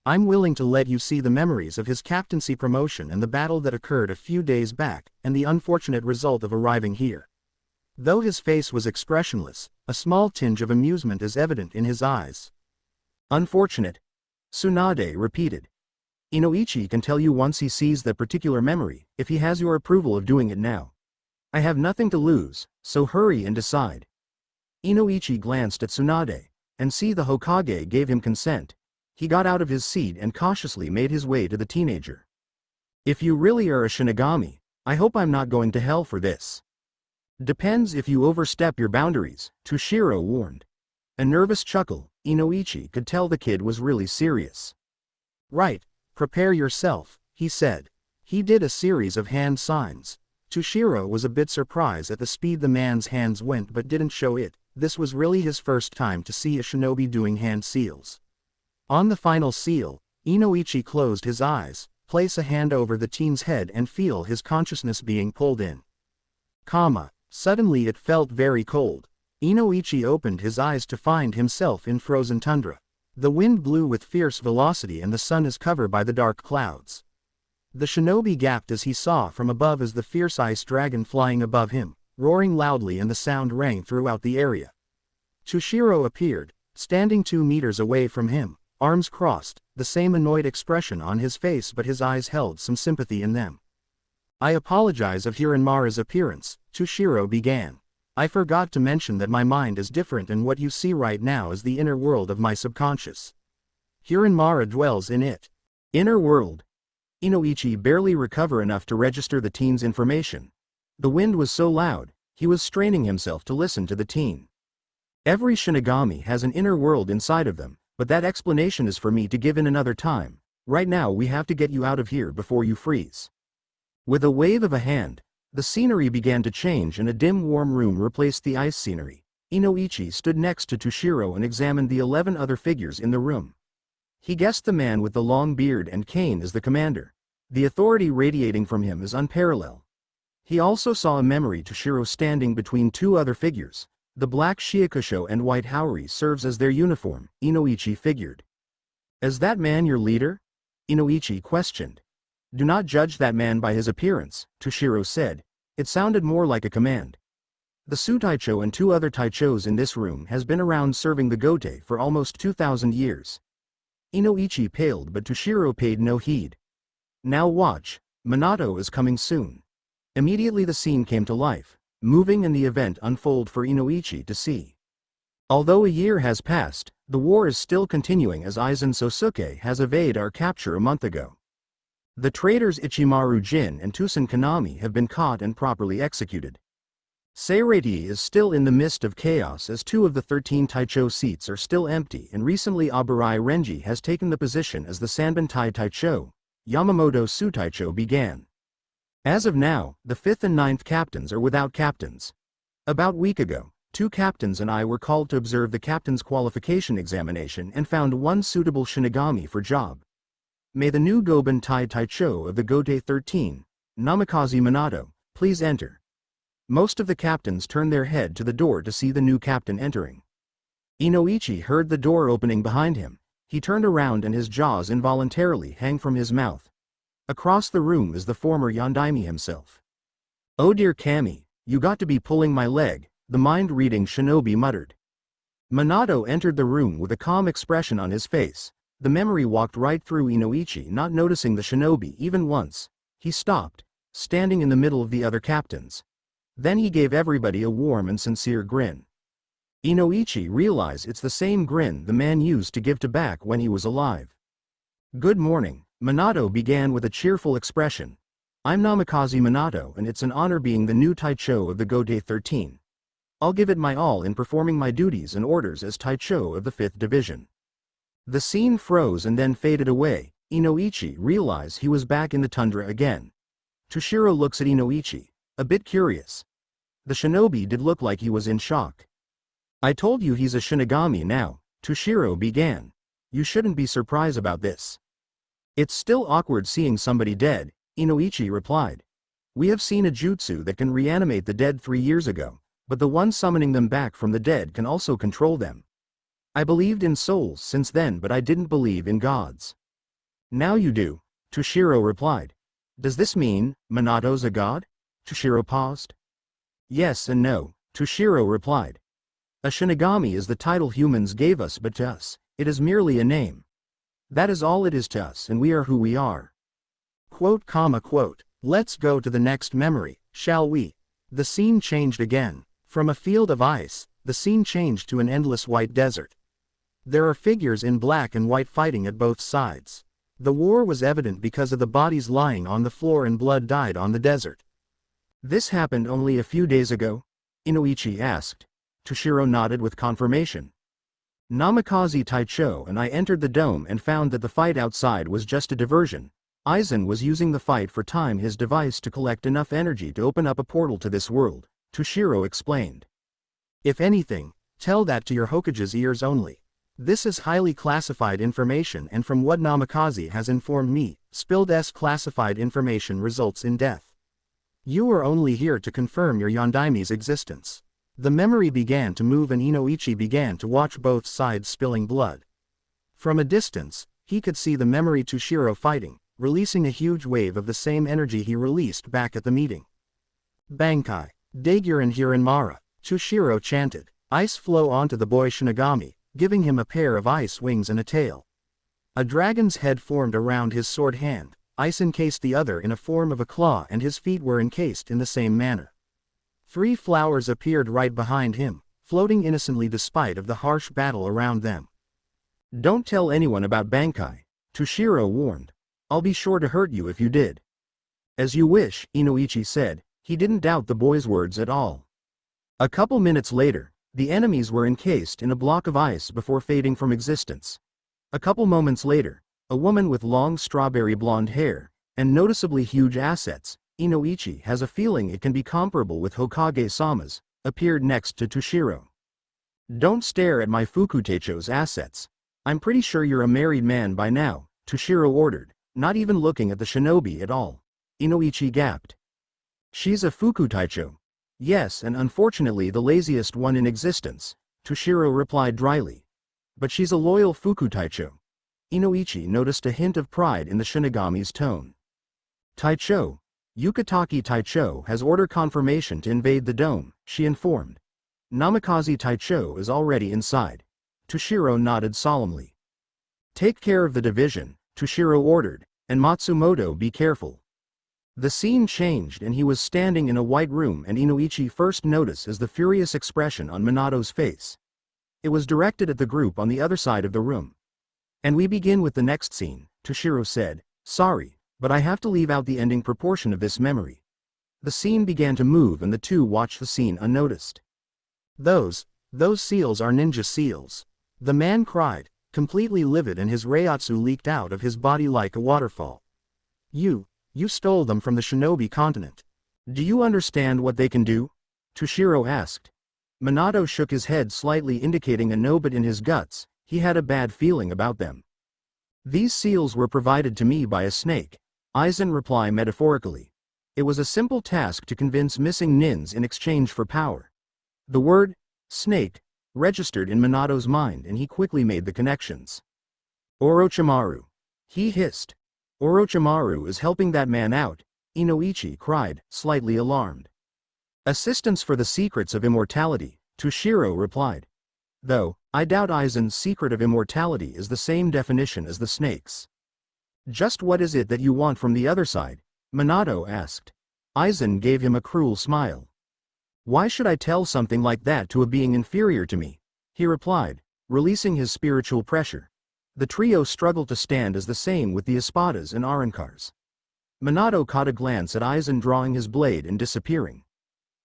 I'm willing to let you see the memories of his captaincy promotion and the battle that occurred a few days back, and the unfortunate result of arriving here. Though his face was expressionless, a small tinge of amusement is evident in his eyes. Unfortunate? Tsunade repeated. Inoichi can tell you once he sees that particular memory, if he has your approval of doing it now. I have nothing to lose, so hurry and decide. Inoichi glanced at Tsunade, and see the Hokage gave him consent. He got out of his seat and cautiously made his way to the teenager. If you really are a shinigami, I hope I'm not going to hell for this. Depends if you overstep your boundaries, Tushiro warned. A nervous chuckle, Inoichi could tell the kid was really serious. Right, prepare yourself, he said. He did a series of hand signs. Tushiro was a bit surprised at the speed the man's hands went but didn't show it. This was really his first time to see a shinobi doing hand seals. On the final seal, Inoichi closed his eyes, place a hand over the teen's head and feel his consciousness being pulled in. Suddenly it felt very cold. Inoichi opened his eyes to find himself in frozen tundra. The wind blew with fierce velocity and the sun is covered by the dark clouds. The shinobi gasped as he saw from above as the fierce ice dragon flying above him, roaring loudly and the sound rang throughout the area. Tushiro appeared, standing 2 meters away from him, arms crossed, the same annoyed expression on his face but his eyes held some sympathy in them. I apologize of Hiranmara's appearance, Tushiro began. I forgot to mention that my mind is different and what you see right now is the inner world of my subconscious. Hiranmara dwells in it. Inner world. Inoichi barely recovered enough to register the teen's information. The wind was so loud, he was straining himself to listen to the teen. Every shinigami has an inner world inside of them, but that explanation is for me to give in another time. Right now we have to get you out of here before you freeze. With a wave of a hand, the scenery began to change and a dim warm room replaced the ice scenery. Inoichi stood next to Tushiro and examined the 11 other figures in the room. He guessed the man with the long beard and cane is the commander. The authority radiating from him is unparalleled. He also saw a memory Tushiro standing between 2 other figures. The black Shiakusho and white Haori serves as their uniform, Inoichi figured. Is that man your leader? Inoichi questioned. Do not judge that man by his appearance, Tushiro said. It sounded more like a command. The Sutaicho and 2 other Taichos in this room has been around serving the Gote for almost 2,000 years. Inoichi paled, but Toshiro paid no heed. Now watch, Minato is coming soon. Immediately the scene came to life, moving and the event unfold for Inoichi to see. Although a year has passed, the war is still continuing as Aizen Sosuke has evaded our capture a month ago. The traitors Ichimaru Jin and Tusen Kanami have been caught and properly executed. Seirei is still in the midst of chaos as 2 of the 13 Taicho seats are still empty, and recently Aburai Renji has taken the position as the Sanbantai Taicho. Yamamoto Sutaicho began. As of now, the 5th and 9th captains are without captains. About a week ago, 2 captains and I were called to observe the captain's qualification examination and found 1 suitable shinigami for job. May the new Goban Tai Taicho of the Gote 13, Namikaze Minato, please enter. Most of the captains turned their head to the door to see the new captain entering. Inoichi heard the door opening behind him. He turned around and his jaws involuntarily hang from his mouth. Across the room is the former Yondaime himself. "Oh dear Kami, you got to be pulling my leg," the mind-reading shinobi muttered. Minato entered the room with a calm expression on his face. The memory walked right through Inoichi, not noticing the shinobi even once. He stopped, standing in the middle of the other captains. Then he gave everybody a warm and sincere grin. Inoichi realized it's the same grin the man used to give to back when he was alive. "Good morning," Minato began with a cheerful expression. "I'm Namikaze Minato and it's an honor being the new Taicho of the Gote 13. I'll give it my all in performing my duties and orders as Taicho of the 5th Division." The scene froze and then faded away. Inoichi realized he was back in the tundra again. Toshiro looks at Inoichi, a bit curious. The shinobi did look like he was in shock. "I told you he's a shinigami now," Toshiro began. "You shouldn't be surprised about this." "It's still awkward seeing somebody dead," Inoichi replied. "We have seen a jutsu that can reanimate the dead 3 years ago, but the one summoning them back from the dead can also control them. I believed in souls since then, but I didn't believe in gods." "Now you do," Toshiro replied. "Does this mean Minato's a god?" Toshiro paused. "Yes and no," Toshiro replied. "A shinigami is the title humans gave us, but to us, it is merely a name. That is all it is to us, and we are who we are." Quote. Let's go to the next memory, shall we? The scene changed again. From a field of ice, the scene changed to an endless white desert. There are figures in black and white fighting at both sides. The war was evident because of the bodies lying on the floor and blood dyed on the desert. "This happened only a few days ago?" Inoichi asked. Toshiro nodded with confirmation. "Namikaze Taicho and I entered the dome and found that the fight outside was just a diversion. Aizen was using the fight for time, his device, to collect enough energy to open up a portal to this world," Toshiro explained. "If anything, tell that to your Hokage's ears only. This is highly classified information, and from what Namikaze has informed me, spilled classified information results in death. You are only here to confirm your Yondaime's existence." The memory began to move and Inoichi began to watch both sides spilling blood. From a distance, he could see the memory Toshiro fighting, releasing a huge wave of the same energy he released back at the meeting. "Bankai, Daiguren Hiranmara," Toshiro chanted. Ice flow onto the boy Shinigami, giving him a pair of ice wings and a tail. A dragon's head formed around his sword hand, ice encased the other in a form of a claw, and his feet were encased in the same manner. 3 flowers appeared right behind him, floating innocently despite of the harsh battle around them. "Don't tell anyone about Bankai," Toshiro warned. "I'll be sure to hurt you if you did." "As you wish," Inoichi said. He didn't doubt the boy's words at all. A couple minutes later, the enemies were encased in a block of ice before fading from existence. A couple moments later, a woman with long strawberry blonde hair, and noticeably huge assets, Inoichi has a feeling it can be comparable with Hokage-sama's, appeared next to Toshiro. "Don't stare at my Fukuteicho's assets. I'm pretty sure you're a married man by now," Toshiro ordered, not even looking at the shinobi at all. Inoichi gasped. "She's a Fukuteicho." "Yes, and unfortunately the laziest one in existence," Toshiro replied dryly. "But she's a loyal Fukuteicho." Inoichi noticed a hint of pride in the shinigami's tone. "Taicho, Yukatake Taicho has order confirmation to invade the dome, she informed. Namikaze Taicho is already inside. Toshiro nodded solemnly. Take care of the division, Toshiro ordered, and Matsumoto be careful. The scene changed and he was standing in a white room and Inoichi first noticed is the furious expression on Minato's face. It was directed at the group on the other side of the room. And we begin with the next scene, Toshiro said, sorry, but I have to leave out the ending proportion of this memory. The scene began to move and the two watched the scene unnoticed. Those seals are ninja seals. The man cried, completely livid and his reiatsu leaked out of his body like a waterfall. You stole them from the shinobi continent. Do you understand what they can do? Toshiro asked. Minato shook his head slightly indicating a no, but in his guts, he had a bad feeling about them. These seals were provided to me by a snake, Aizen replied metaphorically. It was a simple task to convince missing nins in exchange for power. The word, snake, registered in Minato's mind and he quickly made the connections. Orochimaru. He hissed. Orochimaru is helping that man out, Inoichi cried, slightly alarmed. Assistance for the secrets of immortality, Toshiro replied. Though, I doubt Aizen's secret of immortality is the same definition as the snake's. Just what is it that you want from the other side? Minato asked. Aizen gave him a cruel smile. Why should I tell something like that to a being inferior to me? He replied, releasing his spiritual pressure. The trio struggled to stand as the same with the espadas and arankars. Minato caught a glance at Aizen drawing his blade and disappearing.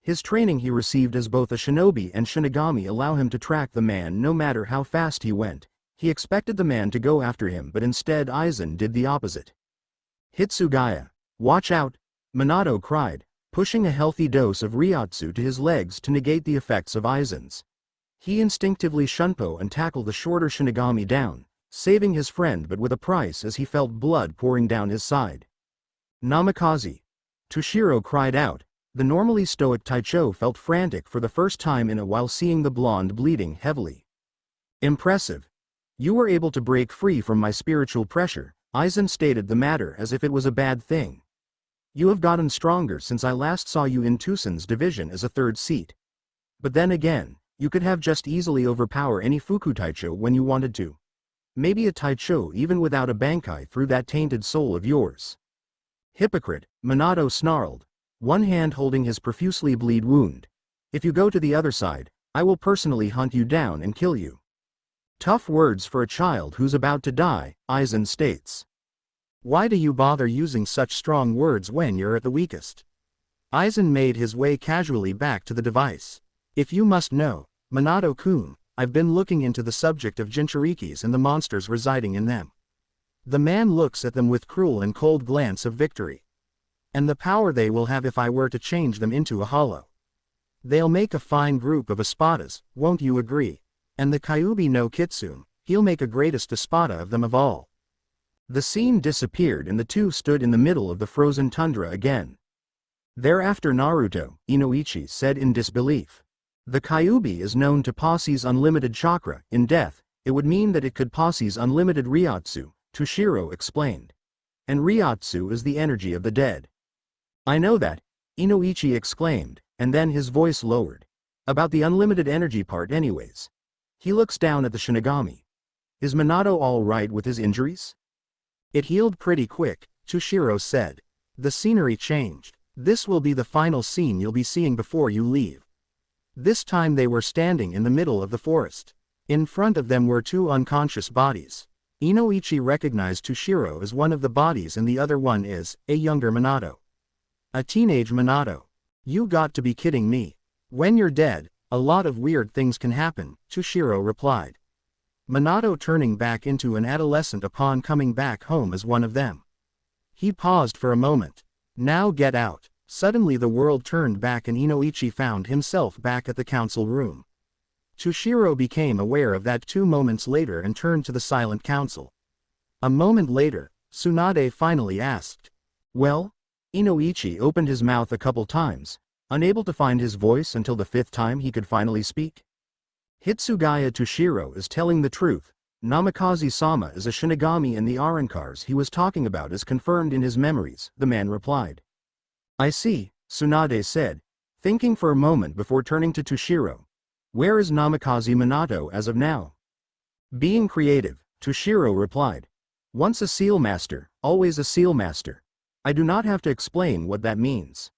His training he received as both a shinobi and shinigami allow him to track the man no matter how fast he went. He expected the man to go after him but instead Aizen did the opposite. Hitsugaya, watch out, Minato cried, pushing a healthy dose of reiatsu to his legs to negate the effects of Aizen's. He instinctively shunpo and tackled the shorter shinigami down, saving his friend but with a price as he felt blood pouring down his side. Namikaze. Toshiro cried out. The normally stoic Taicho felt frantic for the first time in a while seeing the blonde bleeding heavily. Impressive. You were able to break free from my spiritual pressure, Aizen stated the matter as if it was a bad thing. You have gotten stronger since I last saw you in Tusen's division as a third seat. But then again, you could have just easily overpower any Fuku Taicho when you wanted to. Maybe a Taicho even without a Bankai through that tainted soul of yours. Hypocrite, Minato snarled, one hand holding his profusely bleed wound. If you go to the other side, I will personally hunt you down and kill you. Tough words for a child who's about to die, Aizen states. Why do you bother using such strong words when you're at the weakest? Aizen made his way casually back to the device. If you must know, Minato-kun, I've been looking into the subject of Jinchurikis and the monsters residing in them. The man looks at them with cruel and cold glance of victory. And the power they will have if I were to change them into a hollow. They'll make a fine group of espadas, won't you agree? And the Kyuubi no Kitsune, he'll make a greatest espada of them of all. The scene disappeared and the two stood in the middle of the frozen tundra again. Thereafter Naruto, Inoichi said in disbelief. The Kyuubi is known to posse's unlimited chakra. In death, it would mean that it could posse's unlimited Reiatsu, Toshiro explained. And Reiatsu is the energy of the dead. I know that, Inoichi exclaimed, and then his voice lowered. About the unlimited energy part anyways. He looks down at the Shinigami. Is Minato all right with his injuries? It healed pretty quick, Toshiro said. The scenery changed. This will be the final scene you'll be seeing before you leave. This time they were standing in the middle of the forest. In front of them were two unconscious bodies. Inoichi recognized Toshiro as one of the bodies and the other one is a younger Minato. A teenage Minato. You got to be kidding me. When you're dead, a lot of weird things can happen, Toshiro replied. Minato turning back into an adolescent upon coming back home as one of them. He paused for a moment. Now get out. Suddenly the world turned back and Inoichi found himself back at the council room. Toshiro became aware of that 2 moments later and turned to the silent council. A moment later, Tsunade finally asked. Well? Inoichi opened his mouth a couple times, unable to find his voice until the 5th time he could finally speak. Hitsugaya Toshiro is telling the truth. Namikaze-sama is a Shinigami and the Arankars he was talking about is confirmed in his memories, the man replied. I see, Tsunade said, thinking for a moment before turning to Toshiro. Where is Namikaze Minato as of now? Being creative, Toshiro replied. Once a seal master, always a seal master. I do not have to explain what that means.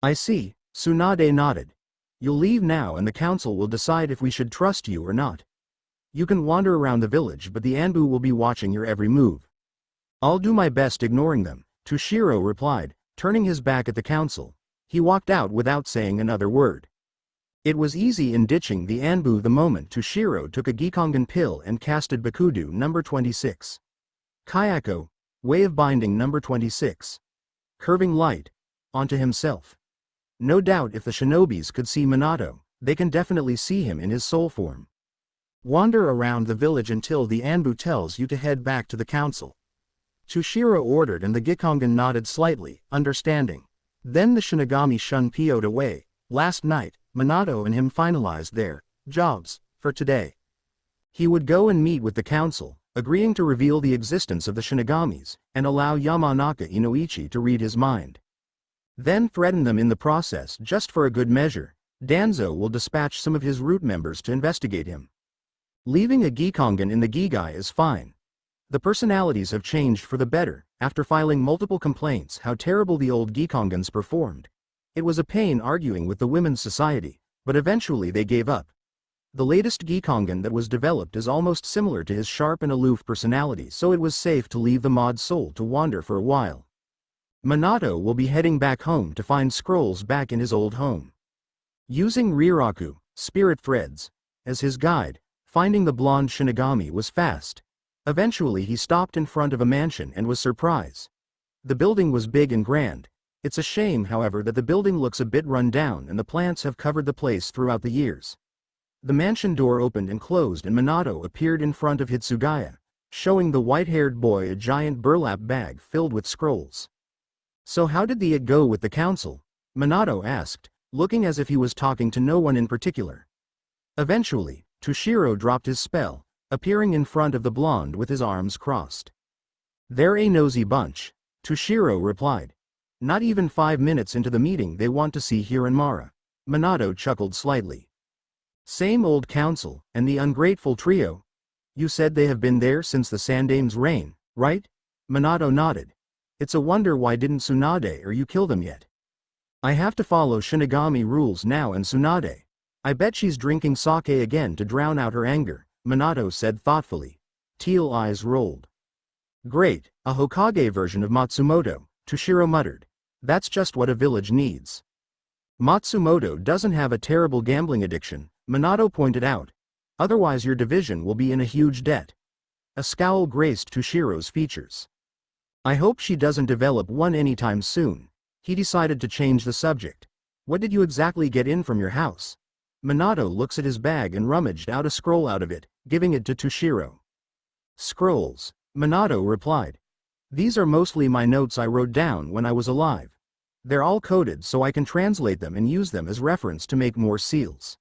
I see, Tsunade nodded. You'll leave now and the council will decide if we should trust you or not. You can wander around the village but the Anbu will be watching your every move. I'll do my best ignoring them, Toshiro replied, turning his back at the council. He walked out without saying another word. It was easy in ditching the Anbu the moment Toshiro took a Gikongan pill and casted Bakudu number 26. Kayako, way of binding number 26. Curving light, onto himself. No doubt if the shinobis could see Minato, they can definitely see him in his soul form. Wander around the village until the Anbu tells you to head back to the council. Toshiro ordered and the Gikongan nodded slightly, understanding. Then the Shinigami Shun PO'd away. Last night, Minato and him finalized their jobs for today. He would go and meet with the council, agreeing to reveal the existence of the Shinigamis, and allow Yamanaka Inoichi to read his mind. Then threaten them in the process just for a good measure. Danzo will dispatch some of his root members to investigate him. Leaving a Gikongan in the Gigai is fine. The personalities have changed for the better, after filing multiple complaints how terrible the old Gikongans performed. It was a pain arguing with the Women's Society, but eventually they gave up. The latest Gikongan that was developed is almost similar to his sharp and aloof personality, so it was safe to leave the mod soul to wander for a while. Minato will be heading back home to find scrolls back in his old home. Using Riraku, spirit threads, as his guide, finding the blonde Shinigami was fast. Eventually he stopped in front of a mansion and was surprised. The building was big and grand. It's a shame, however, that the building looks a bit run down and the plants have covered the place throughout the years. The mansion door opened and closed and Minato appeared in front of Hitsugaya, showing the white-haired boy a giant burlap bag filled with scrolls. So how did it go with the council? Minato asked, looking as if he was talking to no one in particular. Eventually, Toshiro dropped his spell, appearing in front of the blonde with his arms crossed. They're a nosy bunch, Toshiro replied. Not even 5 minutes into the meeting they want to see Hiranmara. Minato chuckled slightly. Same old council, and the ungrateful trio? You said they have been there since the Sandame's reign, right? Minato nodded. It's a wonder why didn't Tsunade or you kill them yet? I have to follow Shinigami rules now and Tsunade. I bet she's drinking sake again to drown out her anger, Minato said thoughtfully. Teal eyes rolled. Great, a Hokage version of Matsumoto, Toshiro muttered. That's just what a village needs. Matsumoto doesn't have a terrible gambling addiction, Minato pointed out. Otherwise your division will be in a huge debt. A scowl graced Toshiro's features. I hope she doesn't develop one anytime soon. He decided to change the subject. What did you exactly get in from your house? Minato looks at his bag and rummaged out a scroll out of it, giving it to Toshiro. Scrolls, Minato replied. These are mostly my notes I wrote down when I was alive. They're all coded so I can translate them and use them as reference to make more seals.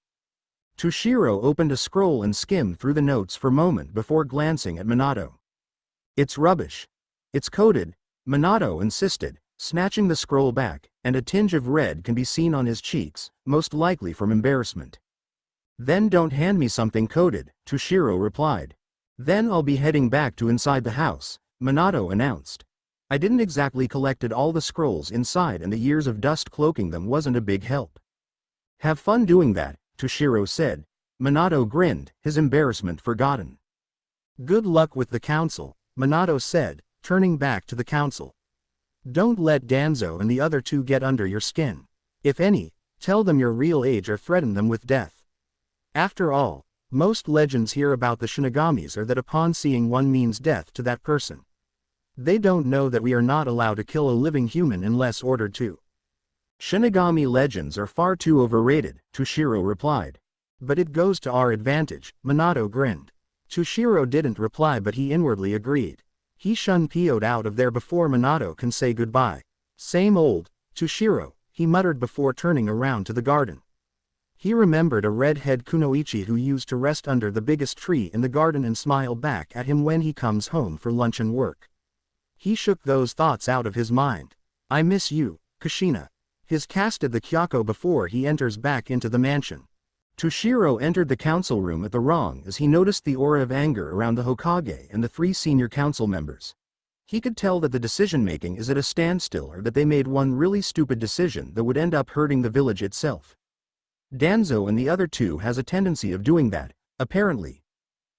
Toshiro opened a scroll and skimmed through the notes for a moment before glancing at Minato. It's rubbish. It's coded, Minato insisted, snatching the scroll back, and a tinge of red can be seen on his cheeks, most likely from embarrassment. Then don't hand me something coded, Toshiro replied. Then I'll be heading back to inside the house, Minato announced. I didn't exactly collected all the scrolls inside and the years of dust cloaking them wasn't a big help. Have fun doing that, Toshiro said. Minato grinned, his embarrassment forgotten. Good luck with the council, Minato said, turning back to the council. Don't let Danzo and the other two get under your skin. If any, tell them your real age or threaten them with death. After all, most legends here about the Shinigamis are that upon seeing one means death to that person. They don't know that we are not allowed to kill a living human unless ordered to. Shinigami legends are far too overrated, Toshiro replied. But it goes to our advantage, Minato grinned. Toshiro didn't reply but he inwardly agreed. He PO'd out of there before Minato can say goodbye. Same old, Toshiro, he muttered before turning around to the garden. He remembered a red-head kunoichi who used to rest under the biggest tree in the garden and smile back at him when he comes home for lunch and work. He shook those thoughts out of his mind. I miss you, Kushina. His casted the Kyoko before he enters back into the mansion. Toshiro entered the council room at the wrong as he noticed the aura of anger around the Hokage and the 3 senior council members. He could tell that the decision-making is at a standstill or that they made one really stupid decision that would end up hurting the village itself. Danzo and the other 2 has a tendency of doing that, apparently.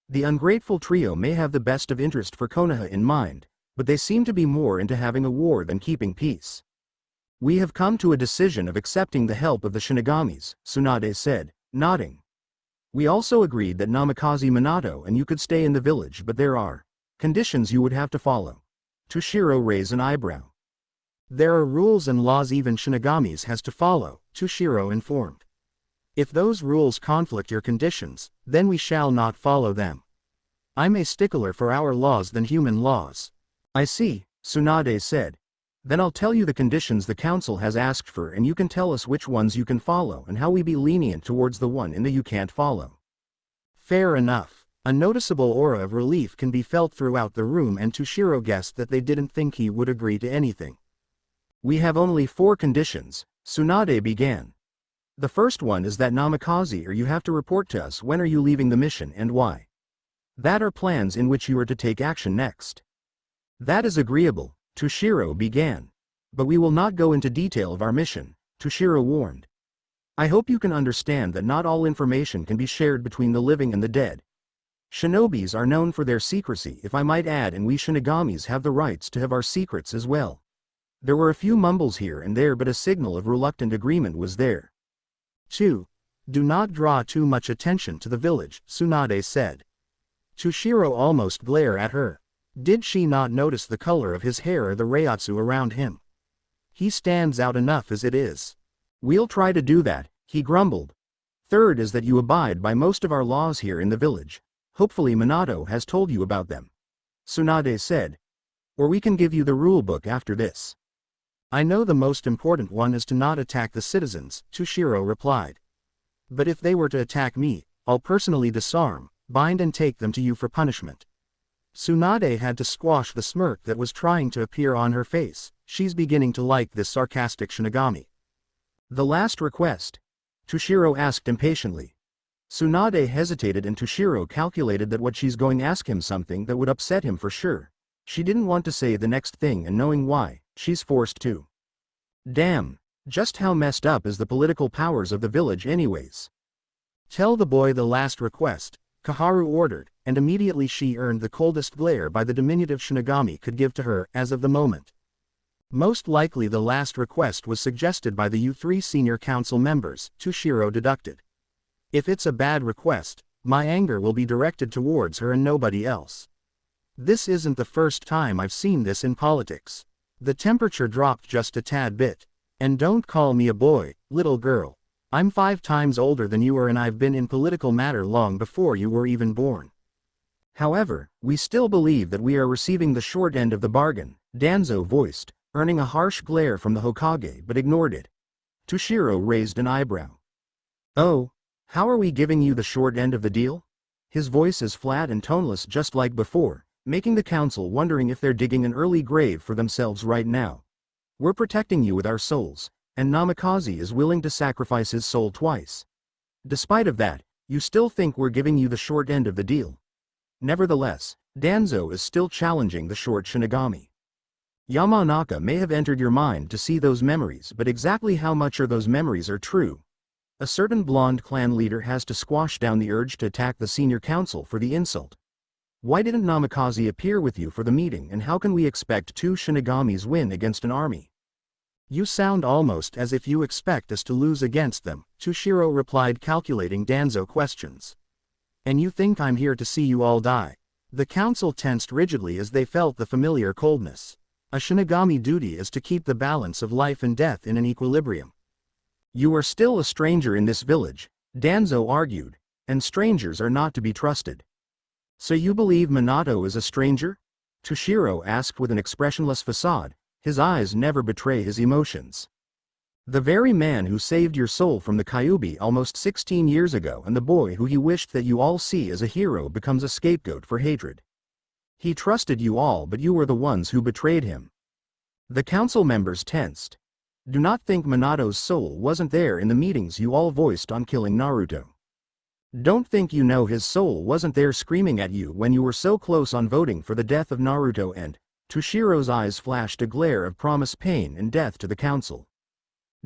The ungrateful trio may have the best of interest for Konoha in mind, but they seem to be more into having a war than keeping peace. We have come to a decision of accepting the help of the Shinigamis, Tsunade said, nodding. We also agreed that Namikaze Minato and you could stay in the village, but there are conditions you would have to follow. Toshiro raised an eyebrow. There are rules and laws even Shinigamis has to follow, Toshiro informed. If those rules conflict your conditions, then we shall not follow them. I'm a stickler for our laws than human laws. I see, Tsunade said. Then I'll tell you the conditions the council has asked for and you can tell us which ones you can follow and how we be lenient towards the one in the you can't follow. Fair enough. A noticeable aura of relief can be felt throughout the room and Toshiro guessed that they didn't think he would agree to anything. We have only 4 conditions, Tsunade began. The first one is that Namikaze or you have to report to us when are you leaving the mission and why. That are plans in which you are to take action next. That is agreeable, Toshiro began. But we will not go into detail of our mission, Toshiro warned. I hope you can understand that not all information can be shared between the living and the dead. Shinobis are known for their secrecy if I might add, and we Shinigamis have the rights to have our secrets as well. There were a few mumbles here and there, but a signal of reluctant agreement was there. 2. Do not draw too much attention to the village, Tsunade said. Toshiro almost glared at her. Did she not notice the color of his hair or the reiatsu around him? He stands out enough as it is. We'll try to do that, he grumbled. Third is that you abide by most of our laws here in the village. Hopefully Minato has told you about them. Tsunade said. Or we can give you the rule book after this. I know the most important one is to not attack the citizens, Toshiro replied. But if they were to attack me, I'll personally disarm, bind and take them to you for punishment. Tsunade had to squash the smirk that was trying to appear on her face. She's beginning to like this sarcastic Shinigami. The last request? Toshiro asked impatiently. Tsunade hesitated and Toshiro calculated that what she's going to ask him something that would upset him for sure. She didn't want to say the next thing and knowing why, she's forced to. Damn, just how messed up is the political powers of the village anyways? Tell the boy the last request, Kaharu ordered, and immediately she earned the coldest glare by the diminutive Shinigami could give to her as of the moment. Most likely the last request was suggested by the U3 senior council members, Toshiro deducted. If it's a bad request, my anger will be directed towards her and nobody else. This isn't the first time I've seen this in politics. The temperature dropped just a tad bit. And don't call me a boy, little girl. I'm 5 times older than you are and I've been in political matter long before you were even born. However, we still believe that we are receiving the short end of the bargain, Danzo voiced, earning a harsh glare from the Hokage but ignored it. Toshiro raised an eyebrow. Oh, how are we giving you the short end of the deal? His voice is flat and toneless just like before, making the council wondering if they're digging an early grave for themselves right now. We're protecting you with our souls, and Namikaze is willing to sacrifice his soul twice. Despite of that, you still think we're giving you the short end of the deal. Nevertheless, Danzo is still challenging the short Shinigami. Yamanaka may have entered your mind to see those memories, but exactly how much of those memories are true? A certain blonde clan leader has to squash down the urge to attack the senior council for the insult. Why didn't Namikaze appear with you for the meeting, and how can we expect 2 Shinigamis win against an army? You sound almost as if you expect us to lose against them, Toshiro replied, calculating Danzo questions. And you think I'm here to see you all die? The council tensed rigidly as they felt the familiar coldness. A Shinigami duty is to keep the balance of life and death in an equilibrium. You are still a stranger in this village, Danzo argued, and strangers are not to be trusted. So you believe Minato is a stranger? Toshiro asked with an expressionless facade, his eyes never betray his emotions. The very man who saved your soul from the Kyuubi almost 16 years ago, and the boy who he wished that you all see as a hero becomes a scapegoat for hatred. He trusted you all, but you were the ones who betrayed him. The council members tensed. Do not think Minato's soul wasn't there in the meetings you all voiced on killing Naruto. Don't think you know his soul wasn't there screaming at you when you were so close on voting for the death of Naruto, and Toshiro's eyes flashed a glare of promised pain and death to the council.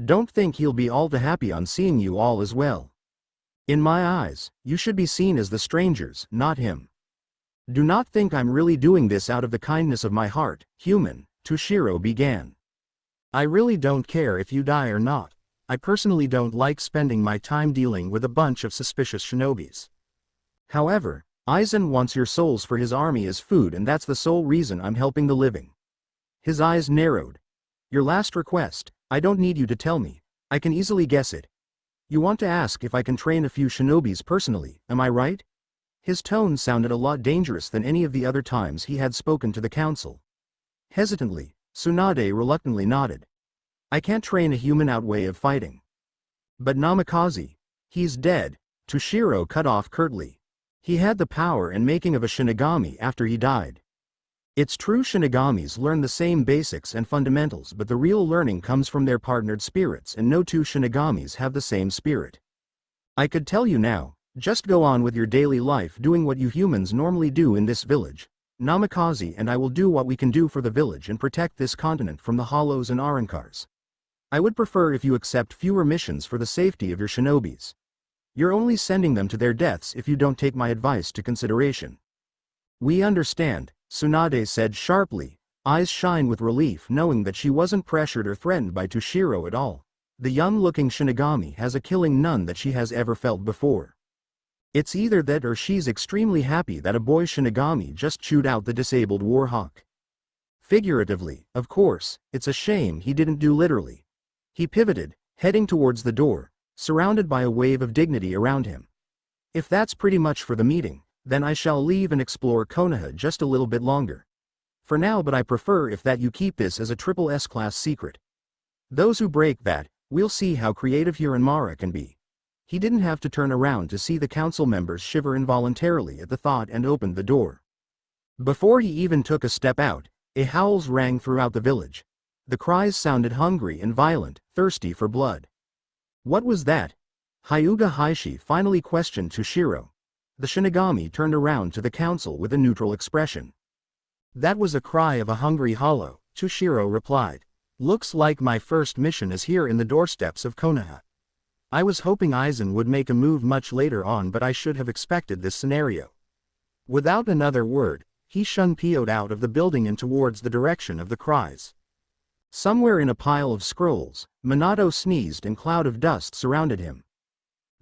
Don't think he'll be all too happy on seeing you all as well. In my eyes, you should be seen as the strangers, not him. Do not think I'm really doing this out of the kindness of my heart, human, Toshiro began. I really don't care if you die or not. I personally don't like spending my time dealing with a bunch of suspicious shinobis. However, Aizen wants your souls for his army as food, and that's the sole reason I'm helping the living. His eyes narrowed. Your last request, I don't need you to tell me. I can easily guess it. You want to ask if I can train a few shinobis personally, am I right? His tone sounded a lot dangerous than any of the other times he had spoken to the council. Hesitantly, Tsunade reluctantly nodded. I can't train a human out way of fighting. But Namikaze, he's dead, Toshiro cut off curtly. He had the power and making of a shinigami after he died. It's true shinigamis learn the same basics and fundamentals, but the real learning comes from their partnered spirits, and no two shinigamis have the same spirit. I could tell you now, just go on with your daily life doing what you humans normally do in this village. Namikaze and I will do what we can do for the village and protect this continent from the hollows and Arankars. I would prefer if you accept fewer missions for the safety of your shinobis. You're only sending them to their deaths if you don't take my advice to consideration. We understand, Tsunade said sharply, eyes shine with relief knowing that she wasn't pressured or threatened by Toshiro at all. The young-looking shinigami has a killing none that she has ever felt before. It's either that or she's extremely happy that a boy shinigami just chewed out the disabled warhawk. Figuratively, of course, it's a shame he didn't do literally. He pivoted, heading towards the door, surrounded by a wave of dignity around him. If that's pretty much for the meeting, then I shall leave and explore Konoha just a little bit longer. For now, but I prefer if that you keep this as a triple S-class secret. Those who break that, we'll see how creative Hiranmara can be. He didn't have to turn around to see the council members shiver involuntarily at the thought and opened the door. Before he even took a step out, a howls rang throughout the village. The cries sounded hungry and violent, thirsty for blood. What was that? Hyuga Heishi finally questioned Toshiro. The shinigami turned around to the council with a neutral expression. That was a cry of a hungry hollow, Toshiro replied. Looks like my first mission is here in the doorsteps of Konoha. I was hoping Aizen would make a move much later on, but I should have expected this scenario. Without another word, he shunpioed out of the building and towards the direction of the cries. Somewhere in a pile of scrolls, Minato sneezed and a cloud of dust surrounded him.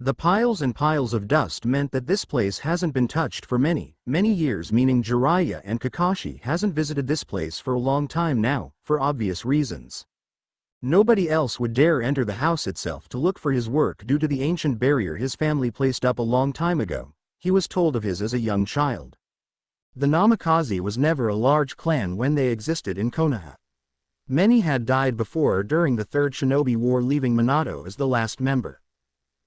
The piles and piles of dust meant that this place hasn't been touched for many, many years, meaning Jiraiya and Kakashi hasn't visited this place for a long time now, for obvious reasons. Nobody else would dare enter the house itself to look for his work due to the ancient barrier his family placed up a long time ago. He was told of his as a young child. The Namikaze was never a large clan when they existed in Konoha. Many had died before or during the Third Shinobi War, leaving Minato as the last member.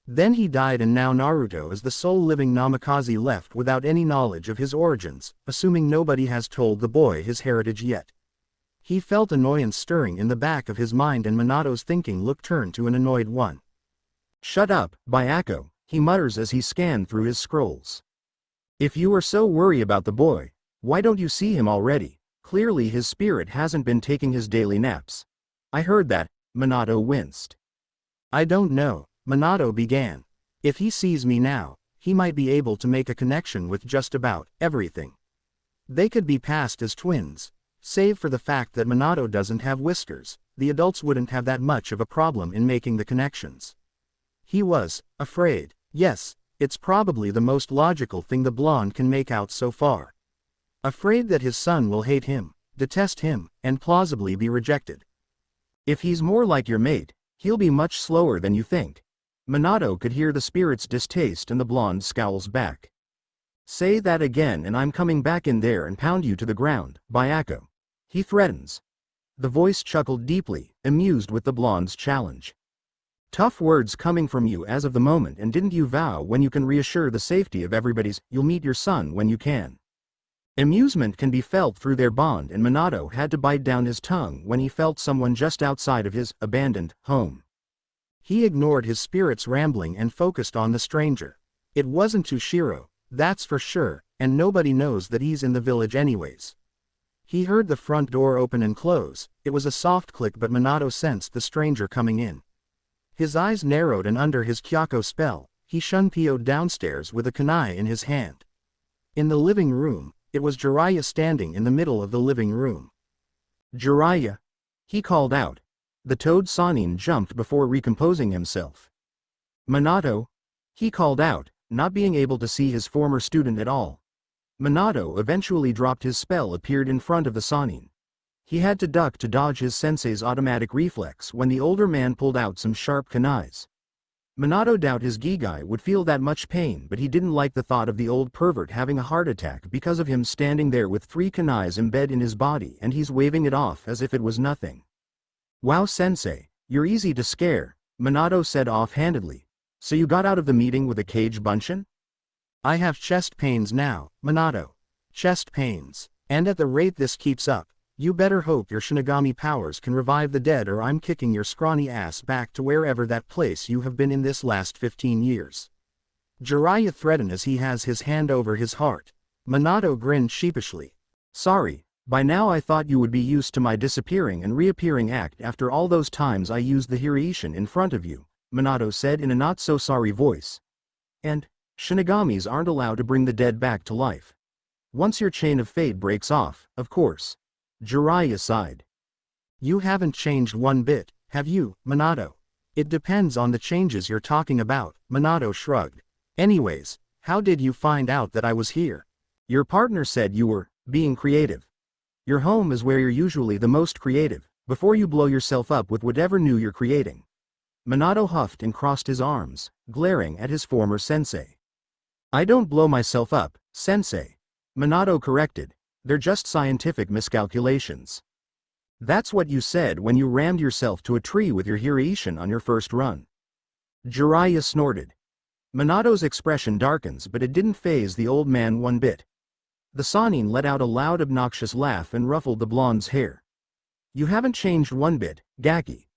Then he died, and now Naruto is the sole living Namikaze left without any knowledge of his origins, assuming nobody has told the boy his heritage yet. He felt annoyance stirring in the back of his mind, and Minato's thinking look turned to an annoyed one. Shut up, Byako, he mutters as he scanned through his scrolls. If you are so worried about the boy, why don't you see him already? Clearly his spirit hasn't been taking his daily naps. I heard that, Minato winced. I don't know, Minato began. If he sees me now, he might be able to make a connection with just about everything. They could be passed as twins. Save for the fact that Minato doesn't have whiskers, the adults wouldn't have that much of a problem in making the connections. He was afraid. Yes, it's probably the most logical thing the blonde can make out so far. Afraid that his son will hate him, detest him, and plausibly be rejected. If he's more like your mate, he'll be much slower than you think. Minato could hear the spirit's distaste, and the blonde scowls back. Say that again and I'm coming back in there and pound you to the ground, Byako. He threatens. The voice chuckled deeply, amused with the blonde's challenge. Tough words coming from you as of the moment, and didn't you vow when you can reassure the safety of everybody's, you'll meet your son when you can. Amusement can be felt through their bond, and Minato had to bite down his tongue when he felt someone just outside of his abandoned home. He ignored his spirit's rambling and focused on the stranger. It wasn't Toshiro, that's for sure, and nobody knows that he's in the village anyways. He heard the front door open and close. It was a soft click, but Minato sensed the stranger coming in. His eyes narrowed, and under his Kyako spell, he shunpio'd downstairs with a kunai in his hand. In the living room, it was Jiraiya standing in the middle of the living room. "Jiraiya!" he called out. The Toad Sannin jumped before recomposing himself. "Minato!" he called out, not being able to see his former student at all. Minato eventually dropped his spell, appeared in front of the Sannin. He had to duck to dodge his sensei's automatic reflex when the older man pulled out some sharp kunais. Minato doubted his Gigai would feel that much pain, but he didn't like the thought of the old pervert having a heart attack because of him standing there with 3 kunais embedded in his body, and he's waving it off as if it was nothing. "Wow, sensei, you're easy to scare," Minato said offhandedly. "So you got out of the meeting with a cage bunshin?" "I have chest pains now, Minato. Chest pains. And at the rate this keeps up, you better hope your Shinigami powers can revive the dead, or I'm kicking your scrawny ass back to wherever that place you have been in this last 15 years. Jiraiya threatened as he has his hand over his heart. Minato grinned sheepishly. "Sorry, by now I thought you would be used to my disappearing and reappearing act after all those times I used the Hiraishin in front of you," Minato said in a not-so-sorry voice. "And Shinigamis aren't allowed to bring the dead back to life. Once your chain of fate breaks off, of course." Jiraiya sighed. "You haven't changed one bit, have you, Minato?" "It depends on the changes you're talking about," Minato shrugged. "Anyways, how did you find out that I was here?" "Your partner said you were being creative. Your home is where you're usually the most creative, before you blow yourself up with whatever new you're creating." Minato huffed and crossed his arms, glaring at his former sensei. "I don't blow myself up, sensei," Minato corrected. "They're just scientific miscalculations." "That's what you said when you rammed yourself to a tree with your Hiraishin on your first run." Jiraiya snorted. Minato's expression darkens, but it didn't faze the old man one bit. The Sannin let out a loud obnoxious laugh and ruffled the blonde's hair. "You haven't changed one bit, Gaki."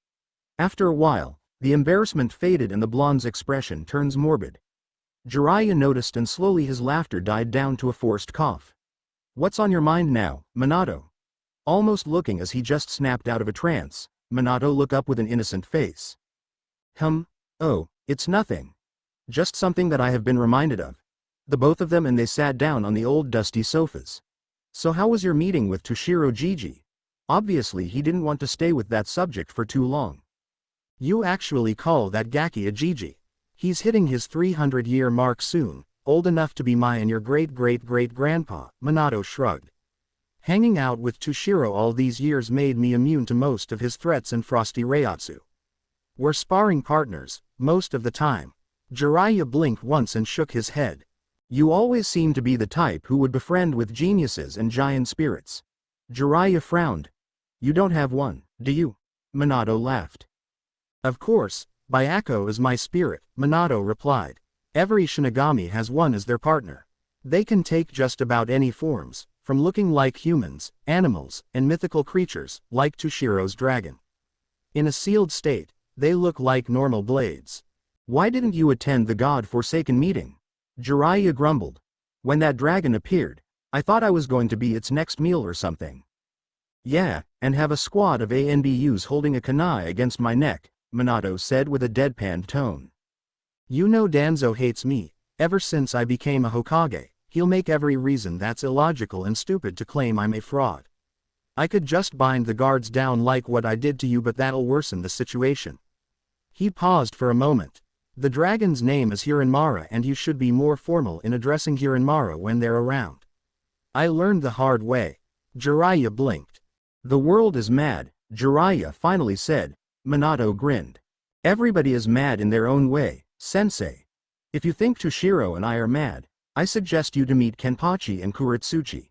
After a while, the embarrassment faded and the blonde's expression turns morbid. Jiraiya noticed, and slowly his laughter died down to a forced cough. "What's on your mind now, Minato?" Almost looking as he just snapped out of a trance, Minato looked up with an innocent face. Oh, it's nothing. Just something that I have been reminded of." The both of them, and they sat down on the old dusty sofas. "So how was your meeting with Toshiro Gigi?" Obviously he didn't want to stay with that subject for too long. "You actually call that Gaki a Gigi? He's hitting his 300-year mark soon. Old enough to be my and your great-great-great-grandpa," Minato shrugged. "Hanging out with Toshiro all these years made me immune to most of his threats and frosty reiatsu. We're sparring partners, most of the time." Jiraiya blinked once and shook his head. "You always seem to be the type who would befriend with geniuses and giant spirits." Jiraiya frowned. "You don't have one, do you?" Minato laughed. "Of course, Byakko is my spirit," Minato replied. "Every Shinigami has one as their partner. They can take just about any forms, from looking like humans, animals, and mythical creatures, like Toshiro's dragon. In a sealed state, they look like normal blades." "Why didn't you attend the God-forsaken meeting?" Jiraiya grumbled. "When that dragon appeared, I thought I was going to be its next meal or something." "Yeah, and have a squad of ANBUs holding a kunai against my neck," Minato said with a deadpan tone. "You know Danzo hates me. Ever since I became a Hokage, he'll make every reason that's illogical and stupid to claim I'm a fraud. I could just bind the guards down like what I did to you, but that'll worsen the situation." He paused for a moment. "The dragon's name is Hiranmara, and you should be more formal in addressing Hiranmara when they're around." "I learned the hard way." Jiraiya blinked. "The world is mad," Jiraiya finally said. Minato grinned. "Everybody is mad in their own way, sensei. If you think Toshiro and I are mad, I suggest you to meet Kenpachi and Kuretsuchi.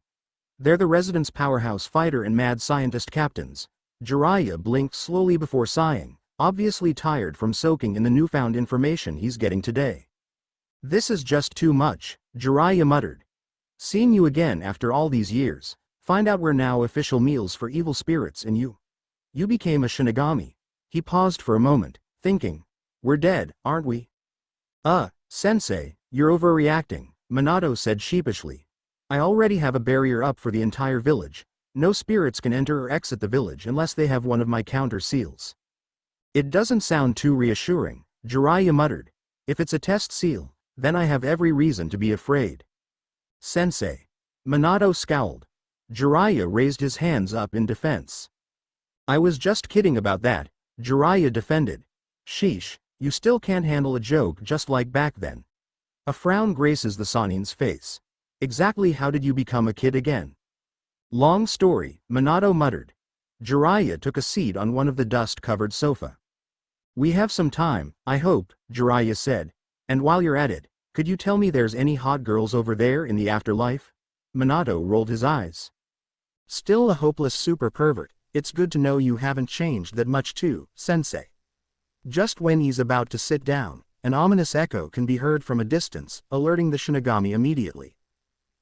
They're the residence powerhouse fighter and mad scientist captains." Jiraiya blinked slowly before sighing, obviously tired from soaking in the newfound information he's getting today. "This is just too much," Jiraiya muttered. Seeing you again after all these years. Find out we're now official meals for evil spirits and you. You became a shinigami. He paused for a moment, thinking. We're dead, aren't we? Sensei, you're overreacting, Minato said sheepishly. I already have a barrier up for the entire village. No spirits can enter or exit the village unless they have one of my counter seals. It doesn't sound too reassuring, Jiraiya muttered. If it's a test seal, then I have every reason to be afraid. Sensei. Minato scowled. Jiraiya raised his hands up in defense. I was just kidding about that, Jiraiya defended. Sheesh, you still can't handle a joke just like back then. A frown graces the Sanin's face. Exactly how did you become a kid again? Long story, Minato muttered. Jiraiya took a seat on one of the dust-covered sofa. We have some time, I hope, Jiraiya said. And while you're at it, could you tell me there's any hot girls over there in the afterlife? Minato rolled his eyes. Still a hopeless super pervert, it's good to know you haven't changed that much too, Sensei. Just when he's about to sit down, an ominous echo can be heard from a distance, alerting the Shinigami immediately.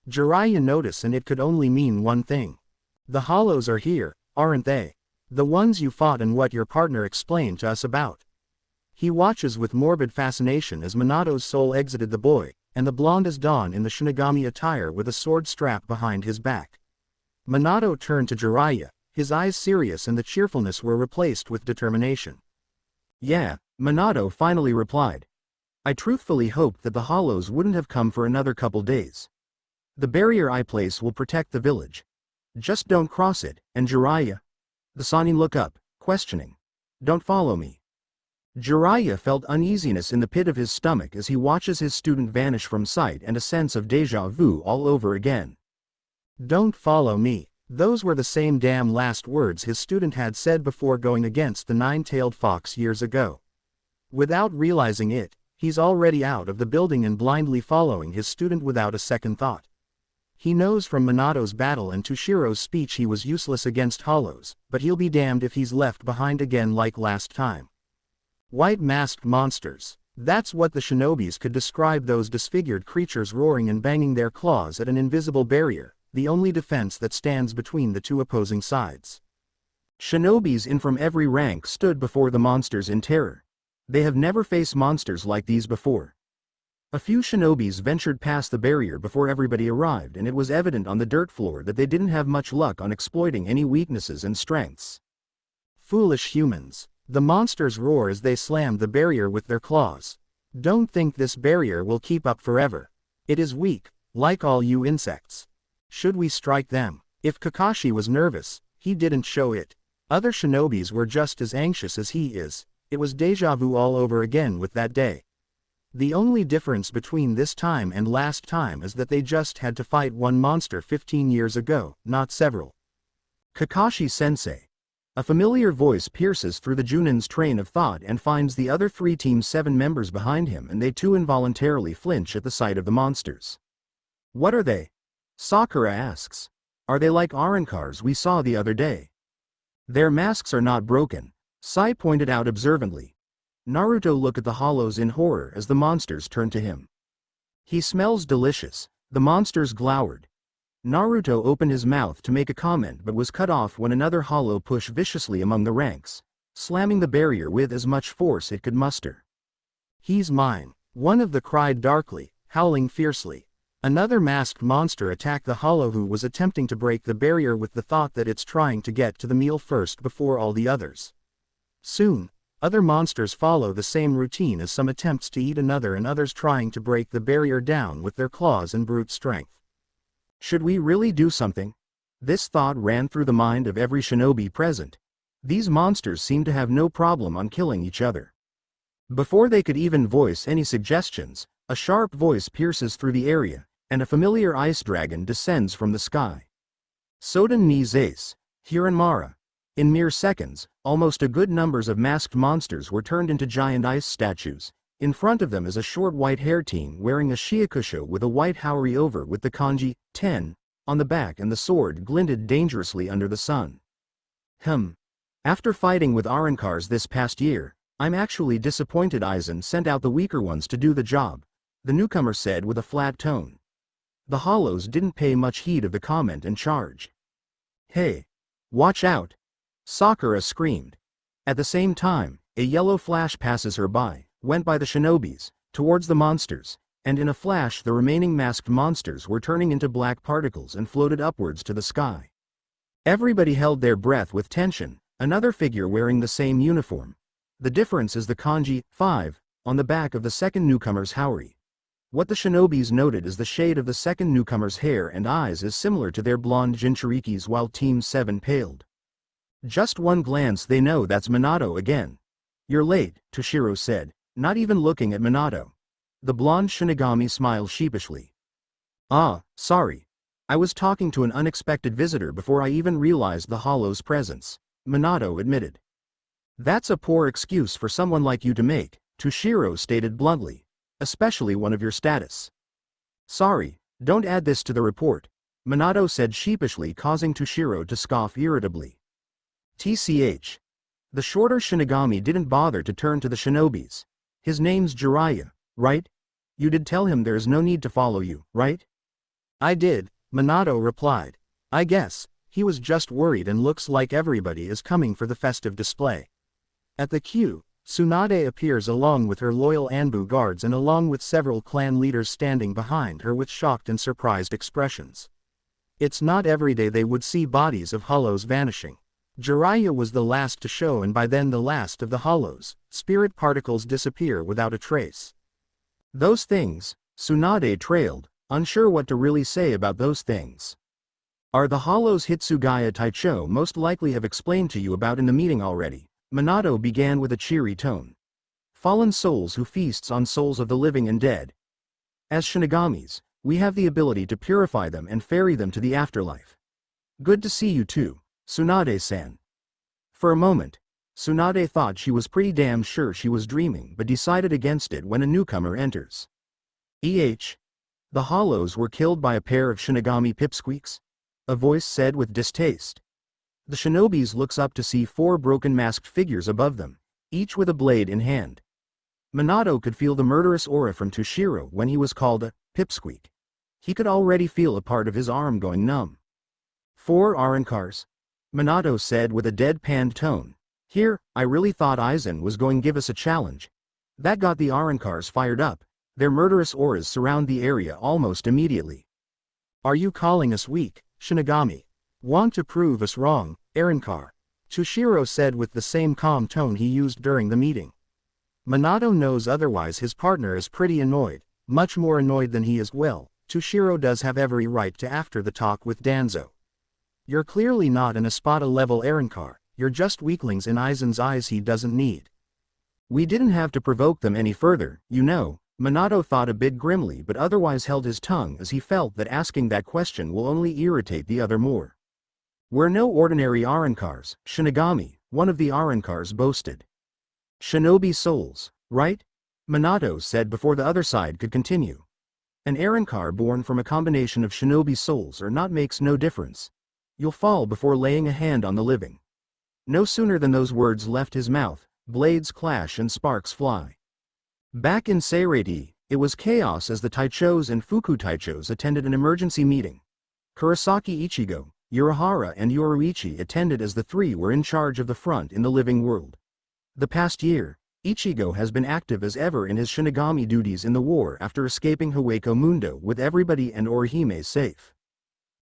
Jiraiya noticed and it could only mean one thing. The hollows are here, aren't they? The ones you fought and what your partner explained to us about. He watches with morbid fascination as Minato's soul exited the boy, and the blonde as dawn in the Shinigami attire with a sword strap behind his back. Minato turned to Jiraiya, his eyes serious and the cheerfulness were replaced with determination. Yeah, Minato finally replied. I truthfully hoped that the hollows wouldn't have come for another couple days. The barrier I place will protect the village. Just don't cross it, and Jiraiya? The Sanin look up, questioning. Don't follow me. Jiraiya felt uneasiness in the pit of his stomach as he watches his student vanish from sight and a sense of déjà vu all over again. Don't follow me. Those were the same damn last words his student had said before going against the nine-tailed fox years ago. Without realizing it, he's already out of the building and blindly following his student without a second thought. He knows from Minato's battle and Tushiro's speech he was useless against hollows, but he'll be damned if he's left behind again like last time. White masked monsters. That's what the shinobis could describe those disfigured creatures roaring and banging their claws at an invisible barrier, the only defense that stands between the two opposing sides. Shinobis in from every rank stood before the monsters in terror. They have never faced monsters like these before. A few shinobis ventured past the barrier before everybody arrived and it was evident on the dirt floor that they didn't have much luck on exploiting any weaknesses and strengths. Foolish humans. The monsters roar as they slam the barrier with their claws. Don't think this barrier will keep up forever. It is weak, like all you insects. Should we strike them? If Kakashi was nervous, he didn't show it. Other shinobis were just as anxious as he is. It was déjà vu all over again with that day. The only difference between this time and last time is that they just had to fight one monster 15 years ago, not several. Kakashi-sensei. A familiar voice pierces through the Junin's train of thought and finds the other three Team 7 members behind him and they too involuntarily flinch at the sight of the monsters. What are they? Sakura asks. Are they like Arankars we saw the other day? Their masks are not broken, Sai pointed out observantly. Naruto looked at the hollows in horror as the monsters turned to him. He smells delicious, the monsters glowered. Naruto opened his mouth to make a comment but was cut off when another hollow pushed viciously among the ranks, slamming the barrier with as much force it could muster. He's mine, one of them cried darkly, howling fiercely. Another masked monster attacked the hollow who was attempting to break the barrier with the thought that it's trying to get to the meal first before all the others. Soon, other monsters follow the same routine as some attempts to eat another and others trying to break the barrier down with their claws and brute strength. Should we really do something? This thought ran through the mind of every shinobi present. These monsters seem to have no problem on killing each other. Before they could even voice any suggestions, a sharp voice pierces through the area, and a familiar ice dragon descends from the sky. Soden ni Zace, Hiranmara. In mere seconds, almost a good numbers of masked monsters were turned into giant ice statues. In front of them is a short white-haired teen wearing a shiakusho with a white haori over with the kanji 10 on the back and the sword glinted dangerously under the sun. After fighting with Arankars this past year, I'm actually disappointed Aizen sent out the weaker ones to do the job, the newcomer said with a flat tone. The hollows didn't pay much heed of the comment and charged. "Hey! Watch out!" Sakura screamed. At the same time, a yellow flash passes her by, went by the shinobis, towards the monsters, and in a flash the remaining masked monsters were turning into black particles and floated upwards to the sky. Everybody held their breath with tension, another figure wearing the same uniform. The difference is the kanji 5 on the back of the second newcomer's haori. What the shinobis noted is the shade of the second newcomer's hair and eyes is similar to their blonde Jinchuriki's while Team 7 paled. Just one glance they know that's Minato again. "You're late," Toshiro said, not even looking at Minato. The blonde shinigami smiled sheepishly. "Ah, sorry. I was talking to an unexpected visitor before I even realized the hollow's presence," Minato admitted. "That's a poor excuse for someone like you to make," Toshiro stated bluntly. "Especially one of your status." "Sorry, don't add this to the report," Minato said sheepishly, causing Toshiro to scoff irritably. TCH. The shorter shinigami didn't bother to turn to the shinobis. "His name's Jiraiya, right? You did tell him there's no need to follow you, right?" "I did," Minato replied. "I guess he was just worried and looks like everybody is coming for the festive display." At the queue, Tsunade appears along with her loyal Anbu guards and along with several clan leaders standing behind her with shocked and surprised expressions. It's not every day they would see bodies of hollows vanishing. Jiraiya was the last to show, and by then the last of the hollows, spirit particles disappear without a trace. "Those things," Tsunade trailed, unsure what to really say about those things. "Are the hollows Hitsugaya Taicho most likely have explained to you about in the meeting already," Minato began with a cheery tone. "Fallen souls who feasts on souls of the living and dead. As shinigamis, we have the ability to purify them and ferry them to the afterlife. Good to see you too, Tsunade-san." For a moment, Tsunade thought she was pretty damn sure she was dreaming, but decided against it when a newcomer enters. The hollows were killed by a pair of shinigami pipsqueaks," a voice said with distaste. The shinobis looks up to see 4 broken masked figures above them, each with a blade in hand. Minato could feel the murderous aura from Toshiro when he was called a pipsqueak. He could already feel a part of his arm going numb. 4 Arankars, Minato said with a deadpan tone. "Here, I really thought Aizen was going to give us a challenge." That got the Arankars fired up. Their murderous auras surround the area almost immediately. "Are you calling us weak, Shinigami? Want to prove us wrong, Arankar?" Toshiro said with the same calm tone he used during the meeting. Minato knows otherwise his partner is pretty annoyed, much more annoyed than he is. Well, Toshiro does have every right to after the talk with Danzo. "You're clearly not an Espada-level Arankar, you're just weaklings in Aizen's eyes he doesn't need." "We didn't have to provoke them any further, you know," Minato thought a bit grimly, but otherwise held his tongue as he felt that asking that question will only irritate the other more. "We're no ordinary Arankars, Shinigami," one of the Arankars boasted. "Shinobi souls, right?" Minato said before the other side could continue. "An Arankar born from a combination of shinobi souls or not makes no difference. You'll fall before laying a hand on the living." No sooner than those words left his mouth, blades clash and sparks fly. Back in Seirei, it was chaos as the Taichos and Fuku Taichos attended an emergency meeting. Kurosaki Ichigo, Urahara and Yoruichi attended as the 3 were in charge of the front in the living world. The past year, Ichigo has been active as ever in his Shinigami duties in the war after escaping Hueco Mundo with everybody and Orihime safe.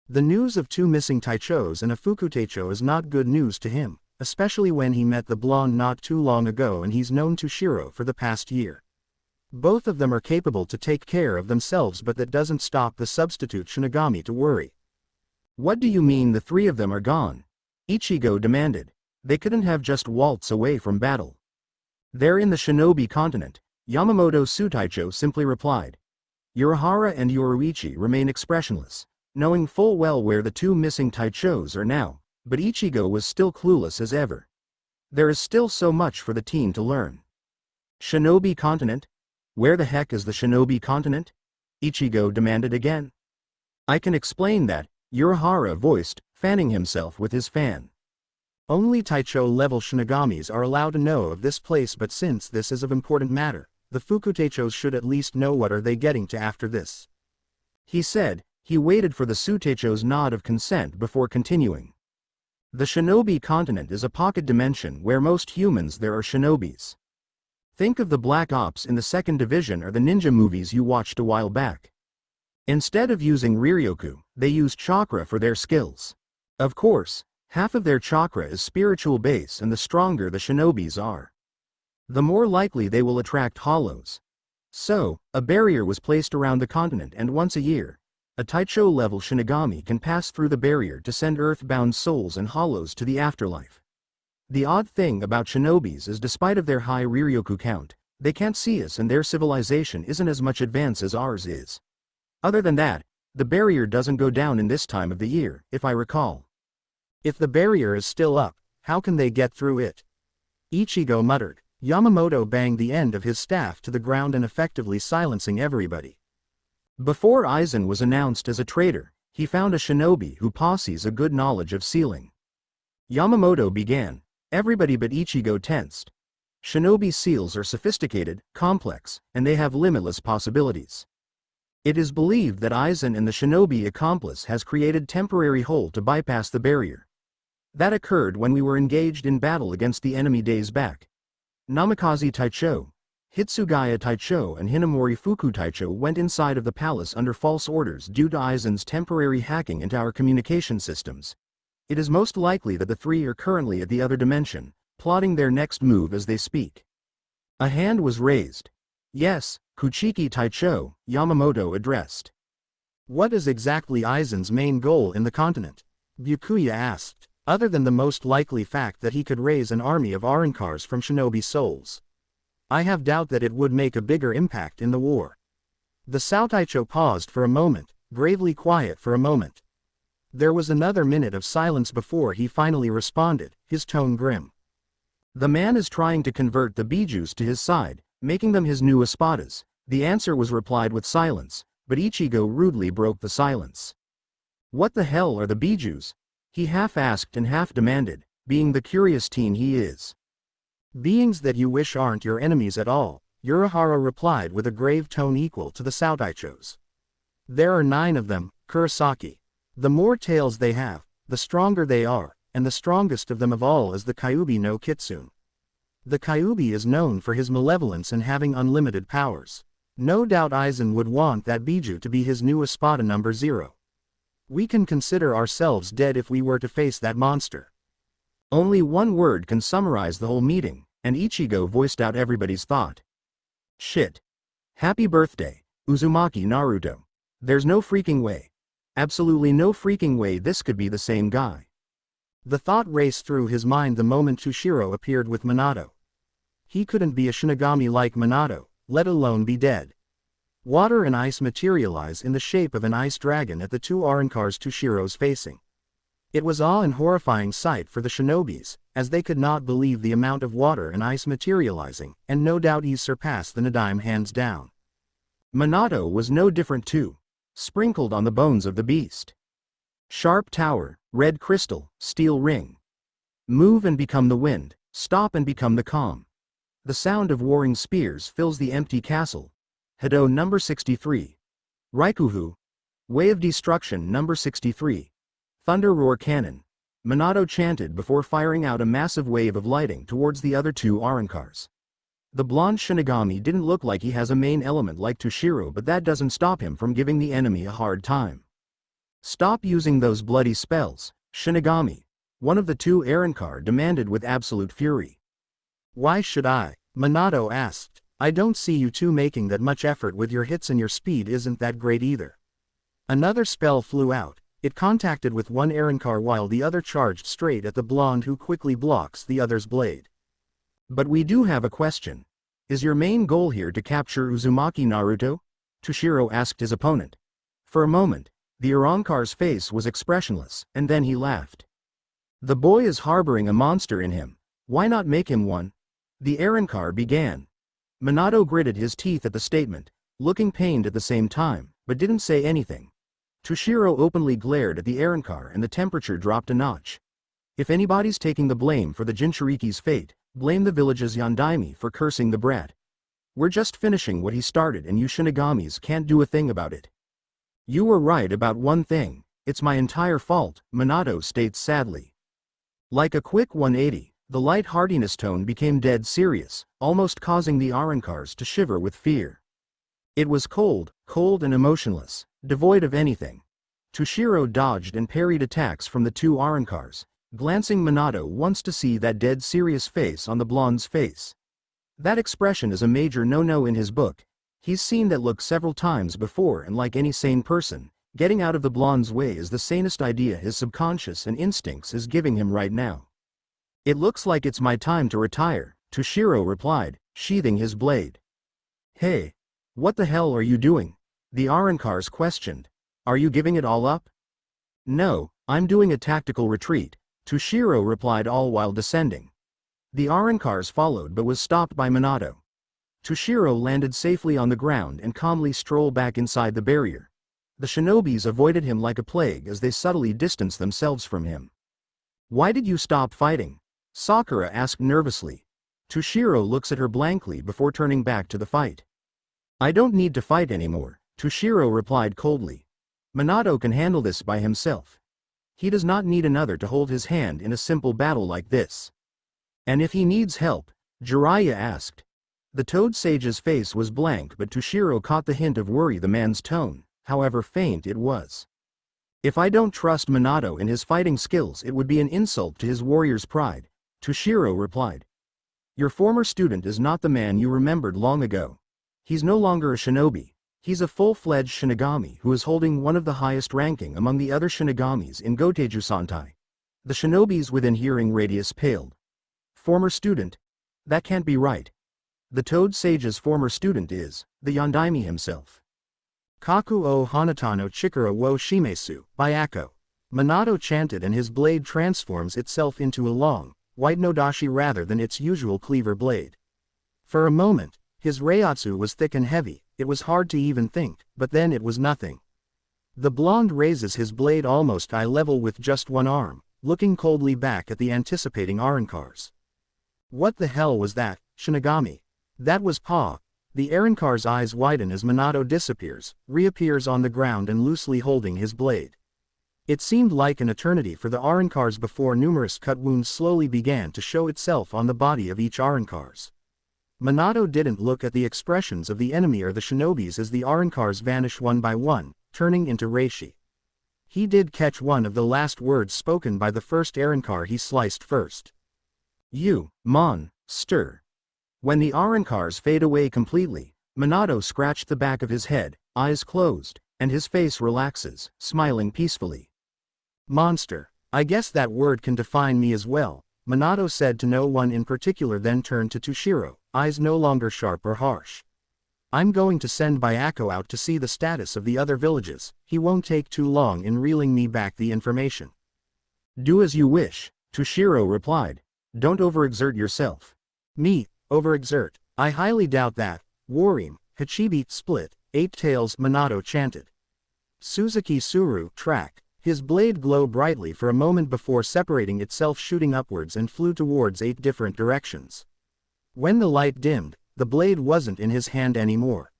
The news of 2 missing Taichos and a Fuku Taicho is not good news to him, especially when he met the blonde not too long ago and he's known Toshiro for the past year. Both of them are capable to take care of themselves, but that doesn't stop the substitute Shinigami to worry. "What do you mean the 3 of them are gone?" Ichigo demanded. "They couldn't have just waltzed away from battle." "They're in the Shinobi continent," Yamamoto Sutaicho simply replied. Urahara and Yoruichi remain expressionless, knowing full well where the 2 missing Taichos are now, but Ichigo was still clueless as ever. There is still so much for the team to learn. "Shinobi continent? Where the heck is the Shinobi continent?" Ichigo demanded again. "I can explain that," Urahara voiced, fanning himself with his fan. "Only Taicho-level Shinigamis are allowed to know of this place, but since this is of important matter, the Fuku Taichos should at least know what are they getting to after this," he said, He waited for the Sutecho's nod of consent before continuing. The shinobi continent is a pocket dimension where most humans there are shinobis. Think of the Black Ops in the 2nd Division or the ninja movies you watched a while back. Instead of using Riryoku, they use chakra for their skills. Of course, half of their chakra is spiritual base, and the stronger the shinobis are, the more likely they will attract hollows. So, a barrier was placed around the continent, and once a year, a Taicho-level shinigami can pass through the barrier to send earthbound souls and hollows to the afterlife. The odd thing about shinobis is despite of their high Riryoku count, they can't see us, and their civilization isn't as much advanced as ours is. Other than that, the barrier doesn't go down in this time of the year, if I recall. If the barrier is still up, how can they get through it? Ichigo muttered. Yamamoto banged the end of his staff to the ground and effectively silencing everybody. Before Aizen was announced as a traitor, he found a shinobi who possesses a good knowledge of sealing. Yamamoto began. Everybody but Ichigo tensed. Shinobi seals are sophisticated, complex, and they have limitless possibilities. It is believed that Aizen and the shinobi accomplice has created temporary hole to bypass the barrier. That occurred when we were engaged in battle against the enemy days back. Namikaze Taicho, Hitsugaya Taicho and Hinamori Fuku Taicho went inside of the palace under false orders due to Aizen's temporary hacking into our communication systems. It is most likely that the three are currently at the other dimension, plotting their next move as they speak. A hand was raised. Yes, Kuchiki Taicho, Yamamoto addressed. What is exactly Aizen's main goal in the continent? Byakuya asked, other than the most likely fact that he could raise an army of Arankars from shinobi souls. I have doubt that it would make a bigger impact in the war. The Saotaicho paused for a moment, gravely quiet for a moment. There was another minute of silence before he finally responded, his tone grim. The man is trying to convert the Bijus to his side, making them his new espadas. The answer was replied with silence, but Ichigo rudely broke the silence. What the hell are the Bijus? He half asked and half demanded, being the curious teen he is. Beings that you wish aren't your enemies at all, Urahara replied with a grave tone equal to the Saotaicho's. There are 9 of them, Kurosaki. The more tails they have, the stronger they are, and the strongest of them of all is the Kyuubi no Kitsune. The Kyuubi is known for his malevolence and having unlimited powers. No doubt Aizen would want that Biju to be his new espada number 0. We can consider ourselves dead if we were to face that monster. Only one word can summarize the whole meeting, and Ichigo voiced out everybody's thought. Shit. Happy birthday, Uzumaki Naruto. There's no freaking way. Absolutely no freaking way this could be the same guy. The thought raced through his mind the moment Tushiro appeared with Minato. He couldn't be a shinigami like Minato, let alone be dead. Water and ice materialize in the shape of an ice dragon at the 2 Arankars Tushiro's facing. It was awe and horrifying sight for the shinobis, as they could not believe the amount of water and ice materializing, and no doubt he surpassed the Nadaime hands down. Minato was no different too, sprinkled on the bones of the beast. Sharp tower, red crystal, steel ring. Move and become the wind, stop and become the calm. The sound of warring spears fills the empty castle. Hado number 63. Raikuhu. Way of Destruction number 63. Thunder Roar Cannon. Minato chanted before firing out a massive wave of lighting towards the other 2 Arankars. The blonde shinigami didn't look like he has a main element like Tushiro, but that doesn't stop him from giving the enemy a hard time. Stop using those bloody spells, Shinigami, one of the 2 Arankar demanded with absolute fury. Why should I? Minato asked. I don't see you 2 making that much effort with your hits, and your speed isn't that great either. Another spell flew out. It contacted with one Arankar while the other charged straight at the blonde, who quickly blocks the other's blade. But we do have a question. Is your main goal here to capture Uzumaki Naruto? Tushiro asked his opponent. For a moment, the Arankar's face was expressionless, and then he laughed. The boy is harboring a monster in him. Why not make him one? The Arankar began. Minato gritted his teeth at the statement, looking pained at the same time, but didn't say anything. Tushiro openly glared at the Arankar, and the temperature dropped a notch. If anybody's taking the blame for the Jinchuriki's fate, blame the village's Yandaime for cursing the brat. We're just finishing what he started, and you Shinigamis can't do a thing about it. You were right about one thing, it's my entire fault, Minato states sadly. Like a quick 180, the light-heartiness tone became dead serious, almost causing the Arrancars to shiver with fear. It was cold and emotionless, devoid of anything. Toshiro dodged and parried attacks from the two Arrancars, glancing Minato once to see that dead serious face on the blonde's face. That expression is a major no-no in his book. He's seen that look several times before, and like any sane person, getting out of the blonde's way is the sanest idea his subconscious and instincts is giving him right now. It looks like it's my time to retire, Toshiro replied, sheathing his blade. Hey! What the hell are you doing? The Arrancars questioned. Are you giving it all up? No, I'm doing a tactical retreat, Toshiro replied, all while descending. The Arrancars followed but was stopped by Minato. Toshiro landed safely on the ground and calmly strolled back inside the barrier. The shinobis avoided him like a plague as they subtly distanced themselves from him. Why did you stop fighting? Sakura asked nervously. Toshiro looks at her blankly before turning back to the fight. I don't need to fight anymore, Toshiro replied coldly. Minato can handle this by himself. He does not need another to hold his hand in a simple battle like this. And if he needs help? Jiraiya asked. The Toad Sage's face was blank, but Toshiro caught the hint of worry the man's tone, however faint it was. If I don't trust Minato in his fighting skills, it would be an insult to his warrior's pride, Toshiro replied. Your former student is not the man you remembered long ago. He's no longer a shinobi. He's a full-fledged shinigami who is holding one of the highest ranking among the other shinigamis in Goteiju Sentai. The shinobis within hearing radius paled. Former student? That can't be right. The Toad Sage's former student is the Yondaime himself. Kaku o Hanata no Chikara wo Shimesu, by Akko. Minato chanted, and his blade transforms itself into a long, white nodashi rather than its usual cleaver blade. For a moment, his reiatsu was thick and heavy, it was hard to even think, but then it was nothing. The blonde raises his blade almost eye level with just one arm, looking coldly back at the anticipating Arrancars. What the hell was that, Shinigami? That was Pa. The Arrancar's eyes widen as Minato disappears, reappears on the ground and loosely holding his blade. It seemed like an eternity for the Arrancars before numerous cut wounds slowly began to show itself on the body of each Arrancars. Minato didn't look at the expressions of the enemy or the shinobis as the Arrancars vanished one by one, turning into reishi. He did catch one of the last words spoken by the first Arrancar he sliced first. You, monster. When the Arrancars fade away completely, Minato scratched the back of his head, eyes closed, and his face relaxes, smiling peacefully. Monster. I guess that word can define me as well, Minato said to no one in particular, then turned to Toshiro, eyes no longer sharp or harsh. I'm going to send Byako out to see the status of the other villages, he won't take too long in reeling me back the information. Do as you wish, Toshiro replied. Don't overexert yourself. Me, overexert? I highly doubt that. Warim, Hachibi, split, 8 tails, Minato chanted. Suzuki Suru, track. His blade glowed brightly for a moment before separating itself, shooting upwards, and flew towards 8 different directions. When the light dimmed, the blade wasn't in his hand anymore.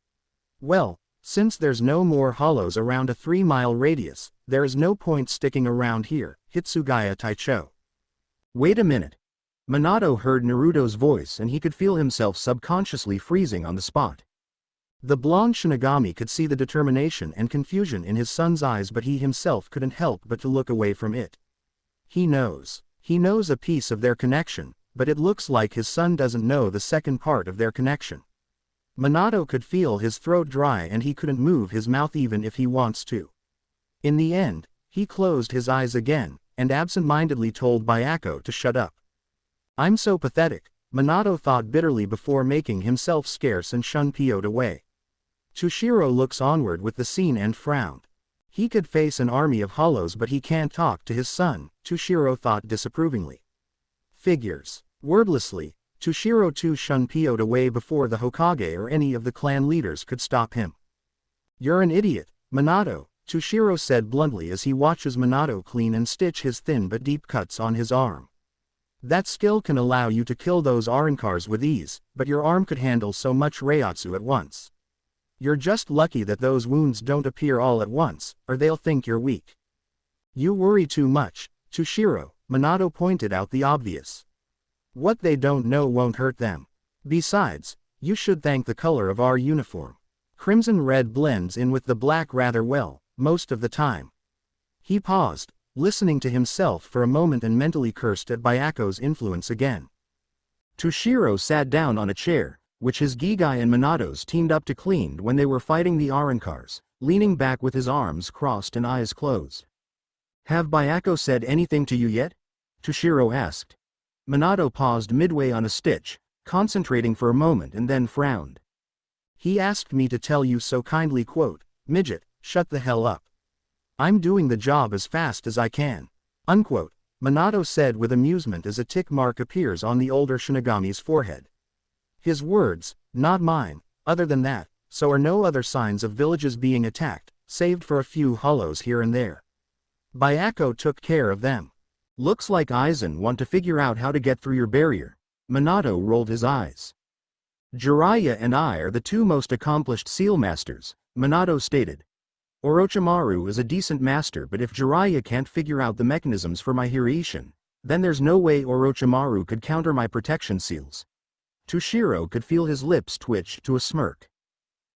Well, since there's no more hollows around a 3-mile radius, there is no point sticking around here, Hitsugaya Taicho. Wait a minute. Minato heard Naruto's voice and he could feel himself subconsciously freezing on the spot. The blonde Shinigami could see the determination and confusion in his son's eyes, but he himself couldn't help but to look away from it. He knows a piece of their connection, but it looks like his son doesn't know the second part of their connection. Minato could feel his throat dry and he couldn't move his mouth even if he wants to. In the end, he closed his eyes again, and absent-mindedly told Byako to shut up. I'm so pathetic, Minato thought bitterly before making himself scarce and Shunpyo'd away. Toshiro looks onward with the scene and frowned. He could face an army of hollows, but he can't talk to his son, Toshiro thought disapprovingly. Figures. Wordlessly, Toshiro too Shunpyo'd away before the Hokage or any of the clan leaders could stop him. You're an idiot, Minato, Toshiro said bluntly as he watches Minato clean and stitch his thin but deep cuts on his arm. That skill can allow you to kill those Arrancars with ease, but your arm could handle so much Reiatsu at once. You're just lucky that those wounds don't appear all at once, or they'll think you're weak. You worry too much, Toshiro, Minato pointed out the obvious. What they don't know won't hurt them. Besides, you should thank the color of our uniform. Crimson red blends in with the black rather well, most of the time. He paused, listening to himself for a moment and mentally cursed at Byaku's influence again. Toshiro sat down on a chair, which his Gigai and Minato's teamed up to clean when they were fighting the Arankars, leaning back with his arms crossed and eyes closed. Have Byaku said anything to you yet? Toshiro asked. Minato paused midway on a stitch, concentrating for a moment and then frowned. He asked me to tell you so kindly, quote, midget, shut the hell up. I'm doing the job as fast as I can, unquote, Minato said with amusement as a tick mark appears on the older Shinigami's forehead. His words, not mine, other than that, so are no other signs of villages being attacked, saved for a few hollows here and there. Byaku took care of them. Looks like Aizen want to figure out how to get through your barrier. Minato rolled his eyes. Jiraiya and I are the two most accomplished seal masters, Minato stated. Orochimaru is a decent master, but if Jiraiya can't figure out the mechanisms for my Hiraishin, then there's no way Orochimaru could counter my protection seals. Toshiro could feel his lips twitch to a smirk.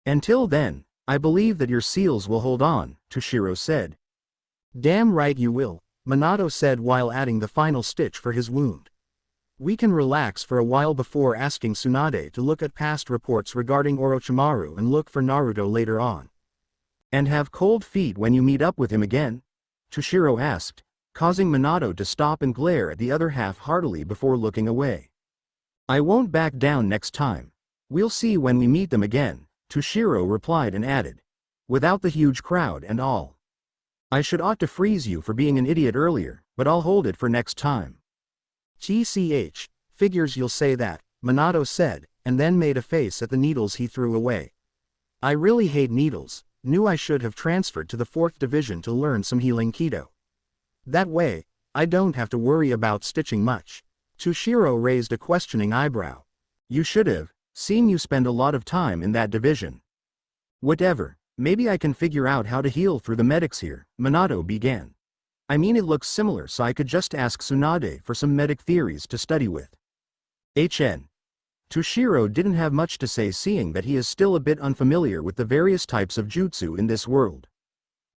Until then, I believe that your seals will hold on, Toshiro said. Damn right you will, Minato said while adding the final stitch for his wound. We can relax for a while before asking Tsunade to look at past reports regarding Orochimaru and look for Naruto later on. And have cold feet when you meet up with him again? Toshiro asked, causing Minato to stop and glare at the other half-heartedly before looking away. I won't back down next time. We'll see when we meet them again, Toshiro replied and added. Without the huge crowd and all. I should ought to freeze you for being an idiot earlier, but I'll hold it for next time. GCH, figures you'll say that, Minato said, and then made a face at the needles he threw away. I really hate needles, knew I should have transferred to the 4th division to learn some healing Kido. That way, I don't have to worry about stitching much. Toshiro raised a questioning eyebrow. You should have, seeing you spend a lot of time in that division. Whatever, maybe I can figure out how to heal through the medics here, Minato began. I mean it looks similar, so I could just ask Tsunade for some medic theories to study with. HN. Toshiro didn't have much to say, seeing that he is still a bit unfamiliar with the various types of jutsu in this world.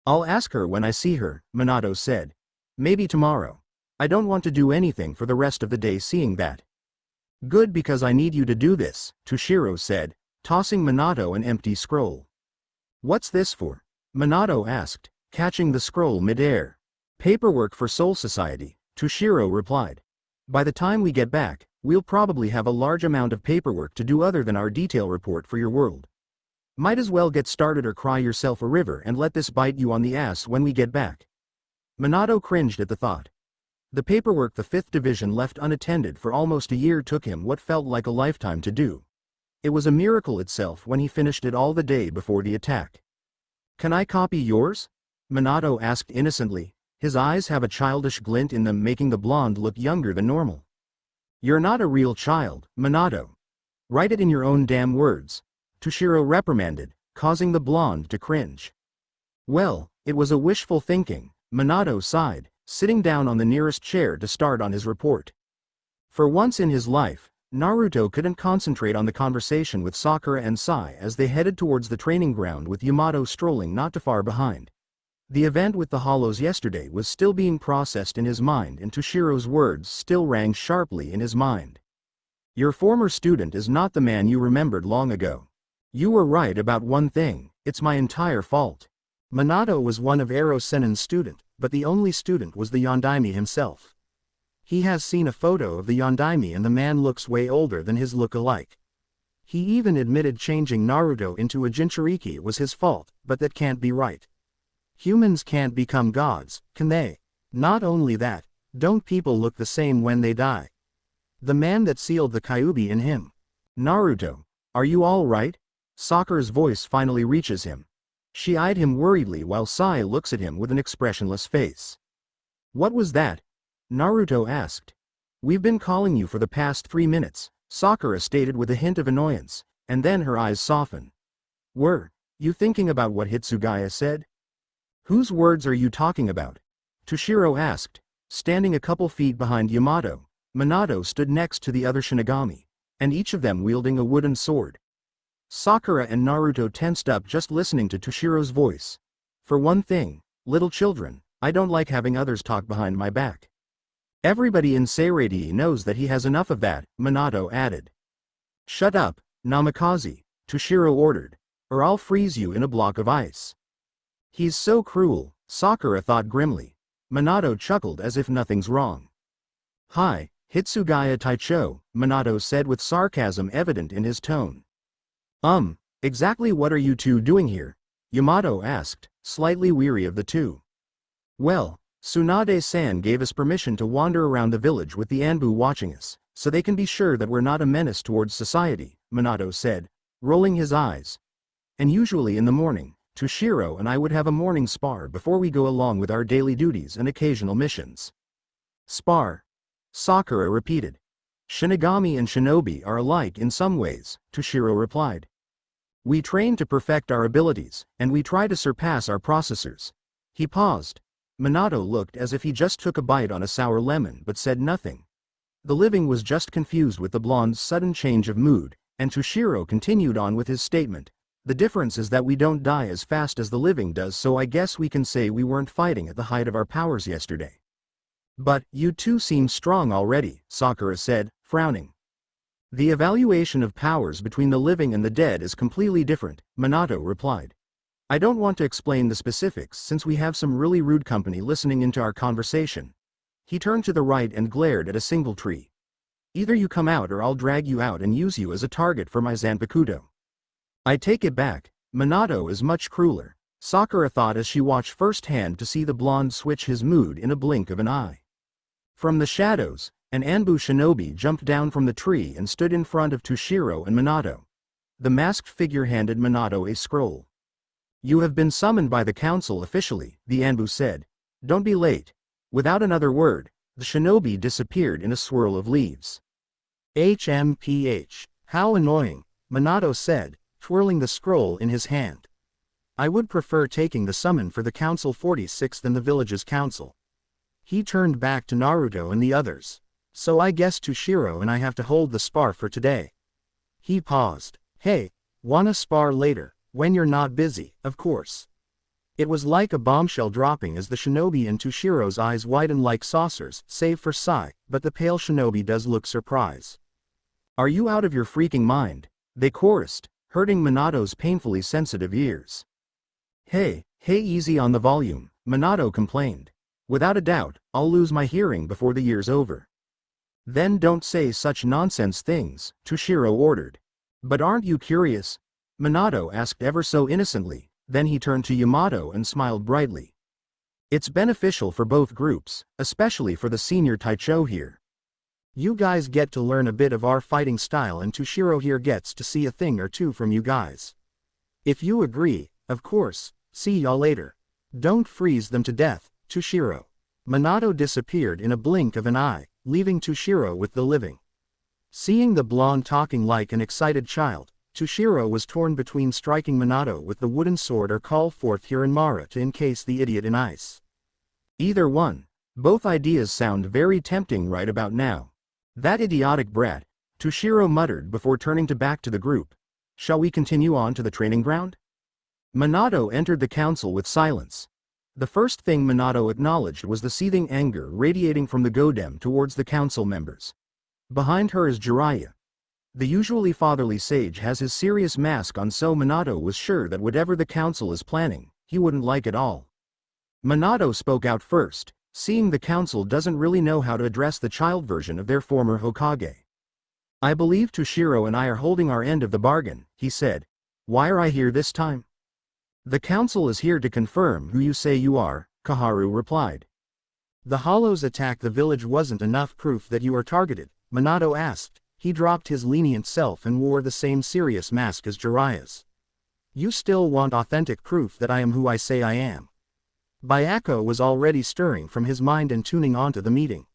I'll ask her when I see her, Minato said. Maybe tomorrow. I don't want to do anything for the rest of the day seeing that. Good, because I need you to do this, Toshiro said, tossing Minato an empty scroll. What's this for? Minato asked, catching the scroll mid-air. Paperwork for Soul Society, Toshiro replied. By the time we get back, we'll probably have a large amount of paperwork to do other than our detail report for your world. Might as well get started or cry yourself a river and let this bite you on the ass when we get back. Minato cringed at the thought. The paperwork the 5th division left unattended for almost a year took him what felt like a lifetime to do. It was a miracle itself when he finished it all the day before the attack. Can I copy yours? Minato asked innocently. His eyes have a childish glint in them, making the blonde look younger than normal. You're not a real child, Minato. Write it in your own damn words, Toshiro reprimanded, causing the blonde to cringe. Well, it was a wishful thinking, Minato sighed, sitting down on the nearest chair to start on his report. For once in his life, Naruto couldn't concentrate on the conversation with Sakura and Sai as they headed towards the training ground, with Yamato strolling not too far behind. The event with the hollows yesterday was still being processed in his mind, and Toshiro's words still rang sharply in his mind. Your former student is not the man you remembered long ago. You were right about one thing, it's my entire fault. Minato was one of Ero Sennin's student, but the only student was the Yondaime himself. He has seen a photo of the Yondaime and the man looks way older than his look-alike. He even admitted changing Naruto into a Jinchuriki was his fault, but that can't be right. Humans can't become gods, can they? Not only that, don't people look the same when they die? The man that sealed the Kyuubi in him. Naruto, are you all right? Sakura's voice finally reaches him. She eyed him worriedly while Sai looks at him with an expressionless face. What was that? Naruto asked. We've been calling you for the past 3 minutes, Sakura stated with a hint of annoyance, and then her eyes softened. Were you thinking about what Hitsugaya said? Whose words are you talking about? Toshiro asked. Standing a couple feet behind Yamato, Minato stood next to the other shinigami, and each of them wielding a wooden sword. Sakura and Naruto tensed up just listening to Toshiro's voice. For one thing, little children, I don't like having others talk behind my back. Everybody in Seireiti knows that he has enough of that, Minato added. Shut up, Namikaze, Toshiro ordered, or I'll freeze you in a block of ice. He's so cruel, Sakura thought grimly. Minato chuckled as if nothing's wrong. Hi, Hitsugaya Taicho, Minato said with sarcasm evident in his tone. Exactly what are you two doing here? Yamato asked, slightly weary of the two. Well, Tsunade-san gave us permission to wander around the village with the Anbu watching us, so they can be sure that we're not a menace towards society, Minato said, rolling his eyes. And usually in the morning, Toshiro and I would have a morning spar before we go along with our daily duties and occasional missions. Spar? Sakura repeated. Shinigami and shinobi are alike in some ways, Toshiro replied. We train to perfect our abilities, and we try to surpass our processors. He paused. Minato looked as if he just took a bite on a sour lemon but said nothing. The living was just confused with the blonde's sudden change of mood, and Toshiro continued on with his statement. The difference is that we don't die as fast as the living does, so I guess we can say we weren't fighting at the height of our powers yesterday. But, you two seem strong already, Sakura said, frowning. The evaluation of powers between the living and the dead is completely different, Minato replied. I don't want to explain the specifics since we have some really rude company listening into our conversation. He turned to the right and glared at a single tree. Either you come out or I'll drag you out and use you as a target for my Zanpakuto. I take it back, Minato is much crueler, Sakura thought as she watched firsthand to see the blonde switch his mood in a blink of an eye. From the shadows, an Anbu shinobi jumped down from the tree and stood in front of Toshiro and Minato. The masked figure handed Minato a scroll. You have been summoned by the council officially, the Anbu said. Don't be late. Without another word, the shinobi disappeared in a swirl of leaves. HMPH. How annoying, Minato said, twirling the scroll in his hand. I would prefer taking the summon for the Council 46 than the village's council. He turned back to Naruto and the others. So I guess Toshiro and I have to hold the spar for today. He paused. Hey, wanna spar later, when you're not busy, of course. It was like a bombshell dropping as the shinobi and Toshiro's eyes widened like saucers, save for Sai, but the pale shinobi does look surprised. Are you out of your freaking mind? They chorused, hurting Minato's painfully sensitive ears. Hey, easy on the volume, Minato complained. Without a doubt, I'll lose my hearing before the year's over. Then don't say such nonsense things, Toshiro ordered. But aren't you curious? Minato asked ever so innocently, then he turned to Yamato and smiled brightly. It's beneficial for both groups, especially for the senior Taicho here. You guys get to learn a bit of our fighting style and Toshiro here gets to see a thing or two from you guys. If you agree, of course, see y'all later. Don't freeze them to death, Toshiro. Minato disappeared in a blink of an eye, leaving Toshiro with the living. Seeing the blonde talking like an excited child, Toshiro was torn between striking Minato with the wooden sword or call forth Hiranmara to encase the idiot in ice. Either one. Both ideas sound very tempting right about now. That idiotic brat, Toshiro muttered before turning back to the group. Shall we continue on to the training ground? Minato entered the council with silence. The first thing Minato acknowledged was the seething anger radiating from the Godem towards the council members. Behind her is Jiraiya. The usually fatherly sage has his serious mask on, so Minato was sure that whatever the council is planning, he wouldn't like at all. Minato spoke out first, seeing the council doesn't really know how to address the child version of their former Hokage. I believe Toshiro and I are holding our end of the bargain, he said. Why are I here this time? The council is here to confirm who you say you are, Kaharu replied. The Hollows attack the village wasn't enough proof that you are targeted, Minato asked. He dropped his lenient self and wore the same serious mask as Jiraiya's. You still want authentic proof that I am who I say I am. Byako was already stirring from his mind and tuning onto the meeting.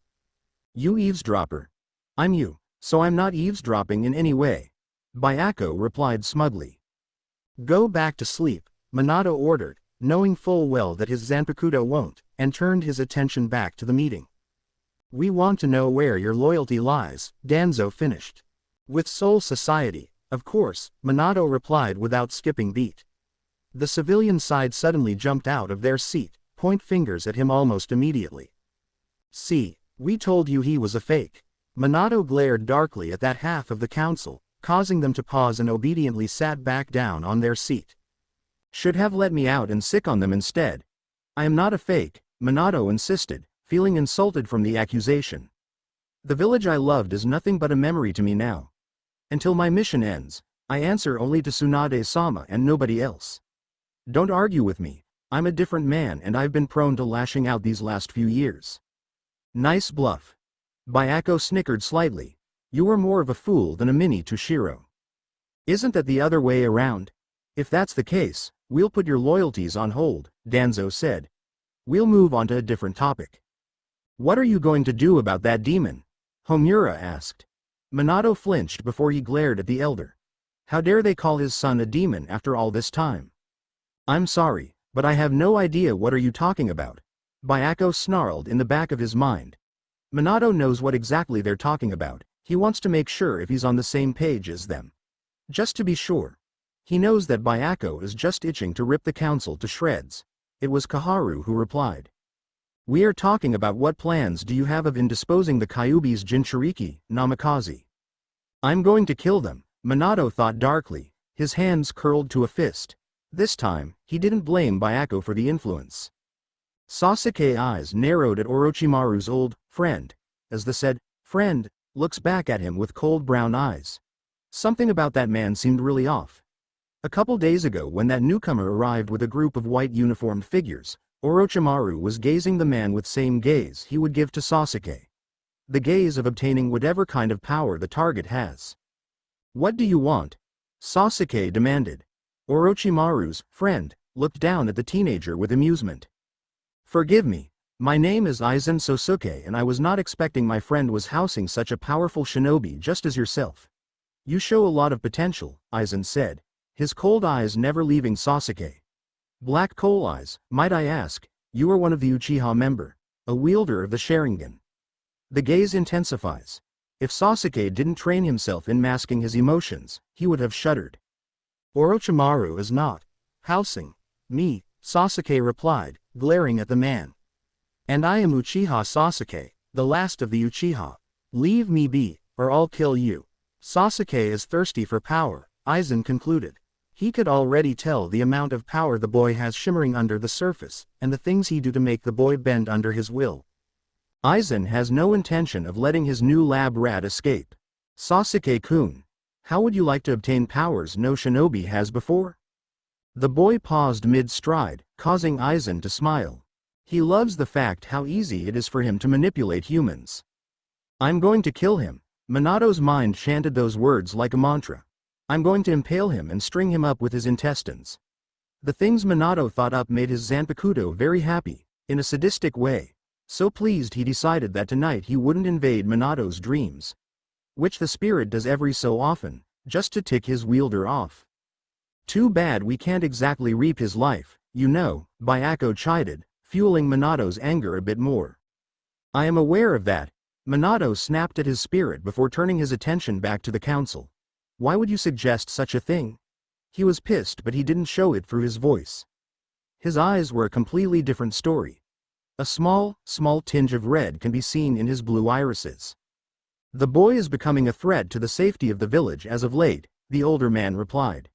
You eavesdropper. I'm you, so I'm not eavesdropping in any way. Byako replied smugly. Go back to sleep, Minato ordered, knowing full well that his Zanpakuto won't, and turned his attention back to the meeting. We want to know where your loyalty lies, Danzo finished. With Soul Society, of course, Minato replied without skipping beat. The civilian side suddenly jumped out of their seat, point fingers at him almost immediately. See, we told you he was a fake. Minato glared darkly at that half of the council, causing them to pause and obediently sat back down on their seat. Should have let me out and sick on them instead. I am not a fake, Minato insisted, feeling insulted from the accusation. The village I loved is nothing but a memory to me now. Until my mission ends, I answer only to Tsunade-sama and nobody else. Don't argue with me, I'm a different man and I've been prone to lashing out these last few years. Nice bluff. Byako snickered slightly. You are more of a fool than a mini Toshiro. Isn't that the other way around? If that's the case, we'll put your loyalties on hold, Danzo said. We'll move on to a different topic. What are you going to do about that demon? Homura asked. Minato flinched before he glared at the elder. How dare they call his son a demon after all this time? I'm sorry, but I have no idea what are you talking about. Byako snarled in the back of his mind. Minato knows what exactly they're talking about. He wants to make sure if he's on the same page as them. Just to be sure. He knows that Byako is just itching to rip the council to shreds. It was Kaharu who replied. We are talking about what plans do you have of indisposing the Kyuubi's Jinchuriki, Namikaze. I'm going to kill them, Minato thought darkly, his hands curled to a fist. This time, he didn't blame Byako for the influence. Sasuke's eyes narrowed at Orochimaru's old friend, as the said friend looks back at him with cold brown eyes. Something about that man seemed really off. A couple days ago when that newcomer arrived with a group of white uniformed figures, Orochimaru was gazing the man with same gaze he would give to Sasuke. The gaze of obtaining whatever kind of power the target has. What do you want? Sasuke demanded. Orochimaru's friend looked down at the teenager with amusement. Forgive me. My name is Aizen Sosuke and I was not expecting my friend was housing such a powerful shinobi just as yourself. You show a lot of potential, Aizen said, his cold eyes never leaving Sasuke. Black coal eyes, might I ask, you are one of the Uchiha member, a wielder of the Sharingan. The gaze intensifies. If Sasuke didn't train himself in masking his emotions, he would have shuddered. Orochimaru is not housing me, Sasuke replied, glaring at the man. And I am Uchiha Sasuke, the last of the Uchiha. Leave me be, or I'll kill you. Sasuke is thirsty for power, Aizen concluded. He could already tell the amount of power the boy has shimmering under the surface, and the things he do to make the boy bend under his will. Aizen has no intention of letting his new lab rat escape. Sasuke-kun, how would you like to obtain powers no shinobi has before? The boy paused mid-stride, causing Aizen to smile. He loves the fact how easy it is for him to manipulate humans. I'm going to kill him. Minato's mind chanted those words like a mantra. I'm going to impale him and string him up with his intestines. The things Minato thought up made his Zanpakuto very happy, in a sadistic way. So pleased he decided that tonight he wouldn't invade Minato's dreams. Which the spirit does every so often, just to tick his wielder off. Too bad we can't exactly reap his life, you know, Byako chided, fueling Minato's anger a bit more. I am aware of that. Minato snapped at his spirit before turning his attention back to the council. Why would you suggest such a thing? He was pissed but he didn't show it through his voice. His eyes were a completely different story. A small tinge of red can be seen in his blue irises. The boy is becoming a threat to the safety of the village as of late, the older man replied.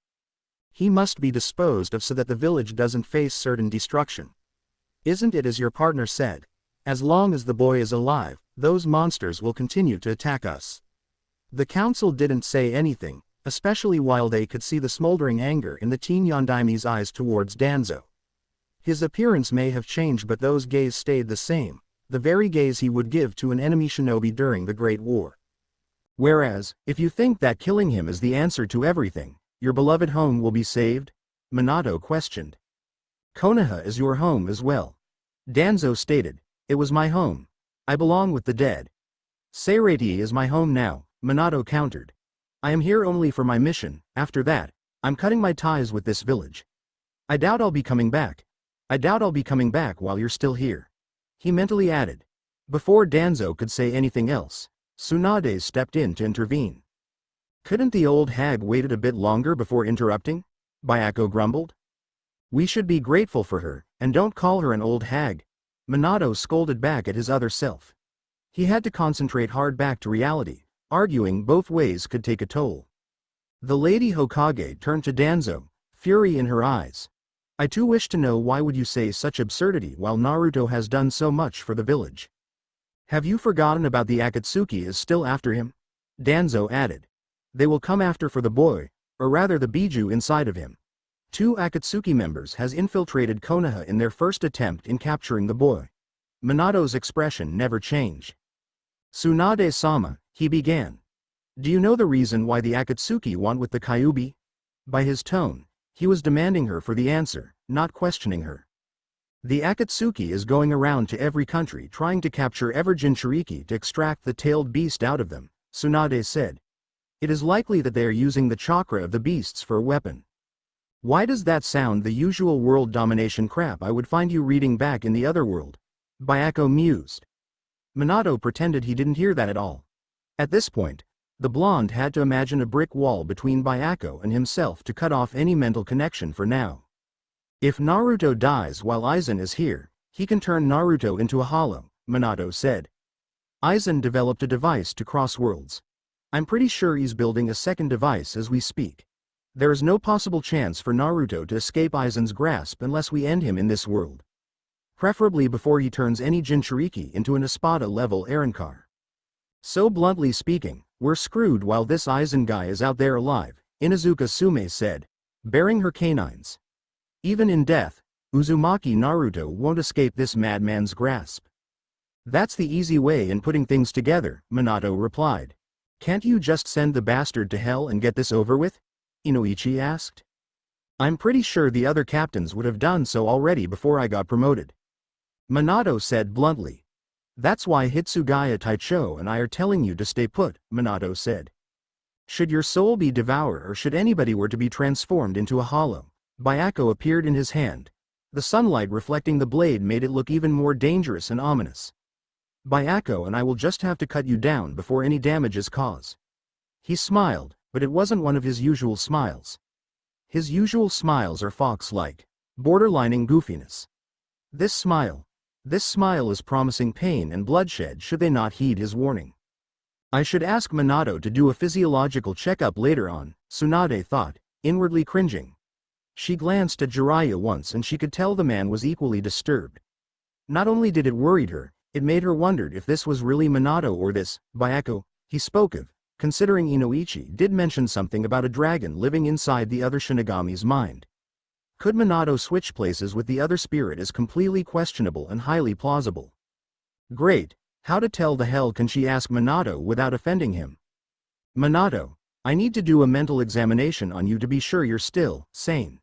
He must be disposed of so that the village doesn't face certain destruction. Isn't it as your partner said? As long as the boy is alive, those monsters will continue to attack us. The council didn't say anything, especially while they could see the smoldering anger in the teen Yondaimi's eyes towards Danzo. His appearance may have changed but those gaze stayed the same, the very gaze he would give to an enemy shinobi during the Great War. Whereas, if you think that killing him is the answer to everything, your beloved home will be saved? Minato questioned. Konoha is your home as well. Danzo stated, it was my home. I belong with the dead. Seireti is my home now, Minato countered. I am here only for my mission, after that, I'm cutting my ties with this village. I doubt I'll be coming back. I doubt I'll be coming back while you're still here. He mentally added. Before Danzo could say anything else, Tsunade stepped in to intervene. Couldn't the old hag waited a bit longer before interrupting? Bayako grumbled. We should be grateful for her, and don't call her an old hag. Minato scolded back at his other self. He had to concentrate hard back to reality. Arguing both ways could take a toll. The Lady Hokage turned to Danzo, fury in her eyes. I too wish to know why would you say such absurdity while Naruto has done so much for the village. Have you forgotten about the Akatsuki is still after him? Danzo added. They will come after for the boy, or rather the Biju inside of him. 2 Akatsuki members has infiltrated Konoha in their first attempt in capturing the boy. Minato's expression never changed. Tsunade-sama, he began. Do you know the reason why the Akatsuki want with the Kyuubi? By his tone, he was demanding her for the answer, not questioning her. The Akatsuki is going around to every country trying to capture every Jinchuriki to extract the tailed beast out of them, Tsunade said. It is likely that they are using the chakra of the beasts for a weapon. Why does that sound the usual world domination crap I would find you reading back in the other world? Bayako mused. Minato pretended he didn't hear that at all. At this point, the blonde had to imagine a brick wall between Bayako and himself to cut off any mental connection for now. If Naruto dies while Aizen is here, he can turn Naruto into a hollow, Minato said. Aizen developed a device to cross worlds. I'm pretty sure he's building a second device as we speak. There is no possible chance for Naruto to escape Aizen's grasp unless we end him in this world. Preferably before he turns any Jinchuriki into an Espada-level Arrancar. So bluntly speaking, we're screwed while this Aizen guy is out there alive, Inuzuka Sume said, baring her canines. Even in death, Uzumaki Naruto won't escape this madman's grasp. That's the easy way in putting things together, Minato replied. Can't you just send the bastard to hell and get this over with? Inoichi asked. I'm pretty sure the other captains would have done so already before I got promoted. Minato said bluntly. That's why Hitsugaya Taicho and I are telling you to stay put, Minato said. Should your soul be devoured or should anybody were to be transformed into a hollow, Bayako appeared in his hand. The sunlight reflecting the blade made it look even more dangerous and ominous. Bayako and I will just have to cut you down before any damage is caused. He smiled, but it wasn't one of his usual smiles. His usual smiles are fox-like, borderlining goofiness. This smile is promising pain and bloodshed should they not heed his warning. I should ask Minato to do a physiological checkup later on, Tsunade thought, inwardly cringing. She glanced at Jiraiya once and she could tell the man was equally disturbed. Not only did it worry her, it made her wonder if this was really Minato or this, Bayako, he spoke of, considering Inoichi did mention something about a dragon living inside the other Shinigami's mind. Could Minato switch places with the other spirit is completely questionable and highly plausible. Great, how to tell the hell can she ask Minato without offending him? Minato, I need to do a mental examination on you to be sure you're still sane.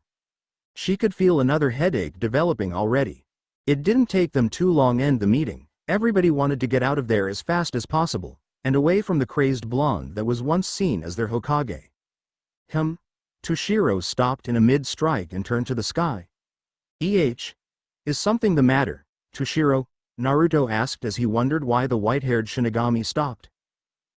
She could feel another headache developing already. It didn't take them too long to end the meeting. Everybody wanted to get out of there as fast as possible, and away from the crazed blonde that was once seen as their Hokage. Toshiro stopped in a mid-strike and turned to the sky. Is something the matter, Toshiro? Naruto asked as he wondered why the white-haired Shinigami stopped.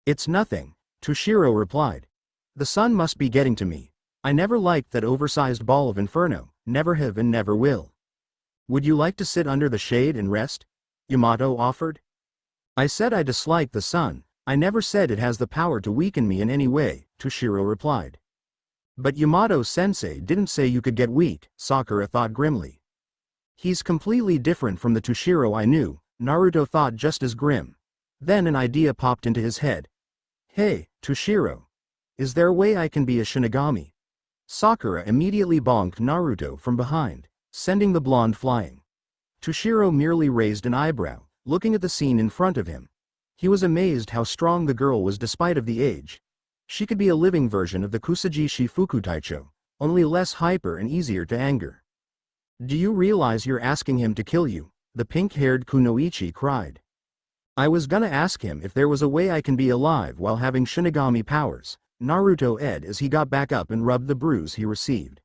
It's nothing, Toshiro replied. The sun must be getting to me. I never liked that oversized ball of inferno, never have and never will. Would you like to sit under the shade and rest? Yamato offered. I said I dislike the sun, I never said it has the power to weaken me in any way, Toshiro replied. But Yamato-sensei didn't say you could get weak, Sakura thought grimly. He's completely different from the Toshiro I knew, Naruto thought just as grim. Then an idea popped into his head. Hey, Toshiro. Is there a way I can be a Shinigami? Sakura immediately bonked Naruto from behind, sending the blonde flying. Toshiro merely raised an eyebrow, looking at the scene in front of him. He was amazed how strong the girl was despite of the age. She could be a living version of the Kusaji Shifuku Taicho, only less hyper and easier to anger. Do you realize you're asking him to kill you? The pink-haired Kunoichi cried. I was gonna ask him if there was a way I can be alive while having Shinigami powers, Naruto said as he got back up and rubbed the bruise he received.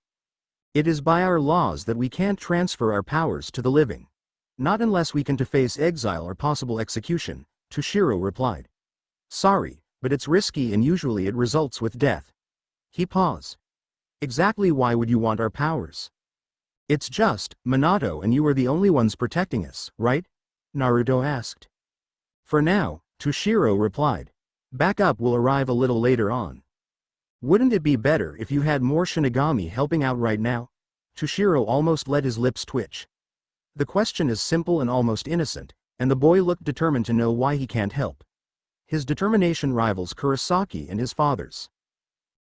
It is by our laws that we can't transfer our powers to the living. Not unless we can to face exile or possible execution, Toshiro replied. Sorry, but it's risky and usually it results with death. He paused. Exactly why would you want our powers? It's just, Minato and you are the only ones protecting us, right? Naruto asked. For now, Toshiro replied. Backup will arrive a little later on. Wouldn't it be better if you had more shinigami helping out right now? Toshiro almost let his lips twitch. The question is simple and almost innocent, and the boy looked determined to know why he can't help. His determination rivals Kurosaki and his father's.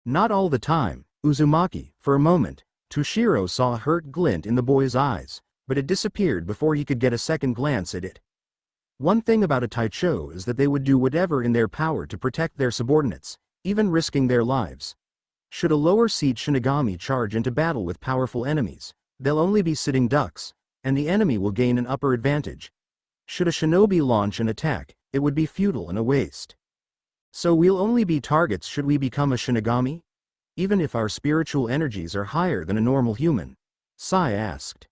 Not all the time, Uzumaki. For a moment, Toshiro saw a hurt glint in the boy's eyes, but it disappeared before he could get a second glance at it. One thing about a Taicho is that they would do whatever in their power to protect their subordinates, even risking their lives. Should a lower-seat shinigami charge into battle with powerful enemies, they'll only be sitting ducks, and the enemy will gain an upper advantage. Should a shinobi launch an attack, it would be futile and a waste. So we'll only be targets should we become a shinigami? Even if our spiritual energies are higher than a normal human? Sai asked.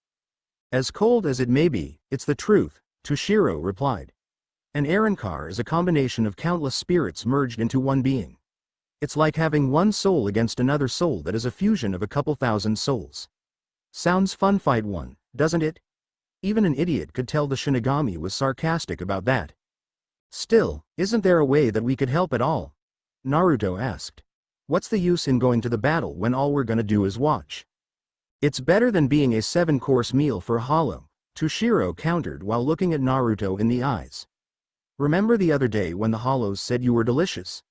As cold as it may be, it's the truth, Toshiro replied. An Arrancar is a combination of countless spirits merged into one being. It's like having one soul against another soul that is a fusion of a couple thousand souls. Sounds fun, fight one, doesn't it? Even an idiot could tell the shinigami was sarcastic about that. Still, isn't there a way that we could help at all? Naruto asked. What's the use in going to the battle when all we're gonna do is watch? It's better than being a 7-course meal for a hollow, Toshiro countered while looking at Naruto in the eyes. Remember the other day when the hollows said you were delicious?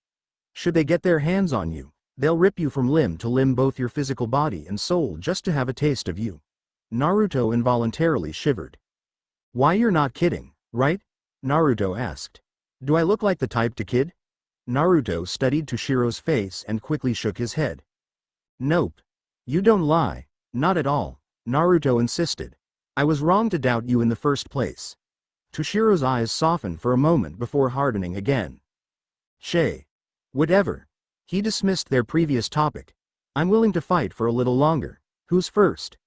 Should they get their hands on you, they'll rip you from limb to limb, both your physical body and soul, just to have a taste of you. Naruto involuntarily shivered. Why, you're not kidding, right? Naruto asked. Do I look like the type to kid? Naruto studied Toshiro's face and quickly shook his head. Nope. You don't lie. Not at all, Naruto insisted. I was wrong to doubt you in the first place. Toshiro's eyes softened for a moment before hardening again. Shay. Whatever. He dismissed their previous topic. I'm willing to fight for a little longer. Who's first?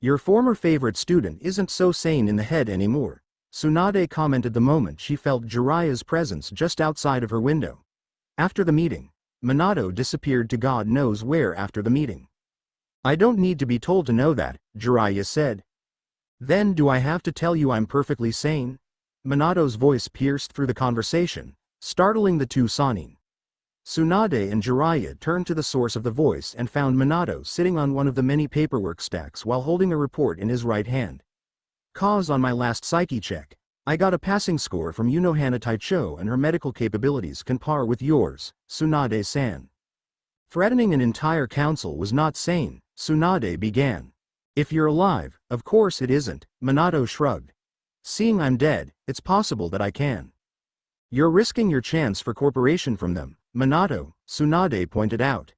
Your former favorite student isn't so sane in the head anymore, Tsunade commented the moment she felt Jiraiya's presence just outside of her window. After the meeting, Minato disappeared to God knows where after the meeting. I don't need to be told to know that, Jiraiya said. Then do I have to tell you I'm perfectly sane? Minato's voice pierced through the conversation, startling the two Sannin. Tsunade and Jiraiya turned to the source of the voice and found Minato sitting on one of the many paperwork stacks while holding a report in his right hand. Cause on my last psyche check, I got a passing score from Unohana Taicho and her medical capabilities can par with yours, Tsunade-san. Threatening an entire council was not sane, Tsunade began. If you're alive, of course it isn't, Minato shrugged. Seeing I'm dead, it's possible that I can. You're risking your chance for corporation from them, Minato, Tsunade pointed out.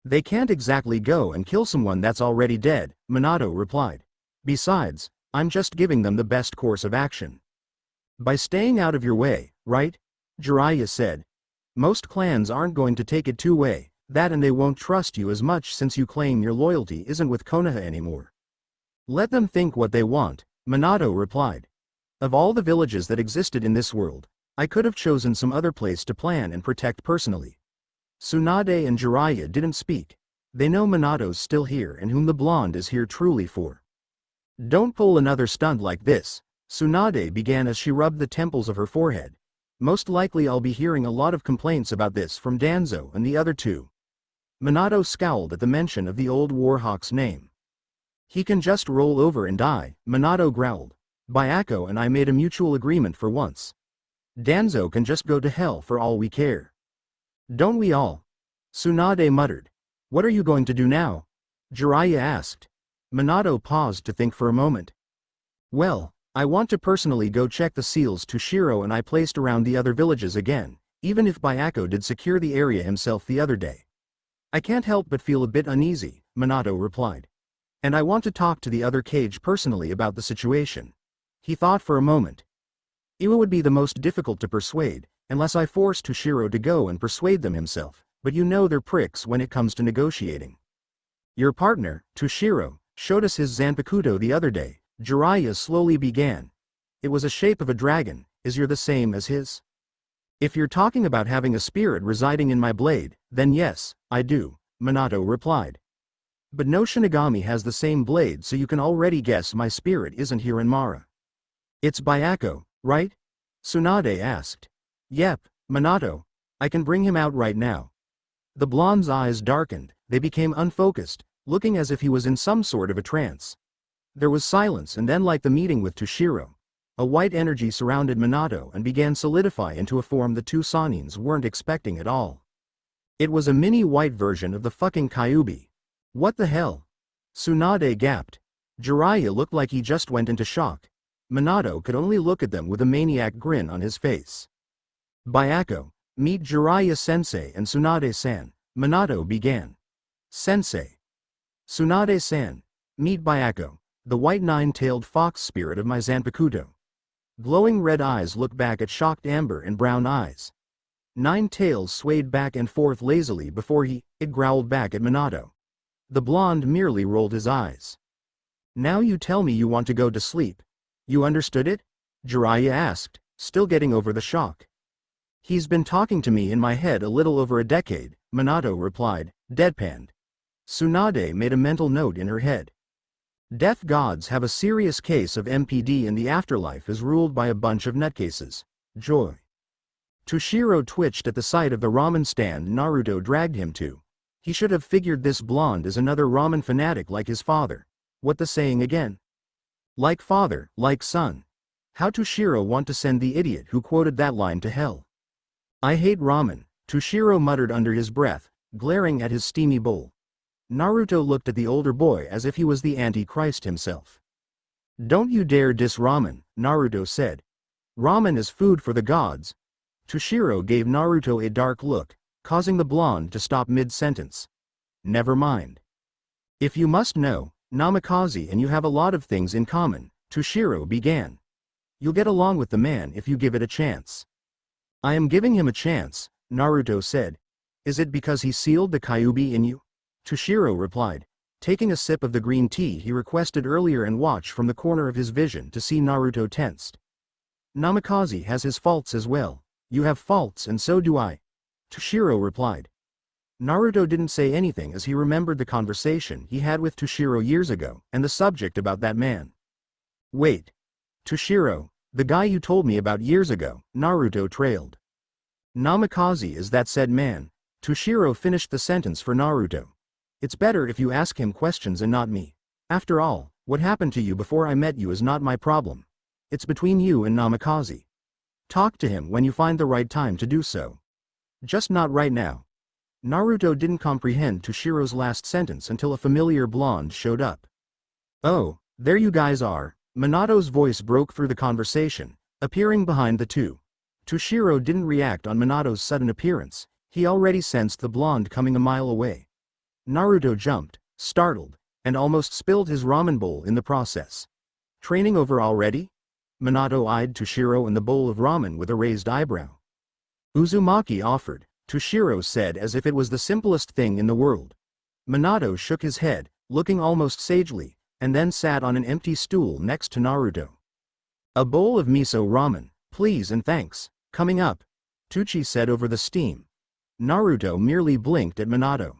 They can't exactly go and kill someone that's already dead, Minato replied. Besides, I'm just giving them the best course of action. By staying out of your way, right? Jiraiya said. Most clans aren't going to take it two-way, that and they won't trust you as much since you claim your loyalty isn't with Konoha anymore. Let them think what they want, Minato replied. Of all the villages that existed in this world, I could have chosen some other place to plan and protect personally. Tsunade and Jiraiya didn't speak. They know Minato's still here and whom the blonde is here truly for. Don't pull another stunt like this, Tsunade began as she rubbed the temples of her forehead. Most likely I'll be hearing a lot of complaints about this from Danzo and the other two. Minato scowled at the mention of the old Warhawk's name. He can just roll over and die, Minato growled. Byako and I made a mutual agreement for once. Danzo can just go to hell for all we care. Don't we all? Tsunade muttered. What are you going to do now? Jiraiya asked. Minato paused to think for a moment. Well, I want to personally go check the seals Toshiro and I placed around the other villages again, even if Byako did secure the area himself the other day. I can't help but feel a bit uneasy, Minato replied. And I want to talk to the other cage personally about the situation. He thought for a moment. It would be the most difficult to persuade, unless I forced Toshiro to go and persuade them himself, but you know they're pricks when it comes to negotiating. Your partner, Toshiro, showed us his Zanpakuto the other day, Jiraiya slowly began. It was a shape of a dragon. Is yours the same as his? If you're talking about having a spirit residing in my blade, then yes, I do, Minato replied. But no Shinigami has the same blade, so you can already guess my spirit isn't Hiranmara. It's Byakko, right? Tsunade asked. Yep, Minato. I can bring him out right now. The blonde's eyes darkened, they became unfocused, looking as if he was in some sort of a trance. There was silence, and then, like the meeting with Toshiro, a white energy surrounded Minato and began solidify into a form the two Sanins weren't expecting at all. It was a mini white version of the fucking Kyuubi. What the hell? Tsunade gasped. Jiraiya looked like he just went into shock. Minato could only look at them with a maniac grin on his face. Byakko, meet Jiraiya-sensei and Tsunade-san, Minato began. Sensei. Tsunade-san, meet Byakko, the white nine-tailed fox spirit of my Zanpakuto. Glowing red eyes looked back at shocked amber and brown eyes. Nine tails swayed back and forth lazily before it growled back at Minato. The blonde merely rolled his eyes. Now you tell me you want to go to sleep. You understood it? Jiraiya asked, still getting over the shock. He's been talking to me in my head a little over a decade, Minato replied, deadpanned. Tsunade made a mental note in her head. Death gods have a serious case of MPD and the afterlife is ruled by a bunch of nutcases. Joy. Toshiro twitched at the sight of the ramen stand Naruto dragged him to. He should have figured this blonde is another ramen fanatic like his father. What the saying again? Like father, like son. How Toshiro want to send the idiot who quoted that line to hell? I hate ramen, Toshiro muttered under his breath, glaring at his steamy bowl. Naruto looked at the older boy as if he was the Antichrist himself. Don't you dare diss ramen, Naruto said. Ramen is food for the gods. Toshiro gave Naruto a dark look, causing the blonde to stop mid-sentence. Never mind. If you must know, Namikaze and you have a lot of things in common, Toshiro began. You'll get along with the man if you give it a chance. I am giving him a chance, Naruto said. Is it because he sealed the Kyuubi in you? Toshiro replied. Taking a sip of the green tea he requested earlier and watched from the corner of his vision to see Naruto tensed. Namikaze has his faults as well. You have faults and so do I. Toshiro replied. Naruto didn't say anything as he remembered the conversation he had with Toshiro years ago and the subject about that man. Wait. Toshiro, the guy you told me about years ago, Naruto trailed. Namikaze is that said man. Toshiro finished the sentence for Naruto. It's better if you ask him questions and not me. After all, what happened to you before I met you is not my problem. It's between you and Namikaze. Talk to him when you find the right time to do so. Just not right now. Naruto didn't comprehend Toshiro's last sentence until a familiar blonde showed up. Oh, there you guys are. Minato's voice broke through the conversation, appearing behind the two. Toshiro didn't react on Minato's sudden appearance, he already sensed the blonde coming a mile away. Naruto jumped, startled, and almost spilled his ramen bowl in the process. Training over already? Minato eyed Toshiro and the bowl of ramen with a raised eyebrow. Uzumaki offered, Toshiro said as if it was the simplest thing in the world. Minato shook his head, looking almost sagely, and then sat on an empty stool next to Naruto. A bowl of miso ramen, please and thanks, coming up, Tucci said over the steam. Naruto merely blinked at Minato.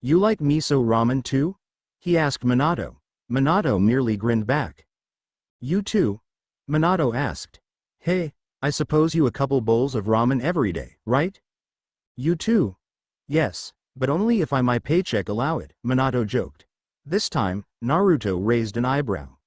You like miso ramen too? He asked Minato. Minato merely grinned back. You too? Minato asked. Hey, I suppose you a couple bowls of ramen every day, right? You too? Yes, but only if my paycheck allow it, Minato joked. This time, Naruto raised an eyebrow.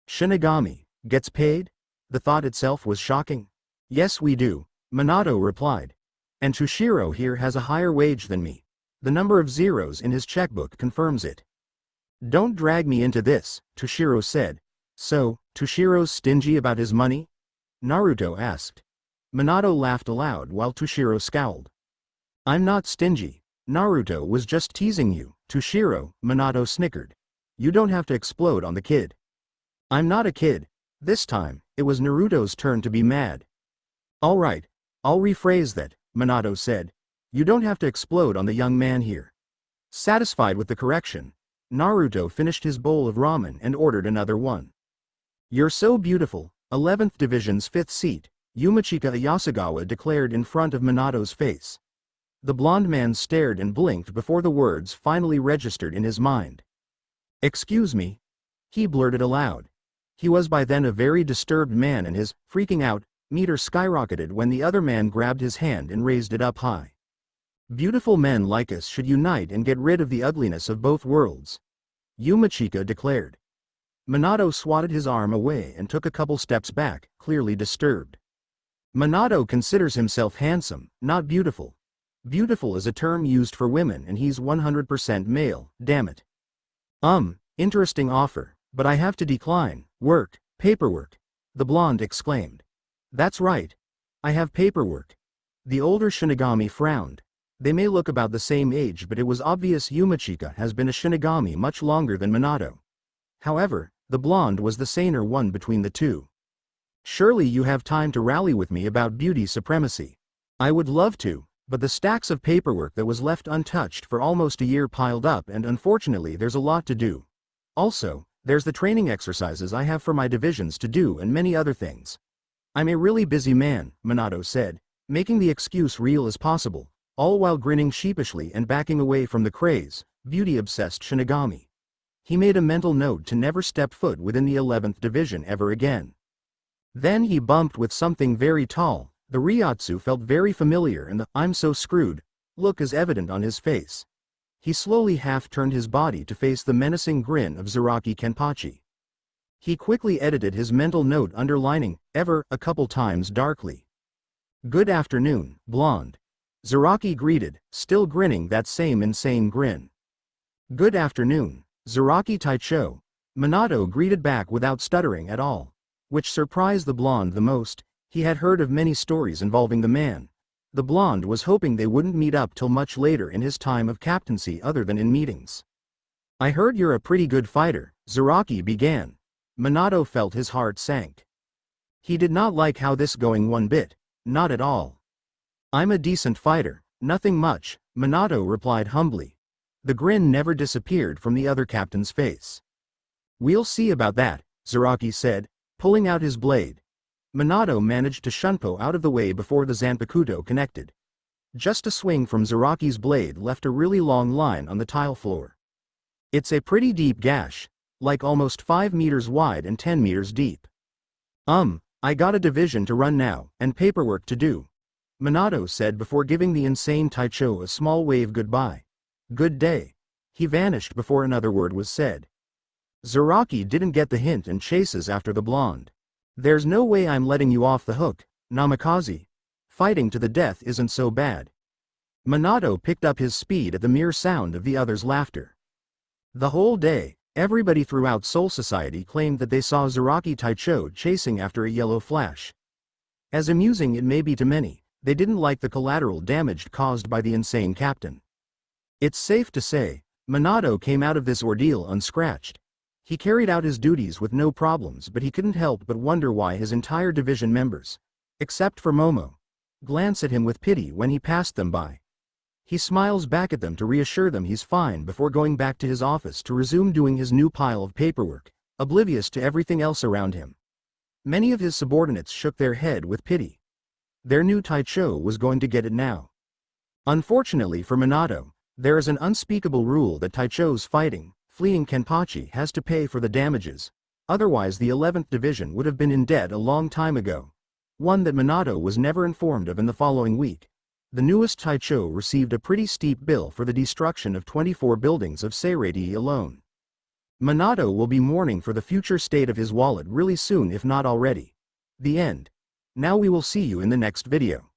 Shinigami, gets paid? The thought itself was shocking. Yes we do, Minato replied. And Toshiro here has a higher wage than me. The number of zeros in his checkbook confirms it. Don't drag me into this, Toshiro said. So, Toshiro's stingy about his money? Naruto asked. Minato laughed aloud while Toshiro scowled. I'm not stingy. Naruto was just teasing you, Toshiro, Minato snickered. You don't have to explode on the kid. I'm not a kid. This time, it was Naruto's turn to be mad. Alright, I'll rephrase that, Minato said. You don't have to explode on the young man here. Satisfied with the correction, Naruto finished his bowl of ramen and ordered another one. You're so beautiful, 11th Division's 5th seat, Yumachika Yasugawa declared in front of Minato's face. The blond man stared and blinked before the words finally registered in his mind. Excuse me? He blurted aloud. He was by then a very disturbed man and his freaking out meter skyrocketed when the other man grabbed his hand and raised it up high. Beautiful men like us should unite and get rid of the ugliness of both worlds, Yumachika declared. Minato swatted his arm away and took a couple steps back, clearly disturbed. Minato considers himself handsome, not beautiful. Beautiful is a term used for women and he's 100% male, damn it. Interesting offer, but I have to decline. Work, paperwork, the blonde exclaimed. That's right. I have paperwork. The older Shinigami frowned. They may look about the same age, but it was obvious Yumachika has been a Shinigami much longer than Minato. However, the blonde was the saner one between the two. Surely you have time to rally with me about beauty supremacy. I would love to, but the stacks of paperwork that was left untouched for almost a year piled up and unfortunately there's a lot to do. Also, there's the training exercises I have for my divisions to do and many other things. I'm a really busy man, Minato said, making the excuse real as possible, all while grinning sheepishly and backing away from the beauty-obsessed Shinigami. He made a mental note to never step foot within the 11th Division ever again. Then he bumped with something very tall. The Ryotsu felt very familiar and the "I'm so screwed" look is evident on his face. He slowly half-turned his body to face the menacing grin of Zaraki Kenpachi. He quickly edited his mental note underlining, ever, a couple times darkly. Good afternoon, blonde. Zaraki greeted, still grinning that same insane grin. Good afternoon, Zaraki Taicho. Minato greeted back without stuttering at all. Which surprised the blonde the most. He had heard of many stories involving the man. The blonde was hoping they wouldn't meet up till much later in his time of captaincy other than in meetings. I heard you're a pretty good fighter, Zaraki began. Minato felt his heart sank. He did not like how this going one bit, not at all. I'm a decent fighter, nothing much, Minato replied humbly. The grin never disappeared from the other captain's face. We'll see about that, Zaraki said, pulling out his blade. Minato managed to shunpo out of the way before the Zanpakuto connected. Just a swing from Zaraki's blade left a really long line on the tile floor. It's a pretty deep gash, like almost 5 meters wide and 10 meters deep. I got a division to run now, and paperwork to do, Minato said before giving the insane Taicho a small wave goodbye. Good day. He vanished before another word was said. Zaraki didn't get the hint and chases after the blonde. There's no way I'm letting you off the hook, Namikaze. Fighting to the death isn't so bad. Minato picked up his speed at the mere sound of the other's laughter. The whole day, everybody throughout Soul Society claimed that they saw Zaraki Taicho chasing after a yellow flash. As amusing it may be to many, they didn't like the collateral damage caused by the insane captain. It's safe to say, Minato came out of this ordeal unscratched. He carried out his duties with no problems, but he couldn't help but wonder why his entire division members, except for Momo, glance at him with pity when he passed them by. He smiles back at them to reassure them he's fine before going back to his office to resume doing his new pile of paperwork, oblivious to everything else around him. Many of his subordinates shook their head with pity. Their new Taicho was going to get it now. Unfortunately for Minato, there is an unspeakable rule that Taicho's fleeing Kenpachi has to pay for the damages, otherwise the 11th Division would have been in debt a long time ago. One that Minato was never informed of in the following week. The newest Taicho received a pretty steep bill for the destruction of 24 buildings of Seirei alone. Minato will be mourning for the future state of his wallet really soon if not already. The end. Now we will see you in the next video.